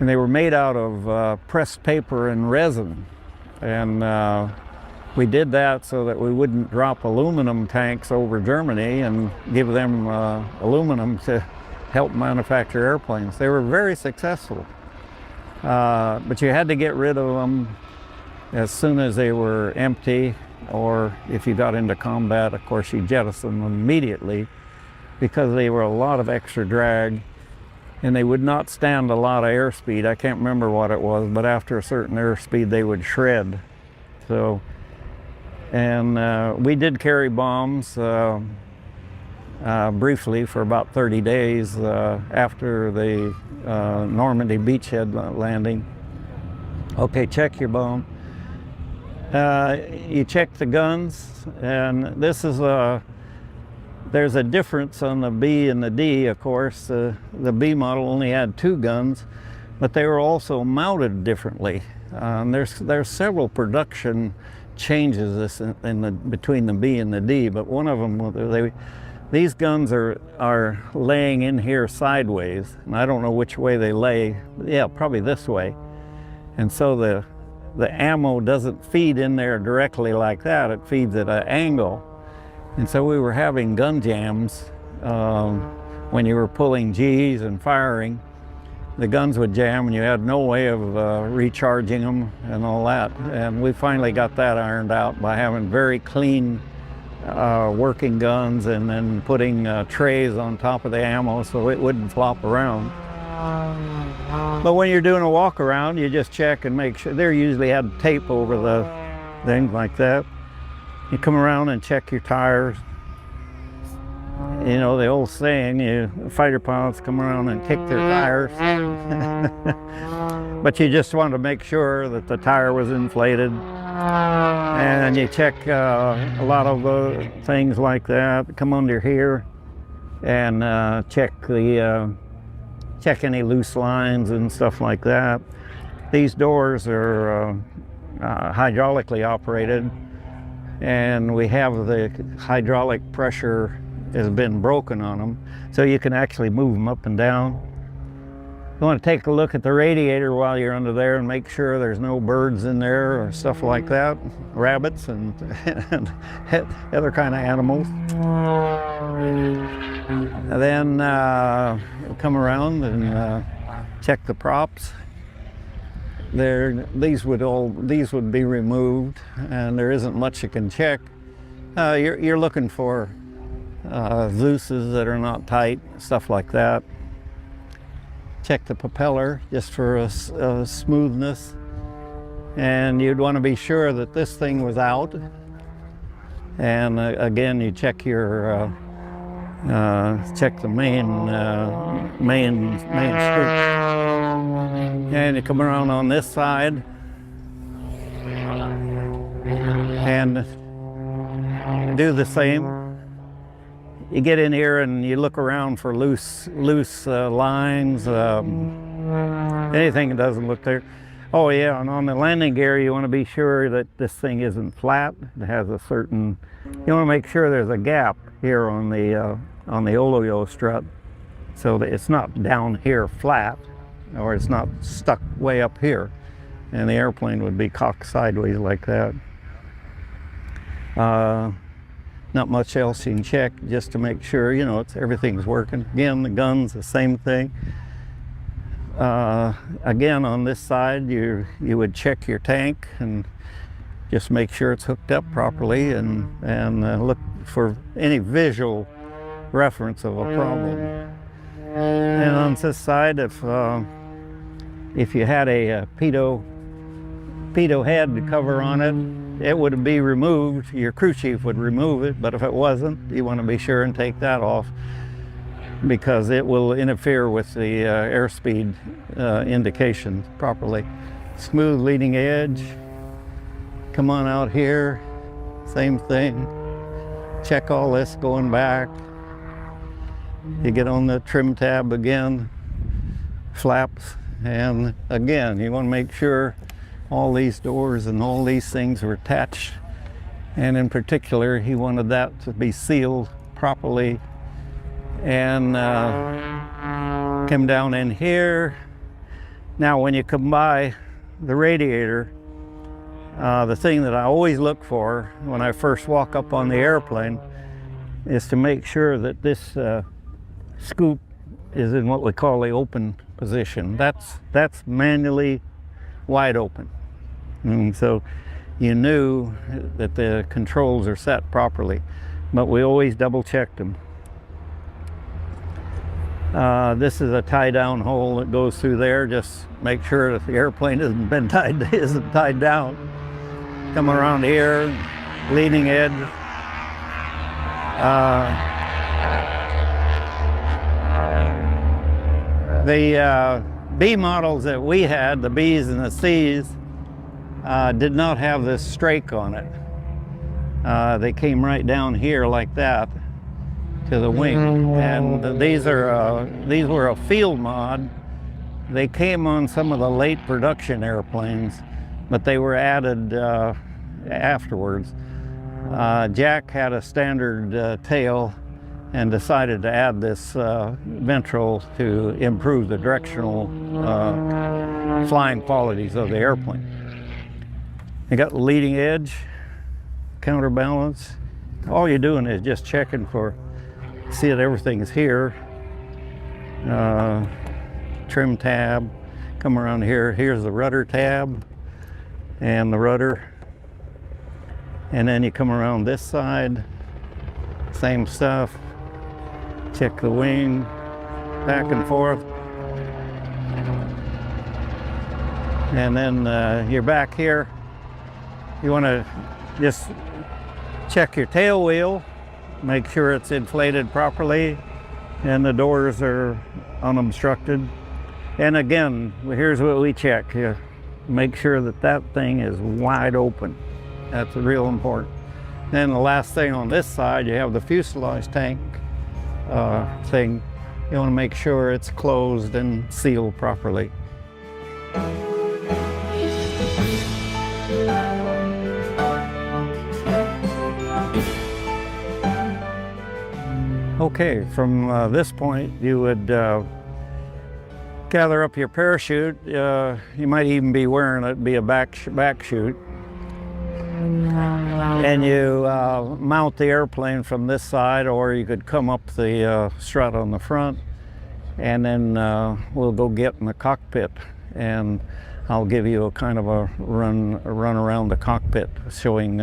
And they were made out of pressed paper and resin. And we did that so that we wouldn't drop aluminum tanks over Germany and give them aluminum to help manufacture airplanes. They were very successful, but you had to get rid of them as soon as they were empty. or if you got into combat, of course, you jettison them immediately because they were a lot of extra drag and they would not stand a lot of airspeed. I can't remember what it was, but after a certain airspeed, they would shred. So, and we did carry bombs briefly for about 30 days after the Normandy beachhead landing. Okay, check your bomb. You check the guns, and this is there's a difference on the B and the D, of course. The B model only had 2 guns, but they were also mounted differently. There's several production changes between the B and the D, but one of them, these guns are laying in here sideways, and I don't know which way they lay. Yeah, probably this way. And so the ammo doesn't feed in there directly like that, it feeds at an angle. And so we were having gun jams when you were pulling G's and firing. The guns would jam and you had no way of recharging them and all that. And we finally got that ironed out by having very clean working guns and then putting trays on top of the ammo so it wouldn't flop around. But when you're doing a walk around, you just check and make sure. They usually had tape over the things like that. You come around and check your tires. You know, the old saying, fighter pilots come around and kick their tires. But you just want to make sure that the tire was inflated. And you check a lot of things like that. Come under here and check any loose lines and stuff like that. These doors are hydraulically operated, and we have the hydraulic pressure has been broken on them, so you can actually move them up and down. You want to take a look at the radiator while you're under there and make sure there's no birds in there or stuff like that, rabbits and other kind of animals. And then come around and check the props. These would be removed, and there isn't much you can check. You're looking for Zeus's that are not tight, stuff like that. Check the propeller just for a smoothness, and you'd want to be sure that this thing was out. And again, you check your check the main screw, and you come around on this side and do the same. You get in here and you look around for loose lines, anything that doesn't look there. Oh yeah, and on the landing gear, you want to be sure that this thing isn't flat. It has a certain. You want to make sure there's a gap here on the oleo strut, so that it's not down here flat, or it's not stuck way up here, and the airplane would be cocked sideways like that. Not much else you can check, just to make sure, you know, everything's working. Again, the guns, the same thing. Again, on this side, you would check your tank and just make sure it's hooked up properly, and look for any visual reference of a problem. And on this side, if you had a pitot head cover on it, it would be removed. Your crew chief would remove it, but if it wasn't, you want to be sure and take that off, because it will interfere with the airspeed indication properly. Smooth leading edge. Come on out here, same thing. Check all this going back. You get on the trim tab again, flaps, and again, you want to make sure all these doors and all these things are attached. And in particular, he wanted that to be sealed properly. And come down in here. Now, when you come by the radiator, the thing that I always look for when I first walk up on the airplane is to make sure that this scoop is in what we call the open position. That's manually wide open. And so you knew that the controls are set properly. But we always double checked them. This is a tie-down hole that goes through there. Just make sure that the airplane isn't tied down. Come around here, leading edge. The B models that we had, the Bs and the Cs, did not have this strake on it. They came right down here like that to the wing, and these were a field mod. They came on some of the late production airplanes, but they were added afterwards. Jack had a standard tail and decided to add this ventral to improve the directional flying qualities of the airplane. You got the leading edge, counterbalance. All you're doing is just checking for, see that everything's here. Trim tab, come around here. Here's the rudder tab and the rudder. And then you come around this side, same stuff. Check the wing, back and forth. And then you're back here. You want to just check your tail wheel, make sure it's inflated properly and the doors are unobstructed. And again, here's what we check. Make sure that that thing is wide open. That's real important. Then the last thing on this side, you have the fuselage tank thing. You want to make sure it's closed and sealed properly. Okay, from this point, you would gather up your parachute. You might even be wearing it, be a back chute. And you mount the airplane from this side, or you could come up the strut on the front, and then we'll go get in the cockpit, and I'll give you a kind of a run around the cockpit, showing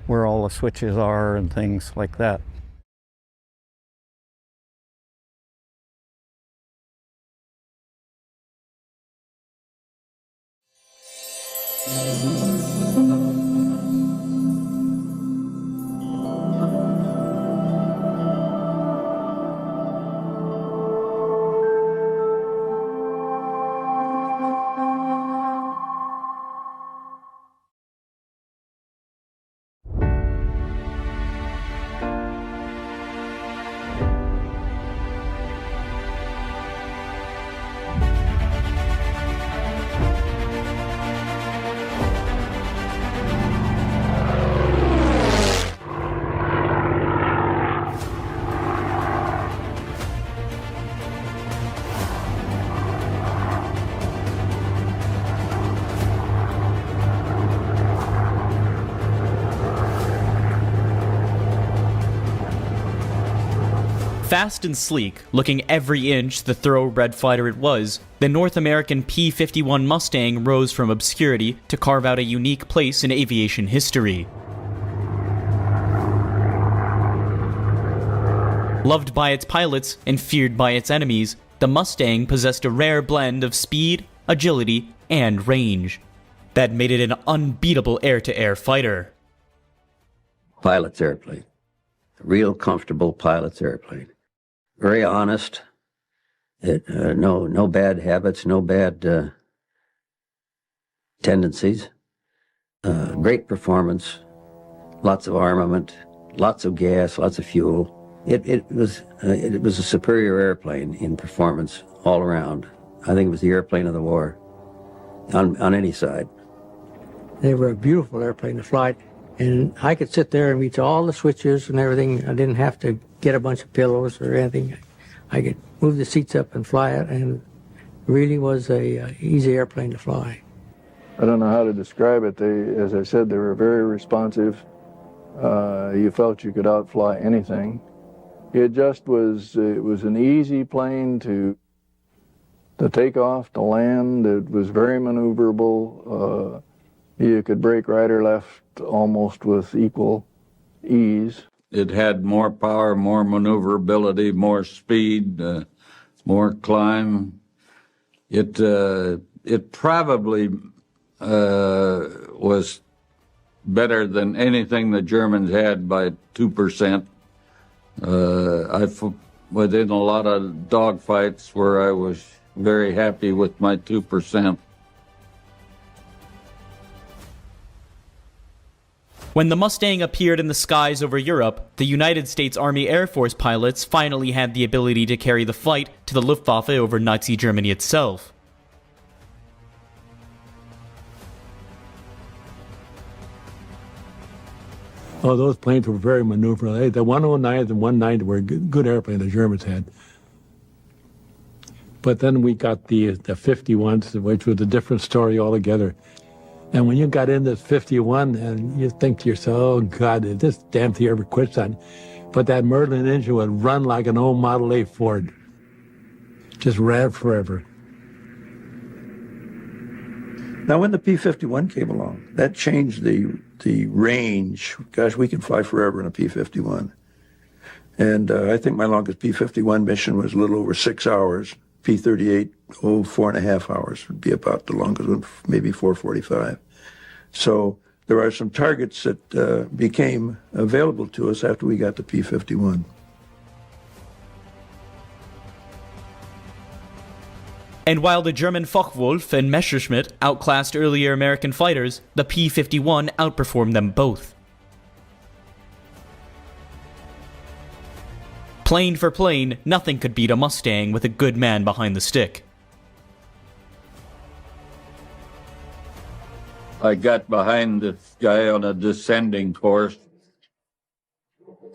where all the switches are and things like that. Fast and sleek, looking every inch the thoroughbred fighter it was, the North American P-51 Mustang rose from obscurity to carve out a unique place in aviation history. Loved by its pilots and feared by its enemies, the Mustang possessed a rare blend of speed, agility, and range that made it an unbeatable air-to-air fighter. Pilot's airplane. A real comfortable pilot's airplane. Very honest. No bad habits, no bad tendencies. Great performance. Lots of armament, lots of gas, lots of fuel. It was a superior airplane in performance all around. I think it was the airplane of the war on any side. They were a beautiful airplane to fly. And I could sit there and reach all the switches and everything. I didn't have to get a bunch of pillows or anything. I could move the seats up and fly it, and it really was a easy airplane to fly. I don't know how to describe it. As I said, they were very responsive. You felt you could outfly anything. It was an easy plane to take off, to land. It was very maneuverable. You could brake right or left almost with equal ease. It had more power, more maneuverability, more speed, more climb. It probably was better than anything the Germans had by 2%. I was in a lot of dogfights where I was very happy with my 2%. When the Mustang appeared in the skies over Europe, the United States Army Air Force pilots finally had the ability to carry the fight to the Luftwaffe over Nazi Germany itself. Oh, those planes were very maneuverable. The 109s and 190 were a good airplane the Germans had. But then we got the 51s, which was a different story altogether. And when you got in this 51, and you think to yourself, oh, God, if this damn thing ever quits on. But that Merlin engine would run like an old Model A Ford. Just rev forever. Now, when the P-51 came along, that changed the range. Gosh, we can fly forever in a P-51. And I think my longest P-51 mission was a little over 6 hours. P-38, 4.5 hours would be about the longest one, maybe 4:45. So there are some targets that became available to us after we got the P-51. And while the German Focke-Wulf and Messerschmitt outclassed earlier American fighters, the P-51 outperformed them both. Plane for plane, nothing could beat a Mustang with a good man behind the stick. I got behind this guy on a descending course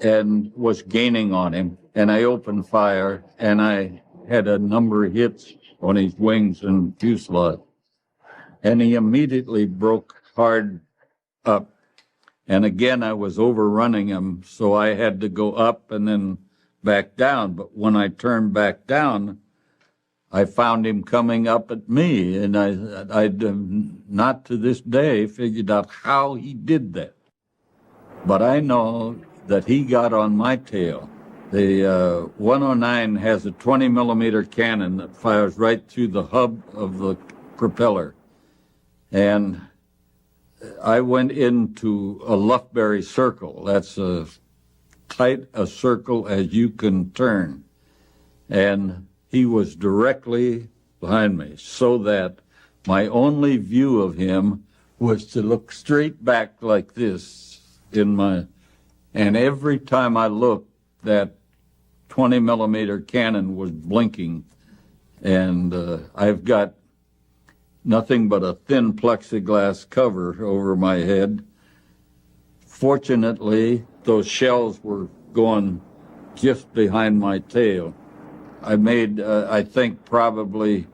and was gaining on him, and I opened fire, and I had a number of hits on his wings and fuselage, and he immediately broke hard up. And again, I was overrunning him, so I had to go up and then back down. But when I turned back down, I found him coming up at me, and I not to this day figured out how he did that. But I know that he got on my tail. The 109 has a 20-millimeter cannon that fires right through the hub of the propeller. And I went into a Luftberry circle. That's as tight a circle as you can turn. And he was directly behind me, so that my only view of him was to look straight back like this and every time I looked, that 20-millimeter cannon was blinking, and I've got nothing but a thin plexiglass cover over my head. Fortunately, those shells were going just behind my tail. I made, I think, probably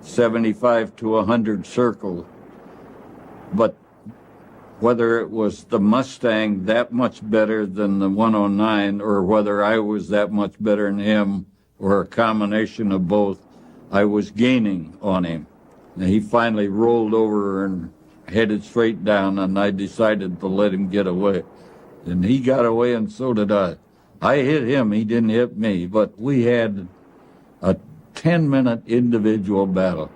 75 to 100 circles, but whether it was the Mustang that much better than the 109 or whether I was that much better than him or a combination of both, I was gaining on him. And he finally rolled over and headed straight down, and I decided to let him get away. And he got away, and so did I. I hit him, he didn't hit me, but we had a 10-minute individual battle.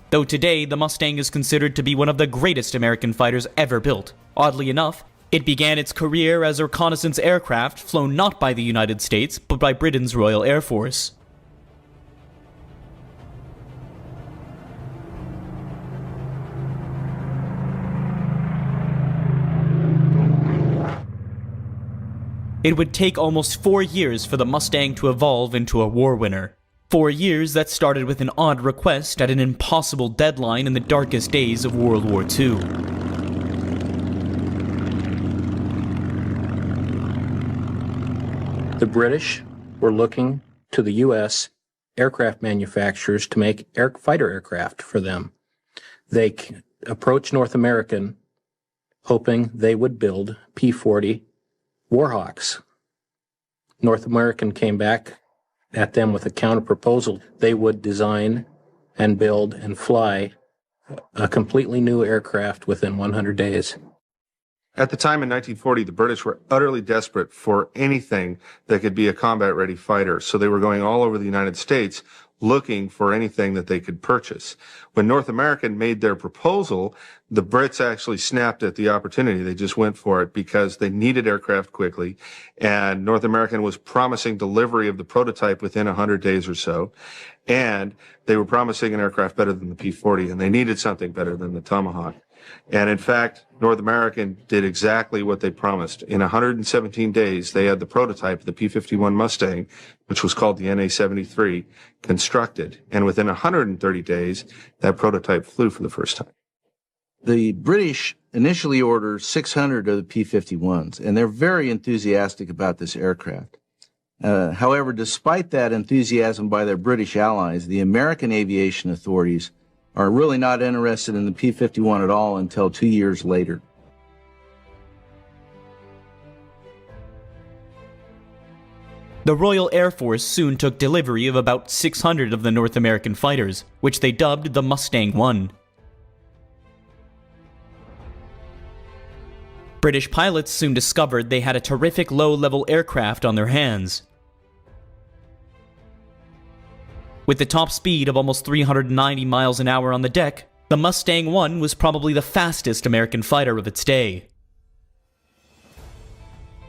Though today, the Mustang is considered to be one of the greatest American fighters ever built. Oddly enough, it began its career as a reconnaissance aircraft flown not by the United States, but by Britain's Royal Air Force. It would take almost 4 years for the Mustang to evolve into a war winner. 4 years that started with an odd request at an impossible deadline in the darkest days of World War II. The British were looking to the U.S. aircraft manufacturers to make fighter aircraft for them. They approached North American hoping they would build P-40 Warhawks. North American came back at them with a counter proposal. They would design and build and fly a completely new aircraft within 100 days. At the time in 1940, the British were utterly desperate for anything that could be a combat-ready fighter, so they were going all over the United States looking for anything that they could purchase. When North American made their proposal, the Brits actually snapped at the opportunity. They just went for it because they needed aircraft quickly, and North American was promising delivery of the prototype within 100 days or so, and they were promising an aircraft better than the P-40, and they needed something better than the Tomahawk. And in fact, North American did exactly what they promised. In 117 days, they had the prototype, the P-51 Mustang, which was called the NA-73, constructed. And within 130 days, that prototype flew for the first time. The British initially ordered 600 of the P-51s, and they're very enthusiastic about this aircraft. However, despite that enthusiasm by their British allies, the American aviation authorities are really not interested in the P-51 at all until 2 years later. The Royal Air Force soon took delivery of about 600 of the North American fighters, which they dubbed the Mustang I. British pilots soon discovered they had a terrific low-level aircraft on their hands. With the top speed of almost 390 miles an hour on the deck, the Mustang I was probably the fastest American fighter of its day.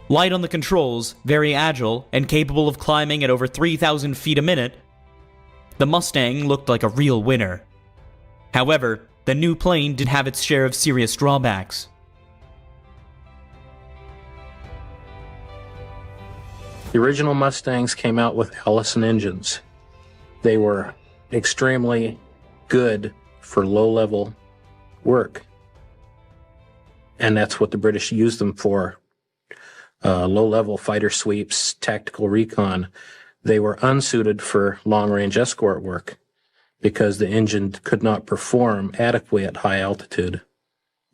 Light on the controls, very agile, and capable of climbing at over 3,000 feet a minute, the Mustang looked like a real winner. However, the new plane did have its share of serious drawbacks. The original Mustangs came out with Allison engines. They were extremely good for low-level work. And that's what the British used them for. Low-level fighter sweeps, tactical recon. They were unsuited for long-range escort work because the engine could not perform adequately at high altitude.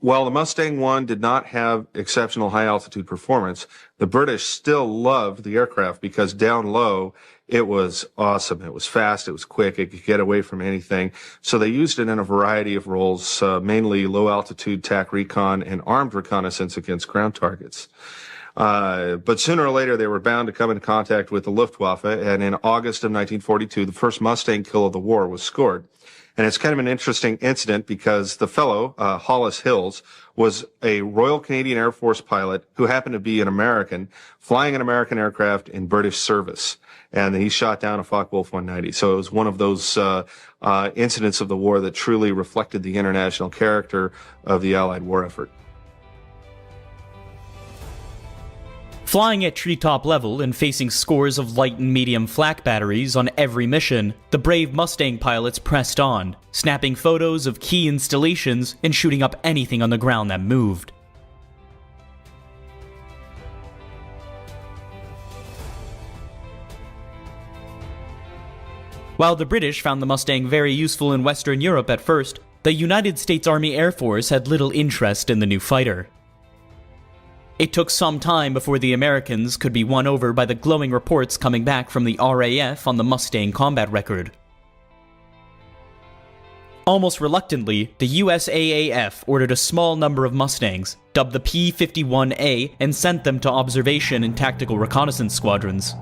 While the Mustang I did not have exceptional high-altitude performance, the British still loved the aircraft because down low, it was awesome. It was fast, it was quick, it could get away from anything. So they used it in a variety of roles, mainly low-altitude TAC recon and armed reconnaissance against ground targets. But sooner or later, they were bound to come into contact with the Luftwaffe, and in August of 1942, the first Mustang kill of the war was scored. And it's kind of an interesting incident because the fellow, Hollis Hills, was a Royal Canadian Air Force pilot who happened to be an American, flying an American aircraft in British service. And he shot down a Focke-Wulf 190. So it was one of those incidents of the war that truly reflected the international character of the Allied war effort. Flying at treetop level and facing scores of light and medium flak batteries on every mission, the brave Mustang pilots pressed on, snapping photos of key installations and shooting up anything on the ground that moved. While the British found the Mustang very useful in Western Europe at first, the United States Army Air Force had little interest in the new fighter. It took some time before the Americans could be won over by the glowing reports coming back from the RAF on the Mustang combat record. Almost reluctantly, the USAAF ordered a small number of Mustangs, dubbed the P-51A, and sent them to observation and tactical reconnaissance squadrons.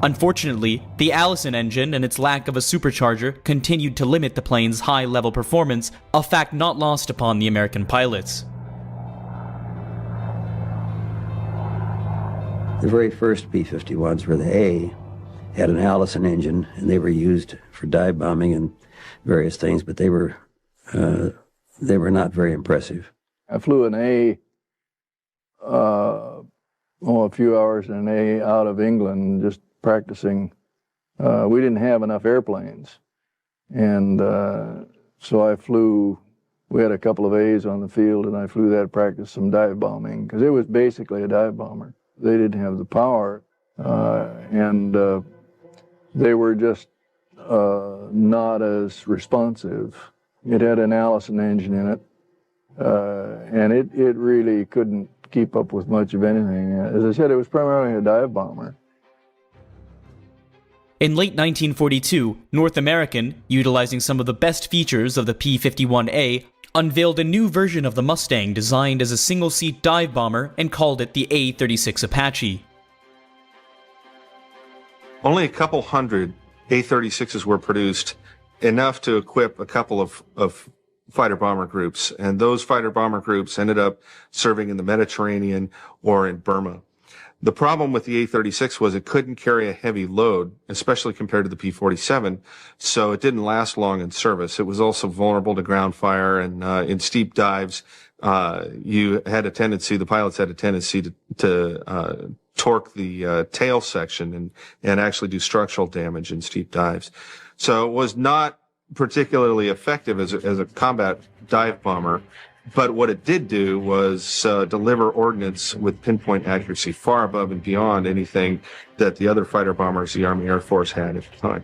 Unfortunately, the Allison engine and its lack of a supercharger continued to limit the plane's high-level performance, a fact not lost upon the American pilots. The very first P-51s were the A, had an Allison engine, and they were used for dive bombing and various things, but they were not very impressive. I flew an A, a few hours in an A out of England, just practicing. We didn't have enough airplanes, and so we had a couple of A's on the field, and I flew that to practice some dive bombing, because it was basically a dive bomber. They didn't have the power, and they were just not as responsive. It had an Allison engine in it, and it really couldn't keep up with much of anything. As I said, it was primarily a dive bomber. In late 1942, North American, utilizing some of the best features of the P-51A, unveiled a new version of the Mustang designed as a single-seat dive bomber and called it the A-36 Apache. Only a couple hundred A-36s were produced, enough to equip a couple of fighter bomber groups, and those fighter bomber groups ended up serving in the Mediterranean or in Burma. The problem with the A-36 was it couldn't carry a heavy load, especially compared to the P-47, so it didn't last long in service. It was also vulnerable to ground fire, and in steep dives, the pilots had a tendency to torque the tail section and actually do structural damage in steep dives. So it was not particularly effective as a combat dive bomber. But what it did do was deliver ordnance with pinpoint accuracy far above and beyond anything that the other fighter bombers the Army Air Force had at the time.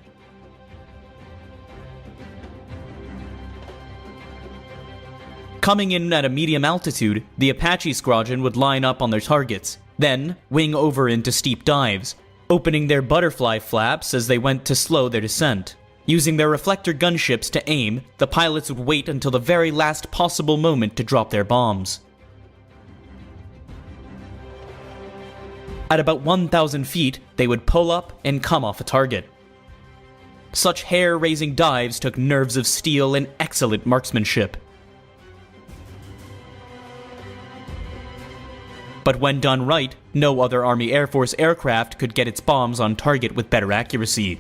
Coming in at a medium altitude, the Apache squadron would line up on their targets, then wing over into steep dives, opening their butterfly flaps as they went to slow their descent. Using their reflector gunships to aim, the pilots would wait until the very last possible moment to drop their bombs. At about 1,000 feet, they would pull up and come off a target. Such hair-raising dives took nerves of steel and excellent marksmanship. But when done right, no other Army Air Force aircraft could get its bombs on target with better accuracy.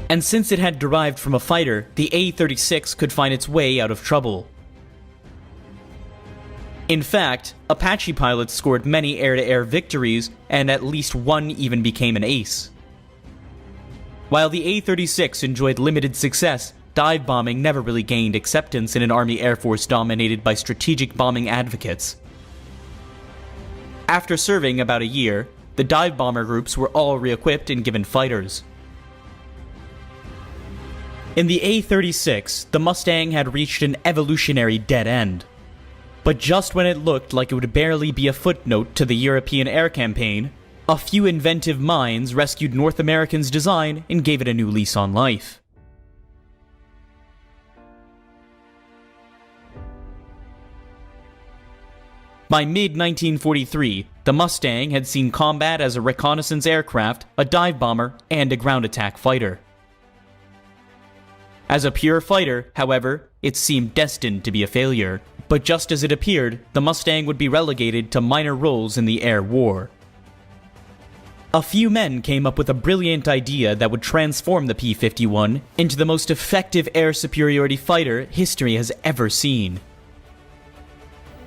And since it had derived from a fighter, the A-36 could find its way out of trouble. In fact, Apache pilots scored many air-to-air victories, and at least one even became an ace. While the A-36 enjoyed limited success, dive bombing never really gained acceptance in an Army Air Force dominated by strategic bombing advocates. After serving about a year, the dive bomber groups were all re-equipped and given fighters. In the A-36, the Mustang had reached an evolutionary dead end. But just when it looked like it would barely be a footnote to the European air campaign, a few inventive minds rescued North American's design and gave it a new lease on life. By mid-1943, the Mustang had seen combat as a reconnaissance aircraft, a dive bomber, and a ground attack fighter. As a pure fighter, however, it seemed destined to be a failure. But just as it appeared, the Mustang would be relegated to minor roles in the air war. A few men came up with a brilliant idea that would transform the P-51 into the most effective air superiority fighter history has ever seen.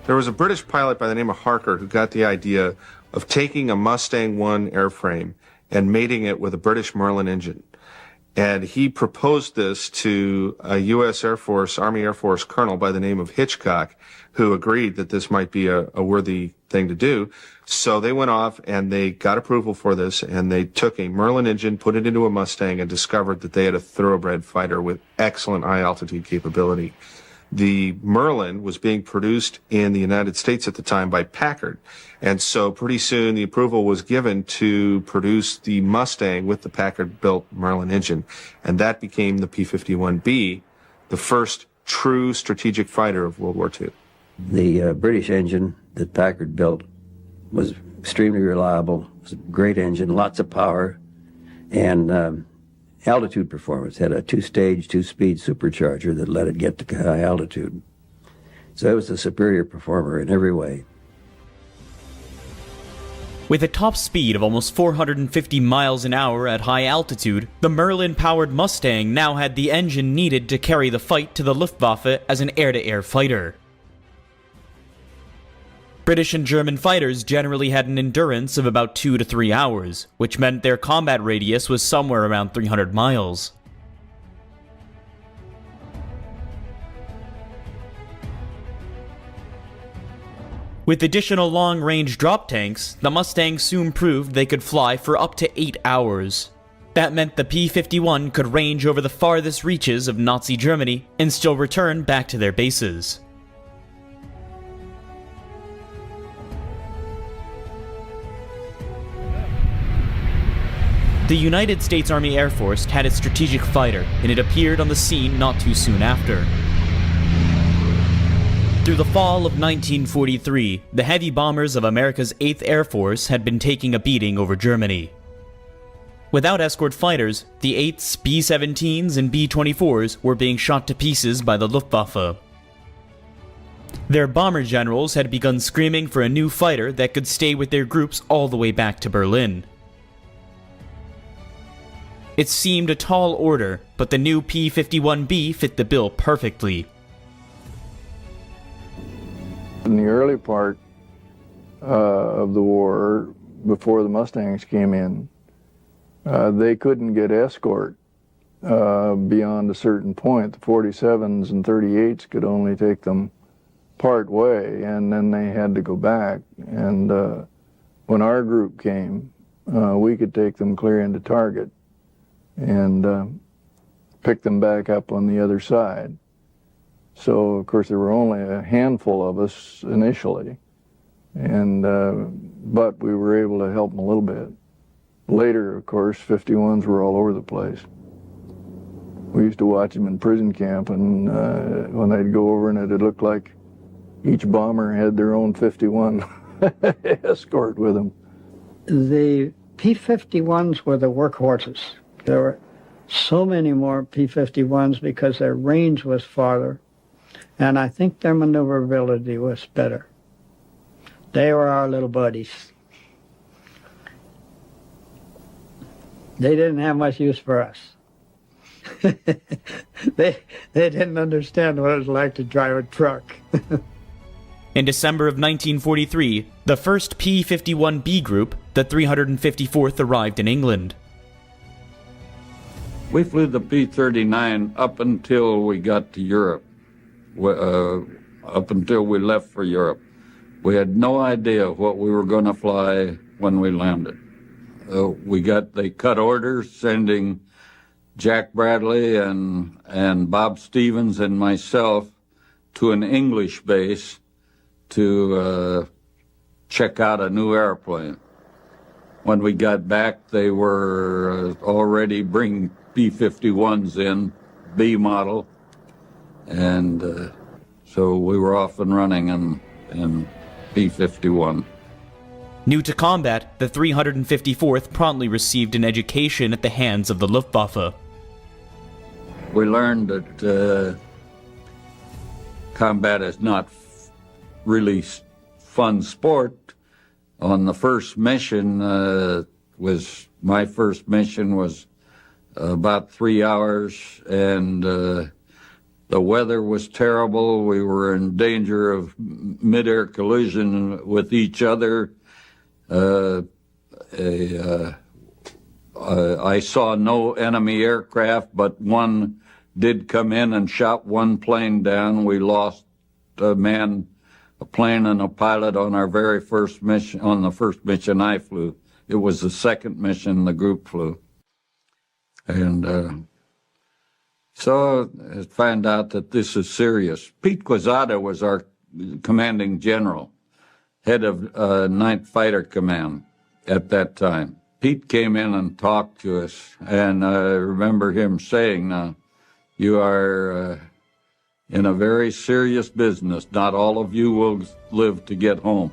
There was a British pilot by the name of Harker who got the idea of taking a Mustang 1 airframe and mating it with a British Merlin engine. And he proposed this to a U.S. Army Air Force colonel by the name of Hitchcock, who agreed that this might be a worthy thing to do. So they went off and they got approval for this, and they took a Merlin engine, put it into a Mustang, and discovered that they had a thoroughbred fighter with excellent high-altitude capability. The Merlin was being produced in the United States at the time by Packard. And so pretty soon the approval was given to produce the Mustang with the Packard-built Merlin engine. And that became the P-51B, the first true strategic fighter of World War II. The British engine that Packard built was extremely reliable. It was a great engine, lots of power, and altitude performance. Had a two-stage, two-speed supercharger that let it get to high altitude. So it was a superior performer in every way. With a top speed of almost 450 miles an hour at high altitude, the Merlin-powered Mustang now had the engine needed to carry the fight to the Luftwaffe as an air-to-air fighter. British and German fighters generally had an endurance of about 2 to 3 hours, which meant their combat radius was somewhere around 300 miles. With additional long-range drop tanks, the Mustang soon proved they could fly for up to 8 hours. That meant the P-51 could range over the farthest reaches of Nazi Germany and still return back to their bases. The United States Army Air Force had its strategic fighter, and it appeared on the scene not too soon after. Through the fall of 1943, the heavy bombers of America's 8th Air Force had been taking a beating over Germany. Without escort fighters, the 8s, B-17s, and B-24s were being shot to pieces by the Luftwaffe. Their bomber generals had begun screaming for a new fighter that could stay with their groups all the way back to Berlin. It seemed a tall order, but the new P-51B fit the bill perfectly. In the early part of the war, before the Mustangs came in, they couldn't get escort beyond a certain point. The 47s and 38s could only take them part way, and then they had to go back. And when our group came, we could take them clear into target and pick them back up on the other side. So, of course, there were only a handful of us initially, and but we were able to help them a little bit. Later, of course, 51s were all over the place. We used to watch them in prison camp, and when they'd go over, and it looked like each bomber had their own 51 escort with them. The P-51s were the workhorses. There were so many more P-51s because their range was farther, and I think their maneuverability was better. They were our little buddies. They didn't have much use for us. They didn't understand what it was like to drive a truck. In December of 1943, the first P-51B group, the 354th, arrived in England. We flew the P-39 up until we got to Europe, up until we left for Europe. We had no idea what we were going to fly when we landed. They cut orders sending Jack Bradley and Bob Stevens and myself to an English base to check out a new airplane. When we got back, they were already bringing P-51s in, B model, and so we were off and running in P-51. New to combat, the 354th promptly received an education at the hands of the Luftwaffe. We learned that combat is not really fun sport. On the first mission, my first mission was about 3 hours, and the weather was terrible. We were in danger of mid-air collision with each other. I saw no enemy aircraft, but one did come in and shot one plane down. We lost a plane and a pilot on our very first mission, on the first mission I flew. It was the second mission the group flew. And so I found out that this is serious. Pete Quezada was our commanding general, head of 9th Fighter Command at that time. Pete came in and talked to us, and I remember him saying, you are in a very serious business. Not all of you will live to get home.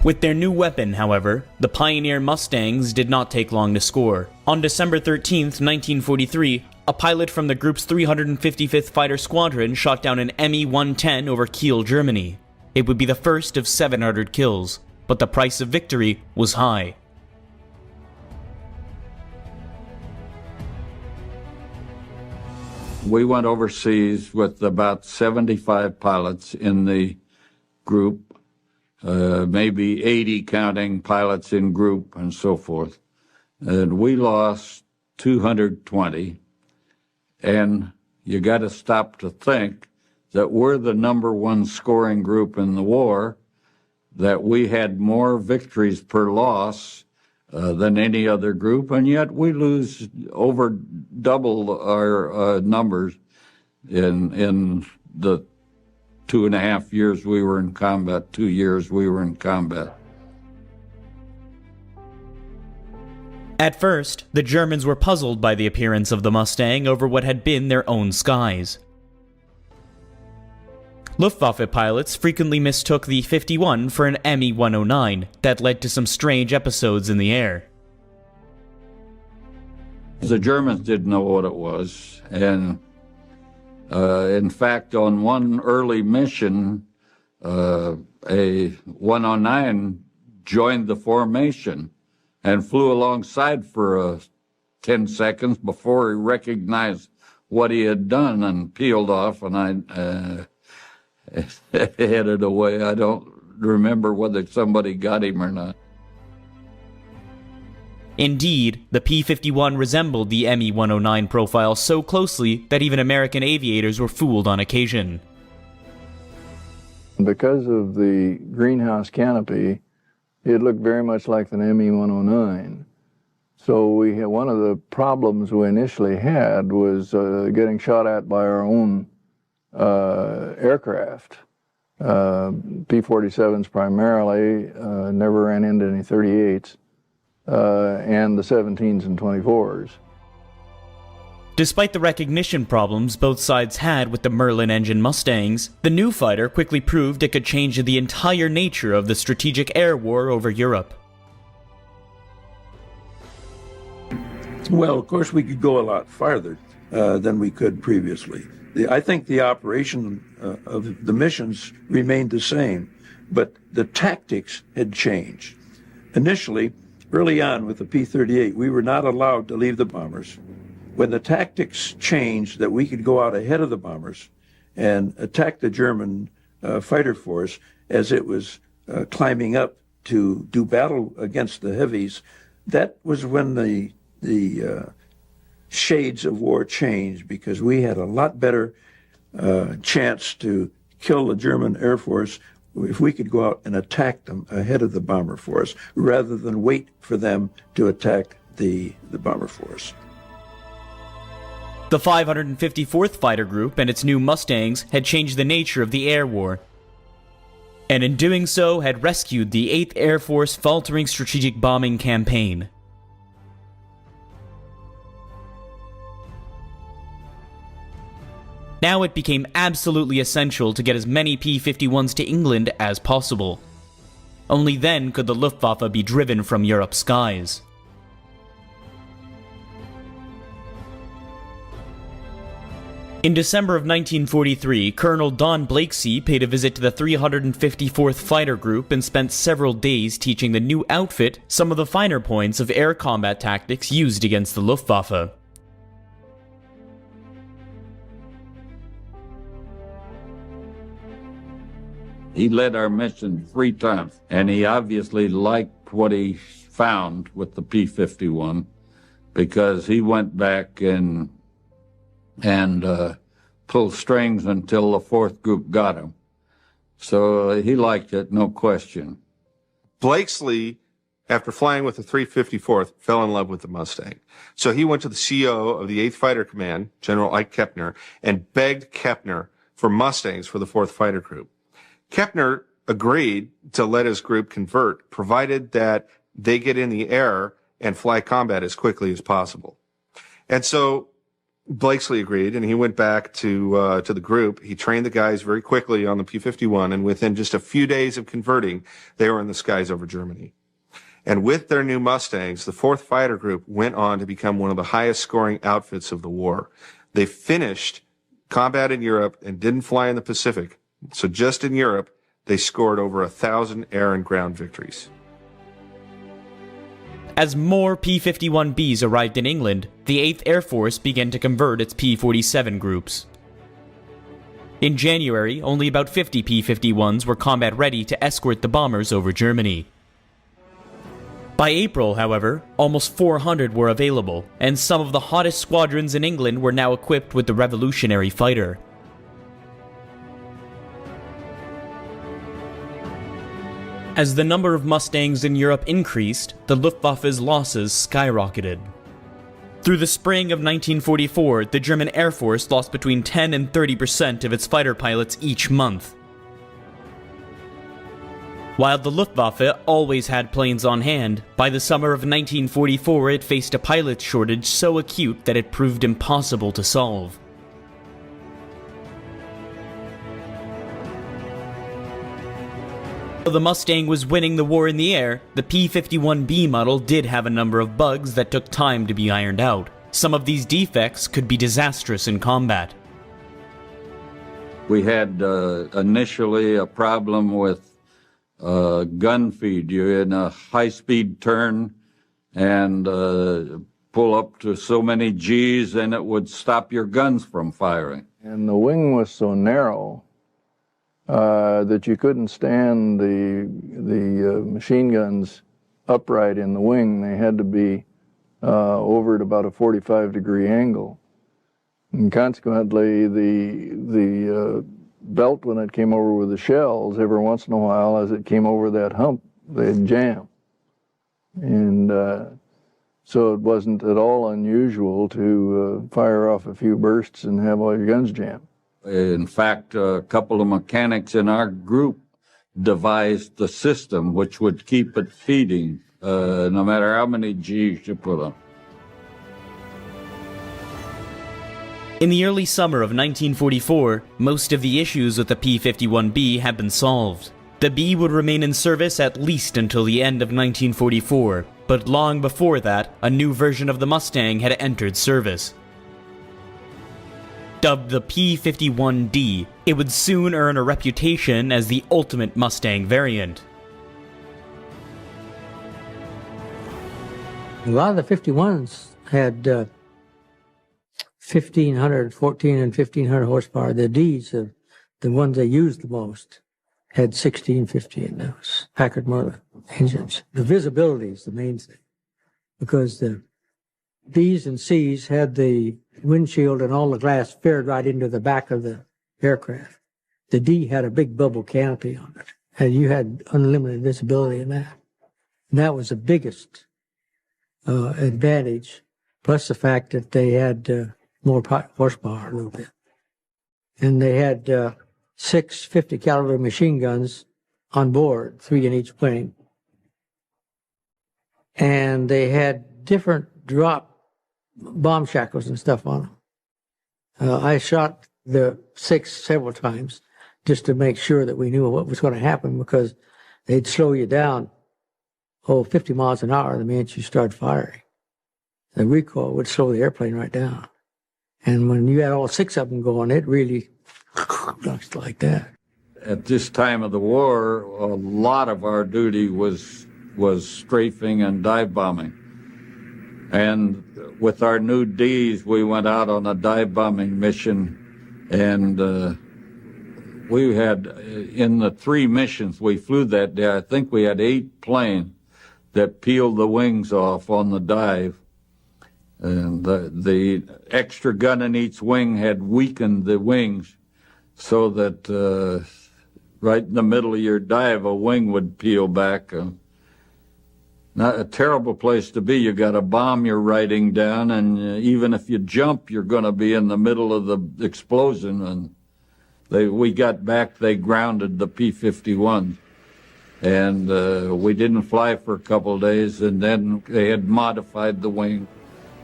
With their new weapon, however, the Pioneer Mustangs did not take long to score. On December 13th, 1943, a pilot from the group's 355th Fighter Squadron shot down an Me-110 over Kiel, Germany. It would be the first of 700 kills, but the price of victory was high. We went overseas with about 75 pilots in the group, maybe 80 counting pilots in group and so forth. And we lost 220. And you got to stop to think that we're the #1 scoring group in the war, that we had more victories per loss than any other group, and yet we lose over double our numbers in the 2.5 years we were in combat, 2 years we were in combat. At first, the Germans were puzzled by the appearance of the Mustang over what had been their own skies. Luftwaffe pilots frequently mistook the 51 for an Me-109 that led to some strange episodes in the air. The Germans didn't know what it was, and in fact, on one early mission, a 109 joined the formation and flew alongside for 10 seconds before he recognized what he had done and peeled off, and I headed away. I don't remember whether somebody got him or not. Indeed, the P-51 resembled the Me-109 profile so closely that even American aviators were fooled on occasion. Because of the greenhouse canopy, it looked very much like an Me-109. So one of the problems we initially had was getting shot at by our own aircraft. P-47s primarily, never ran into any 38s. And the 17s and 24s. Despite the recognition problems both sides had with the Merlin engine Mustangs, the new fighter quickly proved it could change the entire nature of the strategic air war over Europe. Well, of course, we could go a lot farther than we could previously. I think the operation of the missions remained the same, but the tactics had changed. Initially, early on with the P-38, we were not allowed to leave the bombers. When the tactics changed that we could go out ahead of the bombers and attack the German fighter force as it was climbing up to do battle against the heavies, that was when the shades of war changed, because we had a lot better chance to kill the German Air Force if we could go out and attack them ahead of the bomber force, rather than wait for them to attack the bomber force. The 554th Fighter Group and its new Mustangs had changed the nature of the air war, and in doing so had rescued the 8th Air Force faltering strategic bombing campaign. Now it became absolutely essential to get as many P-51s to England as possible. Only then could the Luftwaffe be driven from Europe's skies. In December of 1943, Colonel Don Blakeslee paid a visit to the 354th Fighter Group and spent several days teaching the new outfit some of the finer points of air combat tactics used against the Luftwaffe. He led our mission 3 times, and he obviously liked what he found with the P-51, because he went back and pulled strings until the 4th group got him. So he liked it, no question. Blakeslee, after flying with the 354th, fell in love with the Mustang. So he went to the CO of the 8th Fighter Command, General Ike Kepner, and begged Kepner for Mustangs for the 4th Fighter Group. Kepner agreed to let his group convert, provided that they get in the air and fly combat as quickly as possible. And so Blakeslee agreed, and he went back to the group. He trained the guys very quickly on the P-51, and within just a few days of converting, they were in the skies over Germany. And with their new Mustangs, the 4th Fighter Group went on to become one of the highest scoring outfits of the war. They finished combat in Europe and didn't fly in the Pacific. So just in Europe, they scored over 1,000 air and ground victories. As more P-51Bs arrived in England, the 8th Air Force began to convert its P-47 groups. In January, only about 50 P-51s were combat-ready to escort the bombers over Germany. By April, however, almost 400 were available, and some of the hottest squadrons in England were now equipped with the revolutionary fighter. As the number of Mustangs in Europe increased, the Luftwaffe's losses skyrocketed. Through the spring of 1944, the German Air Force lost between 10 and 30% of its fighter pilots each month. While the Luftwaffe always had planes on hand, by the summer of 1944 it faced a pilot shortage so acute that it proved impossible to solve. Though the Mustang was winning the war in the air, the P-51B model did have a number of bugs that took time to be ironed out. Some of these defects could be disastrous in combat. We had initially a problem with gun feed. You're in a high-speed turn and pull up to so many Gs and it would stop your guns from firing. And the wing was so narrow that you couldn't stand the machine guns upright in the wing. They had to be over at about a 45-degree angle. And consequently, the belt, when it came over with the shells, every once in a while, as it came over that hump, they'd jam. And so it wasn't at all unusual to fire off a few bursts and have all your guns jammed. In fact, a couple of mechanics in our group devised the system which would keep it feeding no matter how many Gs you put on. In the early summer of 1944, most of the issues with the P-51B had been solved. The B would remain in service at least until the end of 1944, but long before that, a new version of the Mustang had entered service. Dubbed the P-51D, it would soon earn a reputation as the ultimate Mustang variant. A lot of the 51s had 1,500, 14 and 1,500 horsepower. The Ds, the ones they used the most, had 1,650 in those Packard Merlin engines. The visibility is the main thing, because the Bs and Cs had the windshield and all the glass fared right into the back of the aircraft. The D had a big bubble canopy on it, and you had unlimited visibility in that. And that was the biggest advantage, plus the fact that they had more horsepower a little bit. And they had 6 50 caliber machine guns on board, 3 in each plane. And they had different drop bomb shackles and stuff on them. I shot the 6 several times just to make sure that we knew what was going to happen, because they'd slow you down 50 miles an hour the minute you start firing. The recoil would slow the airplane right down. And when you had all 6 of them going, it really looks like that. At this time of the war, a lot of our duty was strafing and dive bombing. And with our new Ds, we went out on a dive bombing mission, and we had, in the 3 missions we flew that day, I think we had 8 planes that peeled the wings off on the dive. And the extra gun in each wing had weakened the wings so that right in the middle of your dive, a wing would peel back. Not a terrible place to be. You got a bomb you're riding down, and even if you jump, you're going to be in the middle of the explosion. And we got back, they grounded the P-51. And we didn't fly for a couple of days, and then they had modified the wing.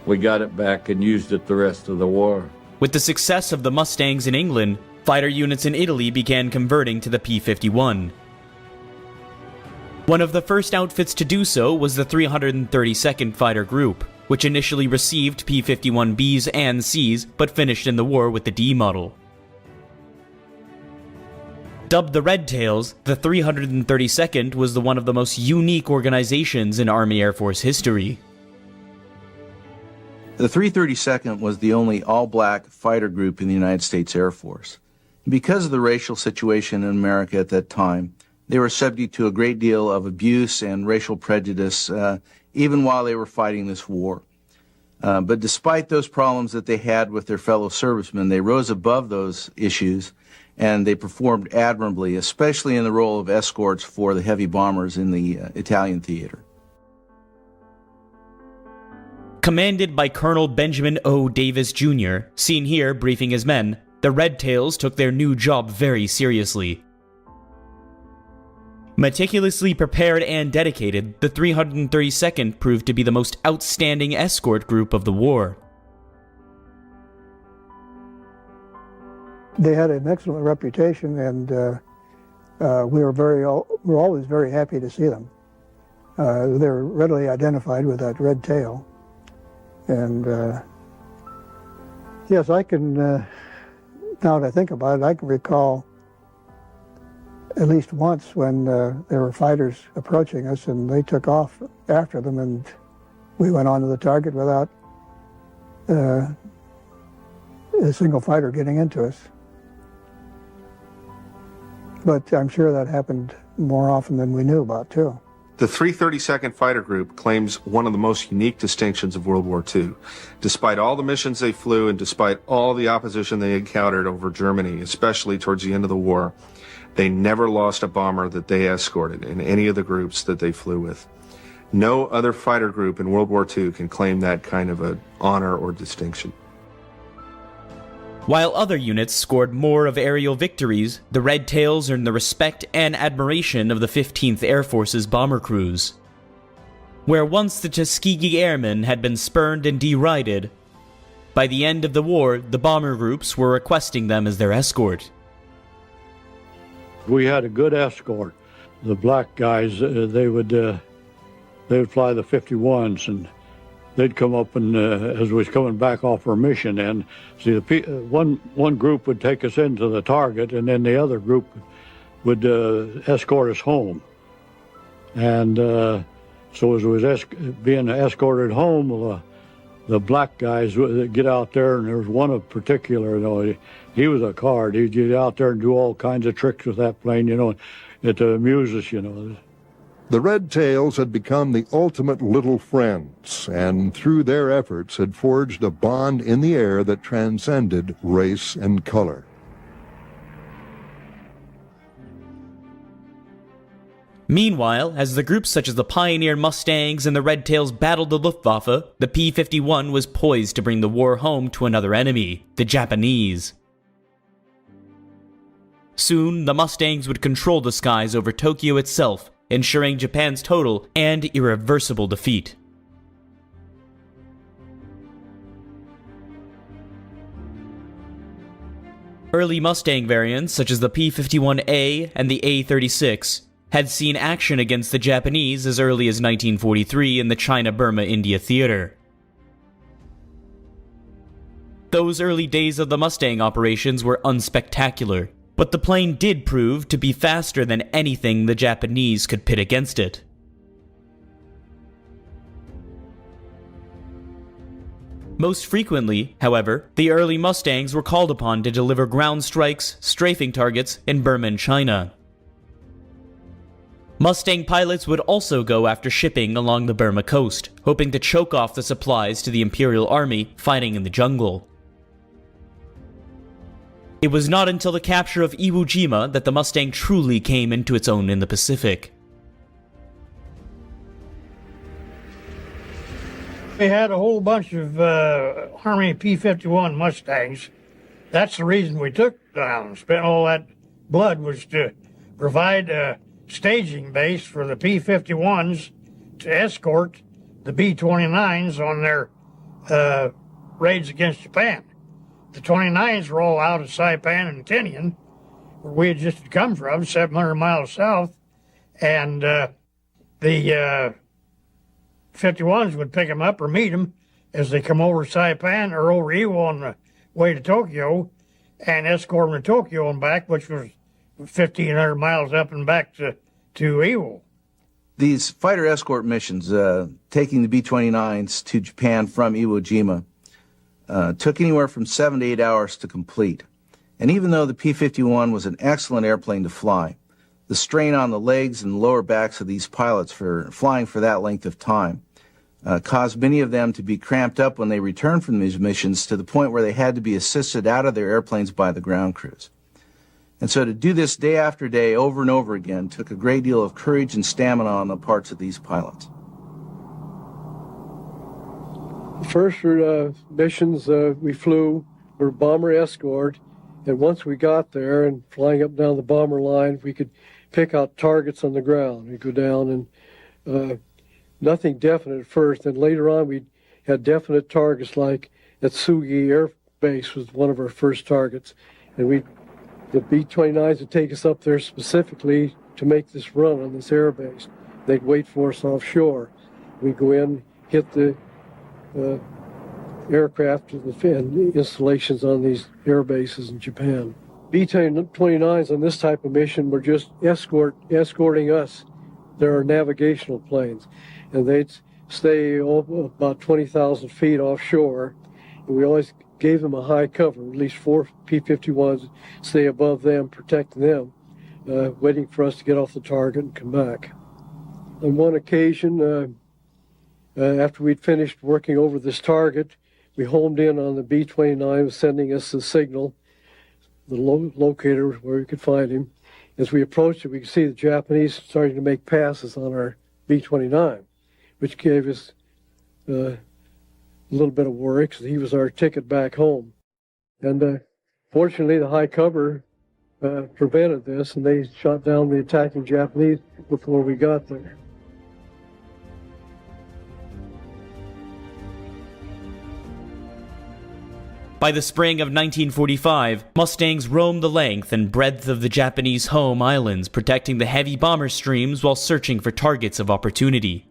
We got it back and used it the rest of the war. With the success of the Mustangs in England, fighter units in Italy began converting to the P-51. One of the first outfits to do so was the 332nd Fighter Group, which initially received P-51Bs and Cs, but finished in the war with the D model. Dubbed the Red Tails, the 332nd was one of the most unique organizations in Army Air Force history. The 332nd was the only all-black fighter group in the United States Air Force. Because of the racial situation in America at that time, they were subject to a great deal of abuse and racial prejudice, even while they were fighting this war. But despite those problems that they had with their fellow servicemen, they rose above those issues, and they performed admirably, especially in the role of escorts for the heavy bombers in the Italian theater. Commanded by Colonel Benjamin O. Davis, Jr., seen here briefing his men, the Red Tails took their new job very seriously. Meticulously prepared and dedicated, the 332nd proved to be the most outstanding escort group of the war. They had an excellent reputation, and we were always very happy to see them. They were readily identified with that red tail. And yes, I can, now that I think about it, I can recall at least once when there were fighters approaching us and they took off after them, and we went on to the target without a single fighter getting into us. But I'm sure that happened more often than we knew about, too. The 332nd Fighter Group claims one of the most unique distinctions of World War II. Despite all the missions they flew and despite all the opposition they encountered over Germany, especially towards the end of the war, they never lost a bomber that they escorted in any of the groups that they flew with. No other fighter group in World War II can claim that kind of an honor or distinction. While other units scored more of aerial victories, the Red Tails earned the respect and admiration of the 15th Air Force's bomber crews. Where once the Tuskegee Airmen had been spurned and derided, by the end of the war, the bomber groups were requesting them as their escort. We had a good escort. The black guys, they would fly the 51s, and they'd come up and as we was coming back off our mission, and see one group would take us into the target, and then the other group would escort us home. And so as we was being escorted home, the black guys would get out there, and there was one in particular, you know, he was a card. He'd get out there and do all kinds of tricks with that plane, you know, it amused us, you know. The Red Tails had become the ultimate little friends, and through their efforts had forged a bond in the air that transcended race and color. Meanwhile, as the groups such as the Pioneer Mustangs and the Red Tails battled the Luftwaffe, the P-51 was poised to bring the war home to another enemy, the Japanese. Soon, the Mustangs would control the skies over Tokyo itself, ensuring Japan's total and irreversible defeat. Early Mustang variants, such as the P-51A and the A-36, had seen action against the Japanese as early as 1943 in the China-Burma-India theater. Those early days of the Mustang operations were unspectacular, but the plane did prove to be faster than anything the Japanese could pit against it. Most frequently, however, the early Mustangs were called upon to deliver ground strikes, strafing targets in Burma and China. Mustang pilots would also go after shipping along the Burma coast, hoping to choke off the supplies to the Imperial Army fighting in the jungle. It was not until the capture of Iwo Jima that the Mustang truly came into its own in the Pacific. We had a whole bunch of Army P-51 Mustangs. That's the reason we took down, spent all that blood, was to provide a staging base for the P-51s to escort the B-29s on their raids against Japan. The 29s were all out of Saipan and Tinian, where we had just come from, 700 miles south, and the 51s would pick them up or meet them as they come over Saipan or over Iwo on the way to Tokyo, and escort them to Tokyo and back, which was 1,500 miles up and back to Iwo. These fighter escort missions, taking the B-29s to Japan from Iwo Jima, took anywhere from 7 to 8 hours to complete. And even though the P-51 was an excellent airplane to fly, the strain on the legs and lower backs of these pilots for flying for that length of time caused many of them to be cramped up when they returned from these missions, to the point where they had to be assisted out of their airplanes by the ground crews. And so to do this day after day over and over again took a great deal of courage and stamina on the parts of these pilots. First missions we flew were bomber escort, and once we got there and flying up and down the bomber line, we could pick out targets on the ground. We'd go down and nothing definite at first. And later on, we had definite targets, like at Sugi Air Base was one of our first targets. And the B-29s would take us up there specifically to make this run on this air base. They'd wait for us offshore. We'd go in, hit the aircraft and installations on these air bases in Japan. B-29s on this type of mission were just escorting us. There are navigational planes, and they'd stay about 20,000 feet offshore, and we always gave them a high cover. At least 4 P-51s stay above them, protecting them, waiting for us to get off the target and come back. On one occasion, after we'd finished working over this target, we homed in on the B-29, sending us the signal, the locator where we could find him. As we approached it, we could see the Japanese starting to make passes on our B-29, which gave us a little bit of worry because he was our ticket back home. And fortunately, the high cover prevented this, and they shot down the attacking Japanese before we got there. By the spring of 1945, Mustangs roamed the length and breadth of the Japanese home islands, protecting the heavy bomber streams while searching for targets of opportunity.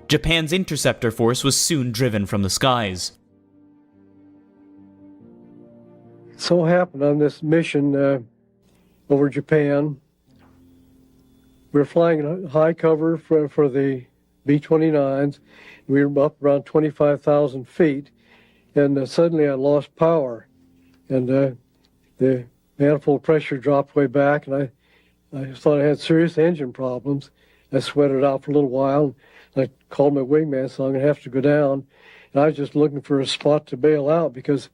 Japan's interceptor force was soon driven from the skies. It so happened on this mission over Japan, we were flying in high cover for the B-29s. We were up around 25,000 feet, and suddenly I lost power, and the manifold pressure dropped way back, and I thought I had serious engine problems. I sweated out for a little while, and I called my wingman, so I'm going to have to go down. And I was just looking for a spot to bail out, because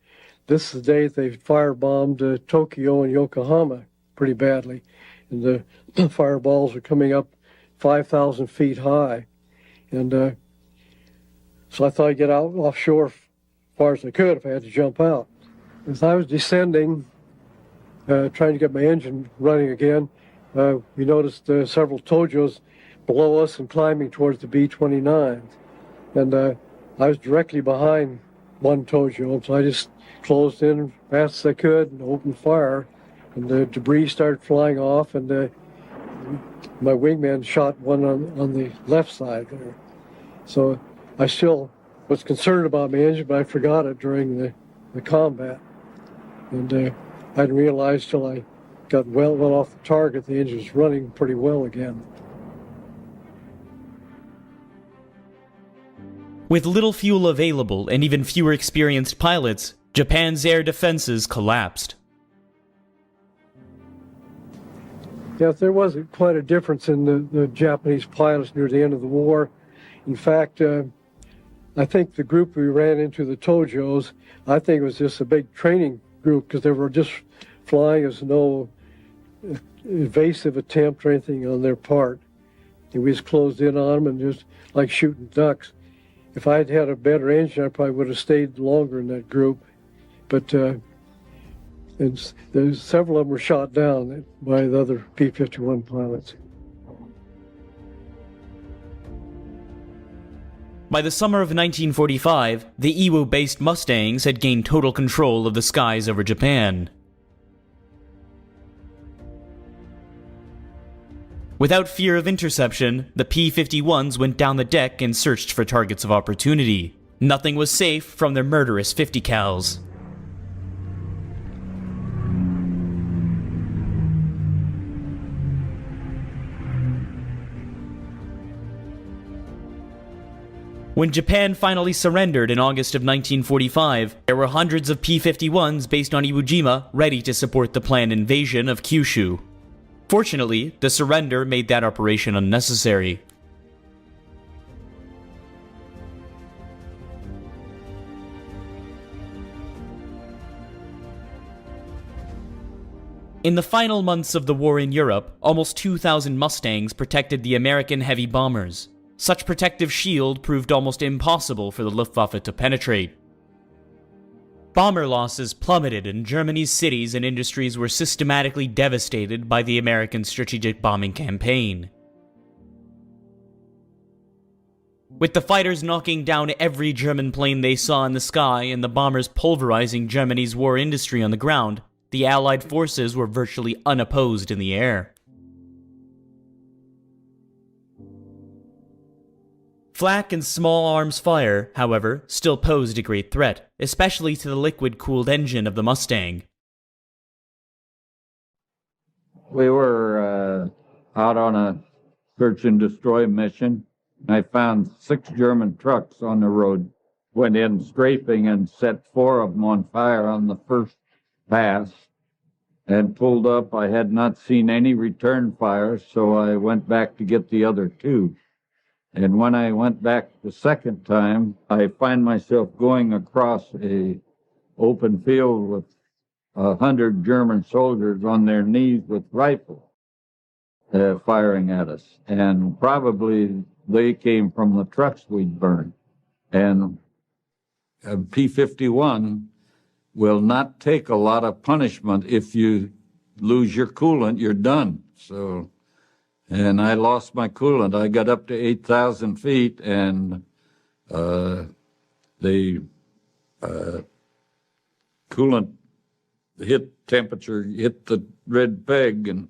this is the day they firebombed Tokyo and Yokohama pretty badly, and the fireballs were coming up 5,000 feet high. And so I thought I'd get out offshore as far as I could if I had to jump out. As I was descending, trying to get my engine running again, we noticed several Tojos below us and climbing towards the B-29s. And I was directly behind one Tojo, so I just closed in as fast as I could and opened fire. And the debris started flying off, and my wingman shot one on the left side there. So I still was concerned about my engine, but I forgot it during the combat. And I didn't realize till I got well off the target, the engine was running pretty well again. With little fuel available and even fewer experienced pilots, Japan's air defenses collapsed. Yes, there was quite a difference in the Japanese pilots near the end of the war. In fact, I think the group we ran into, the Tojos, I think it was just a big training group, because they were just flying as no evasive attempt or anything on their part. And we just closed in on them and just like shooting ducks. If I had had a better engine, I probably would have stayed longer in that group. But there's several of them were shot down by the other P-51 pilots. By the summer of 1945, the Iwo-based Mustangs had gained total control of the skies over Japan. Without fear of interception, the P-51s went down the deck and searched for targets of opportunity. Nothing was safe from their murderous 50 cals. When Japan finally surrendered in August of 1945, there were hundreds of P-51s based on Iwo Jima ready to support the planned invasion of Kyushu. Fortunately, the surrender made that operation unnecessary. In the final months of the war in Europe, almost 2,000 Mustangs protected the American heavy bombers. Such protective shield proved almost impossible for the Luftwaffe to penetrate. Bomber losses plummeted and Germany's cities and industries were systematically devastated by the American strategic bombing campaign. With the fighters knocking down every German plane they saw in the sky and the bombers pulverizing Germany's war industry on the ground, the Allied forces were virtually unopposed in the air. Flak and small arms fire, however, still posed a great threat, especially to the liquid-cooled engine of the Mustang. We were out on a search and destroy mission. I found 6 German trucks on the road, went in strafing and set 4 of them on fire on the first pass and pulled up. I had not seen any return fire, so I went back to get the other 2. And when I went back the second time, I find myself going across a open field with 100 German soldiers on their knees with rifles firing at us. And probably they came from the trucks we'd burned. And a P-51 will not take a lot of punishment. If you lose your coolant, you're done. So, and I lost my coolant. I got up to 8,000 feet, and the coolant temperature hit the red peg, and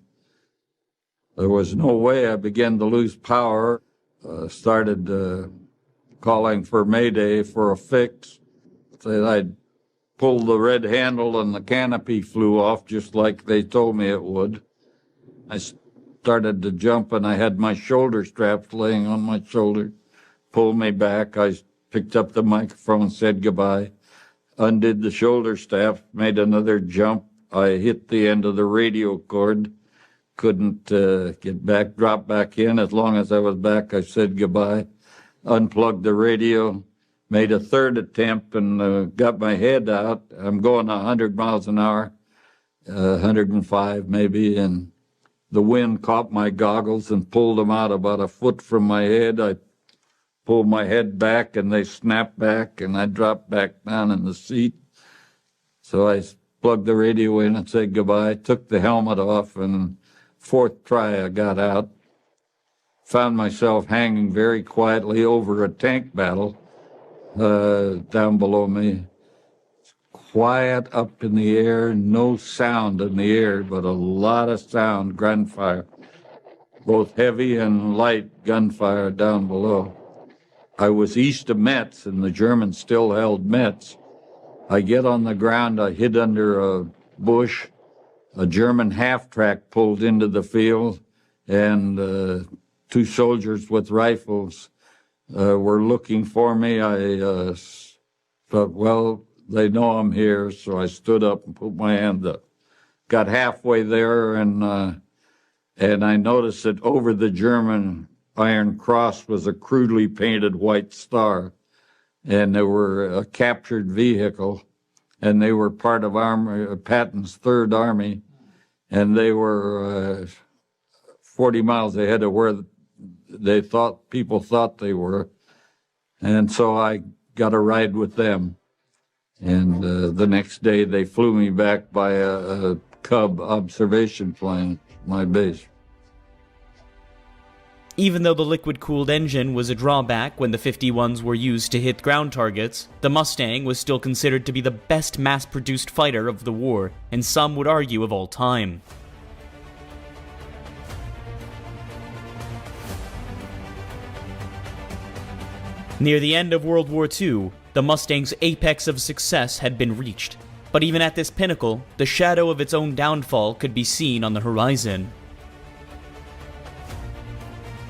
there was no way. I began to lose power. Started calling for Mayday for a fix. Said I'd pulled the red handle and the canopy flew off just like they told me it would. I started to jump and I had my shoulder straps laying on my shoulder. Pulled me back. I picked up the microphone, said goodbye, undid the shoulder strap, made another jump. I hit the end of the radio cord. Couldn't get back, drop back in. As long as I was back, I said goodbye, unplugged the radio, made a third attempt, and got my head out. I'm going 100 miles an hour, 105 maybe, and the wind caught my goggles and pulled them out about a foot from my head. I pulled my head back, and they snapped back, and I dropped back down in the seat. So I plugged the radio in and said goodbye, took the helmet off, and fourth try I got out. Found myself hanging very quietly over a tank battle down below me. Quiet up in the air, no sound in the air, but a lot of sound, gunfire, both heavy and light gunfire down below. I was east of Metz, and the Germans still held Metz. I get on the ground, I hid under a bush. A German half-track pulled into the field, and 2 soldiers with rifles were looking for me. I thought, well, they know I'm here, so I stood up and put my hand up. Got halfway there, and I noticed that over the German Iron Cross was a crudely painted white star, and they were a captured vehicle, and they were part of Patton's Third Army, and they were 40 miles ahead of where people thought they were, and so I got a ride with them. And the next day they flew me back by a Cub observation plane, my base. Even though the liquid-cooled engine was a drawback when the 51s were used to hit ground targets, the Mustang was still considered to be the best mass-produced fighter of the war, and some would argue of all time. Near the end of World War II, the Mustang's apex of success had been reached, but even at this pinnacle, the shadow of its own downfall could be seen on the horizon.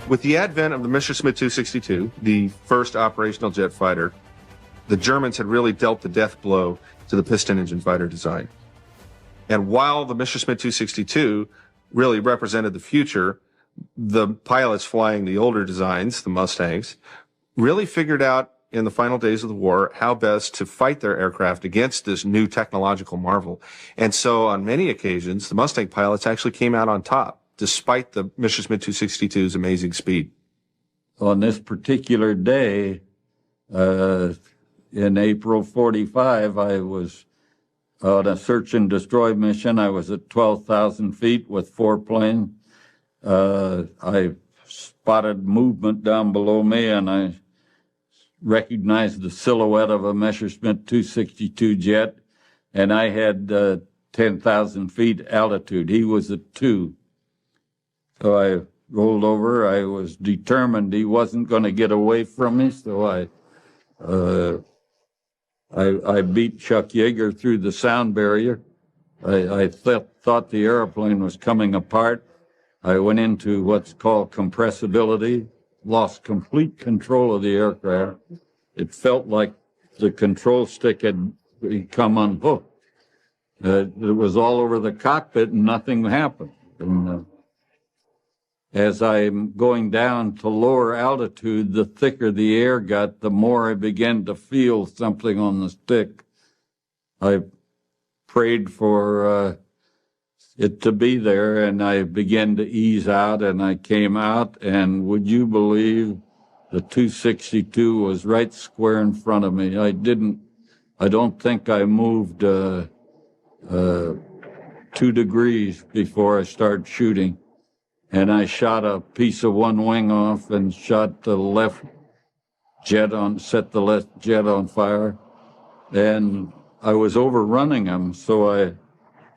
With the advent of the Messerschmitt 262, the first operational jet fighter, the Germans had really dealt the death blow to the piston engine fighter design. And while the Messerschmitt 262 really represented the future, the pilots flying the older designs, the Mustangs, really figured out in the final days of the war how best to fight their aircraft against this new technological marvel. And so on many occasions, the Mustang pilots actually came out on top, despite the Messerschmitt 262's amazing speed. On this particular day, in April 45, I was on a search and destroy mission. I was at 12,000 feet with 4 planes. I spotted movement down below me, and I recognized the silhouette of a Messerschmitt 262 jet, and I had 10,000 feet altitude. He was at 2. So I rolled over. I was determined he wasn't going to get away from me, so I beat Chuck Yeager through the sound barrier. I thought the airplane was coming apart. I went into what's called compressibility, lost complete control of the aircraft. It felt like the control stick had become unhooked. It was all over the cockpit and nothing happened. And, as I'm going down to lower altitude, the thicker the air got, the more I began to feel something on the stick. I prayed for it to be there, and I began to ease out, and I came out, and would you believe the 262 was right square in front of me. I don't think I moved 2 degrees before I started shooting. And I shot a piece of one wing off and shot the left jet on, set the left jet on fire. And I was overrunning him, so I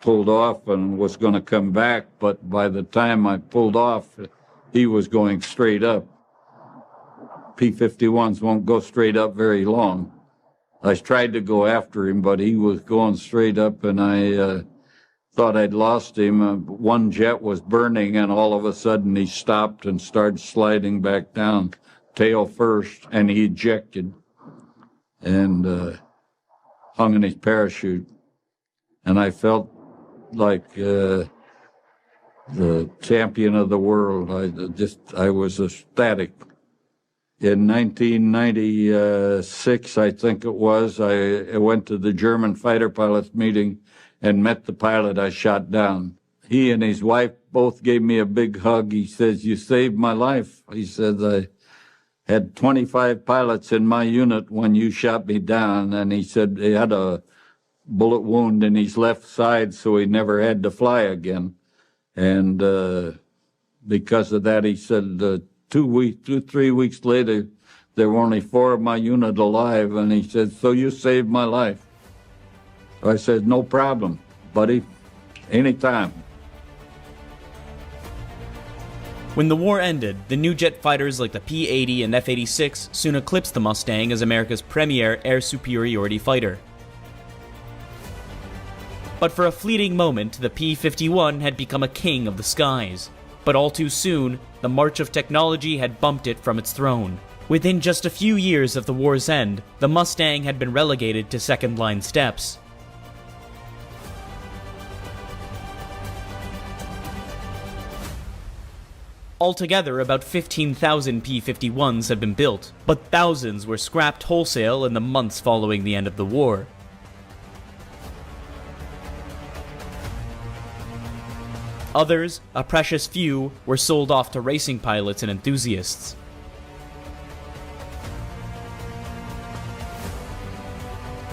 pulled off and was going to come back. But by the time I pulled off, he was going straight up. P-51s won't go straight up very long. I tried to go after him, but he was going straight up, and I thought I'd lost him. One jet was burning, and all of a sudden he stopped and started sliding back down, tail first, and he ejected and hung in his parachute. And I felt like the champion of the world. I was ecstatic. In 1996, I think it was, I went to the German fighter pilots meeting and met the pilot I shot down. He and his wife both gave me a big hug. He says, "You saved my life." He says, "I had 25 pilots in my unit when you shot me down." And he said he had a bullet wound in his left side, so he never had to fly again. And because of that, he said 3 weeks later, there were only 4 of my unit alive. And he said, "So you saved my life." I said, "No problem, buddy, anytime." When the war ended, the new jet fighters like the P-80 and F-86 soon eclipsed the Mustang as America's premier air superiority fighter. But for a fleeting moment, the P-51 had become a king of the skies. But all too soon, the march of technology had bumped it from its throne. Within just a few years of the war's end, the Mustang had been relegated to second-line steps. Altogether, about 15,000 P-51s had been built, but thousands were scrapped wholesale in the months following the end of the war. Others, a precious few, were sold off to racing pilots and enthusiasts.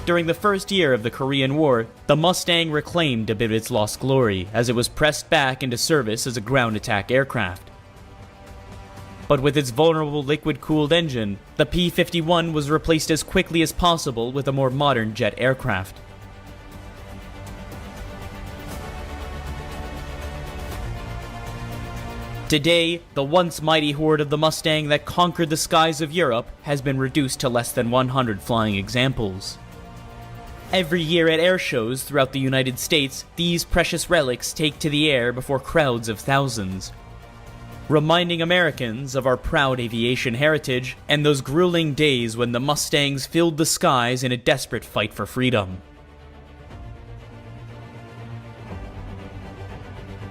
During the first year of the Korean War, the Mustang reclaimed a bit of its lost glory as it was pressed back into service as a ground attack aircraft. But with its vulnerable liquid-cooled engine, the P-51 was replaced as quickly as possible with a more modern jet aircraft. Today, the once mighty horde of the Mustang that conquered the skies of Europe has been reduced to less than 100 flying examples. Every year at air shows throughout the United States, these precious relics take to the air before crowds of thousands, reminding Americans of our proud aviation heritage and those grueling days when the Mustangs filled the skies in a desperate fight for freedom.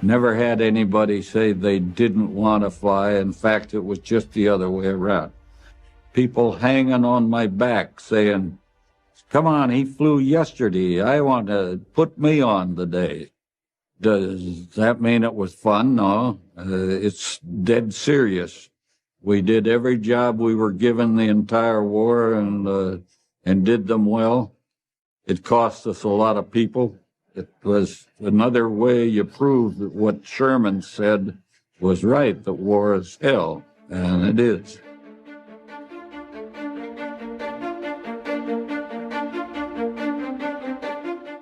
Never had anybody say they didn't want to fly. In fact, it was just the other way around. People hanging on my back saying, "Come on, he flew yesterday. I want to put me on today." Does that mean it was fun? No, it's dead serious. We did every job we were given the entire war, and and did them well. It cost us a lot of people. It was another way you proved that what Sherman said was right, that war is hell, and it is.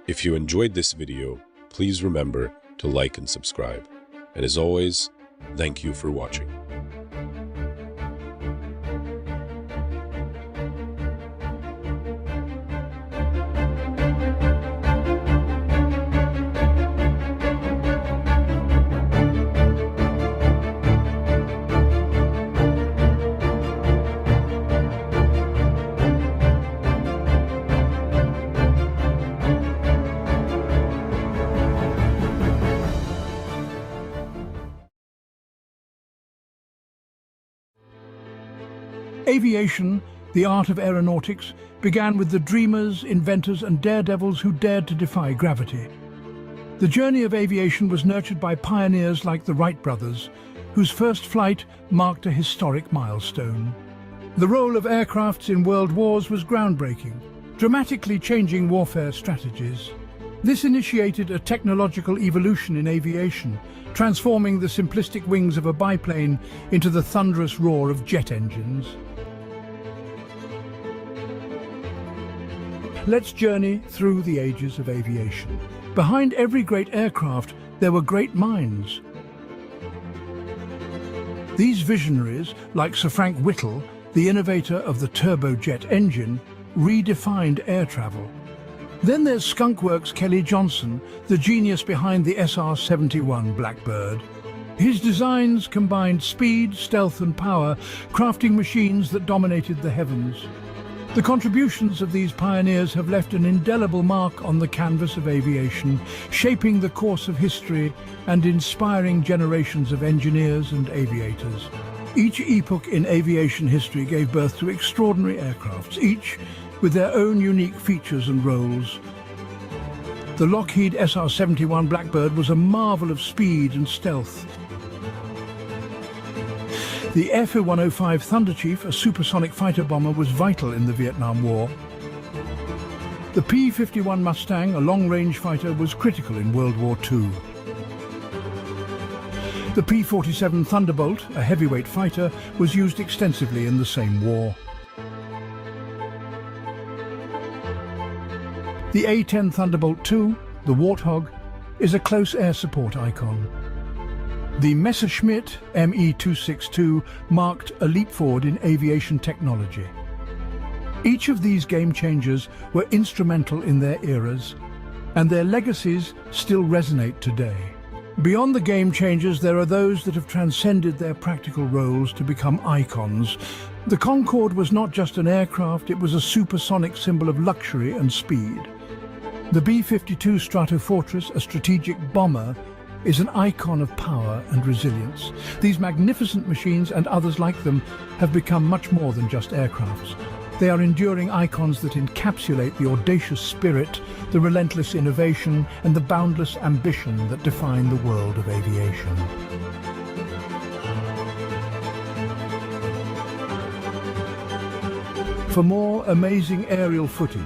If you enjoyed this video, please remember to like and subscribe. And as always, thank you for watching. Aviation, the art of aeronautics, began with the dreamers, inventors and daredevils who dared to defy gravity. The journey of aviation was nurtured by pioneers like the Wright brothers, whose first flight marked a historic milestone. The role of aircrafts in world wars was groundbreaking, dramatically changing warfare strategies. This initiated a technological evolution in aviation, transforming the simplistic wings of a biplane into the thunderous roar of jet engines. Let's journey through the ages of aviation. Behind every great aircraft, there were great minds. These visionaries, like Sir Frank Whittle, the innovator of the turbojet engine, redefined air travel. Then there's Skunkworks Kelly Johnson, the genius behind the SR-71 Blackbird. His designs combined speed, stealth and power, crafting machines that dominated the heavens. The contributions of these pioneers have left an indelible mark on the canvas of aviation, shaping the course of history and inspiring generations of engineers and aviators. Each epoch in aviation history gave birth to extraordinary aircrafts, each with their own unique features and roles. The Lockheed SR-71 Blackbird was a marvel of speed and stealth. The F-105 Thunderchief, a supersonic fighter bomber, was vital in the Vietnam War. The P-51 Mustang, a long-range fighter, was critical in World War II. The P-47 Thunderbolt, a heavyweight fighter, was used extensively in the same war. The A-10 Thunderbolt II, the Warthog, is a close air support icon. The Messerschmitt Me-262 marked a leap forward in aviation technology. Each of these game changers were instrumental in their eras, and their legacies still resonate today. Beyond the game changers, there are those that have transcended their practical roles to become icons. The Concorde was not just an aircraft, it was a supersonic symbol of luxury and speed. The B-52 Stratofortress, a strategic bomber, is an icon of power and resilience. These magnificent machines and others like them have become much more than just aircrafts. They are enduring icons that encapsulate the audacious spirit, the relentless innovation, and the boundless ambition that define the world of aviation. For more amazing aerial footage,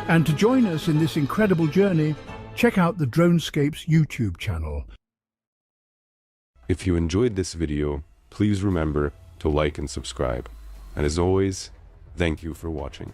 and to join us in this incredible journey, check out the DroneScapes YouTube channel. If you enjoyed this video, please remember to like and subscribe. And as always, thank you for watching.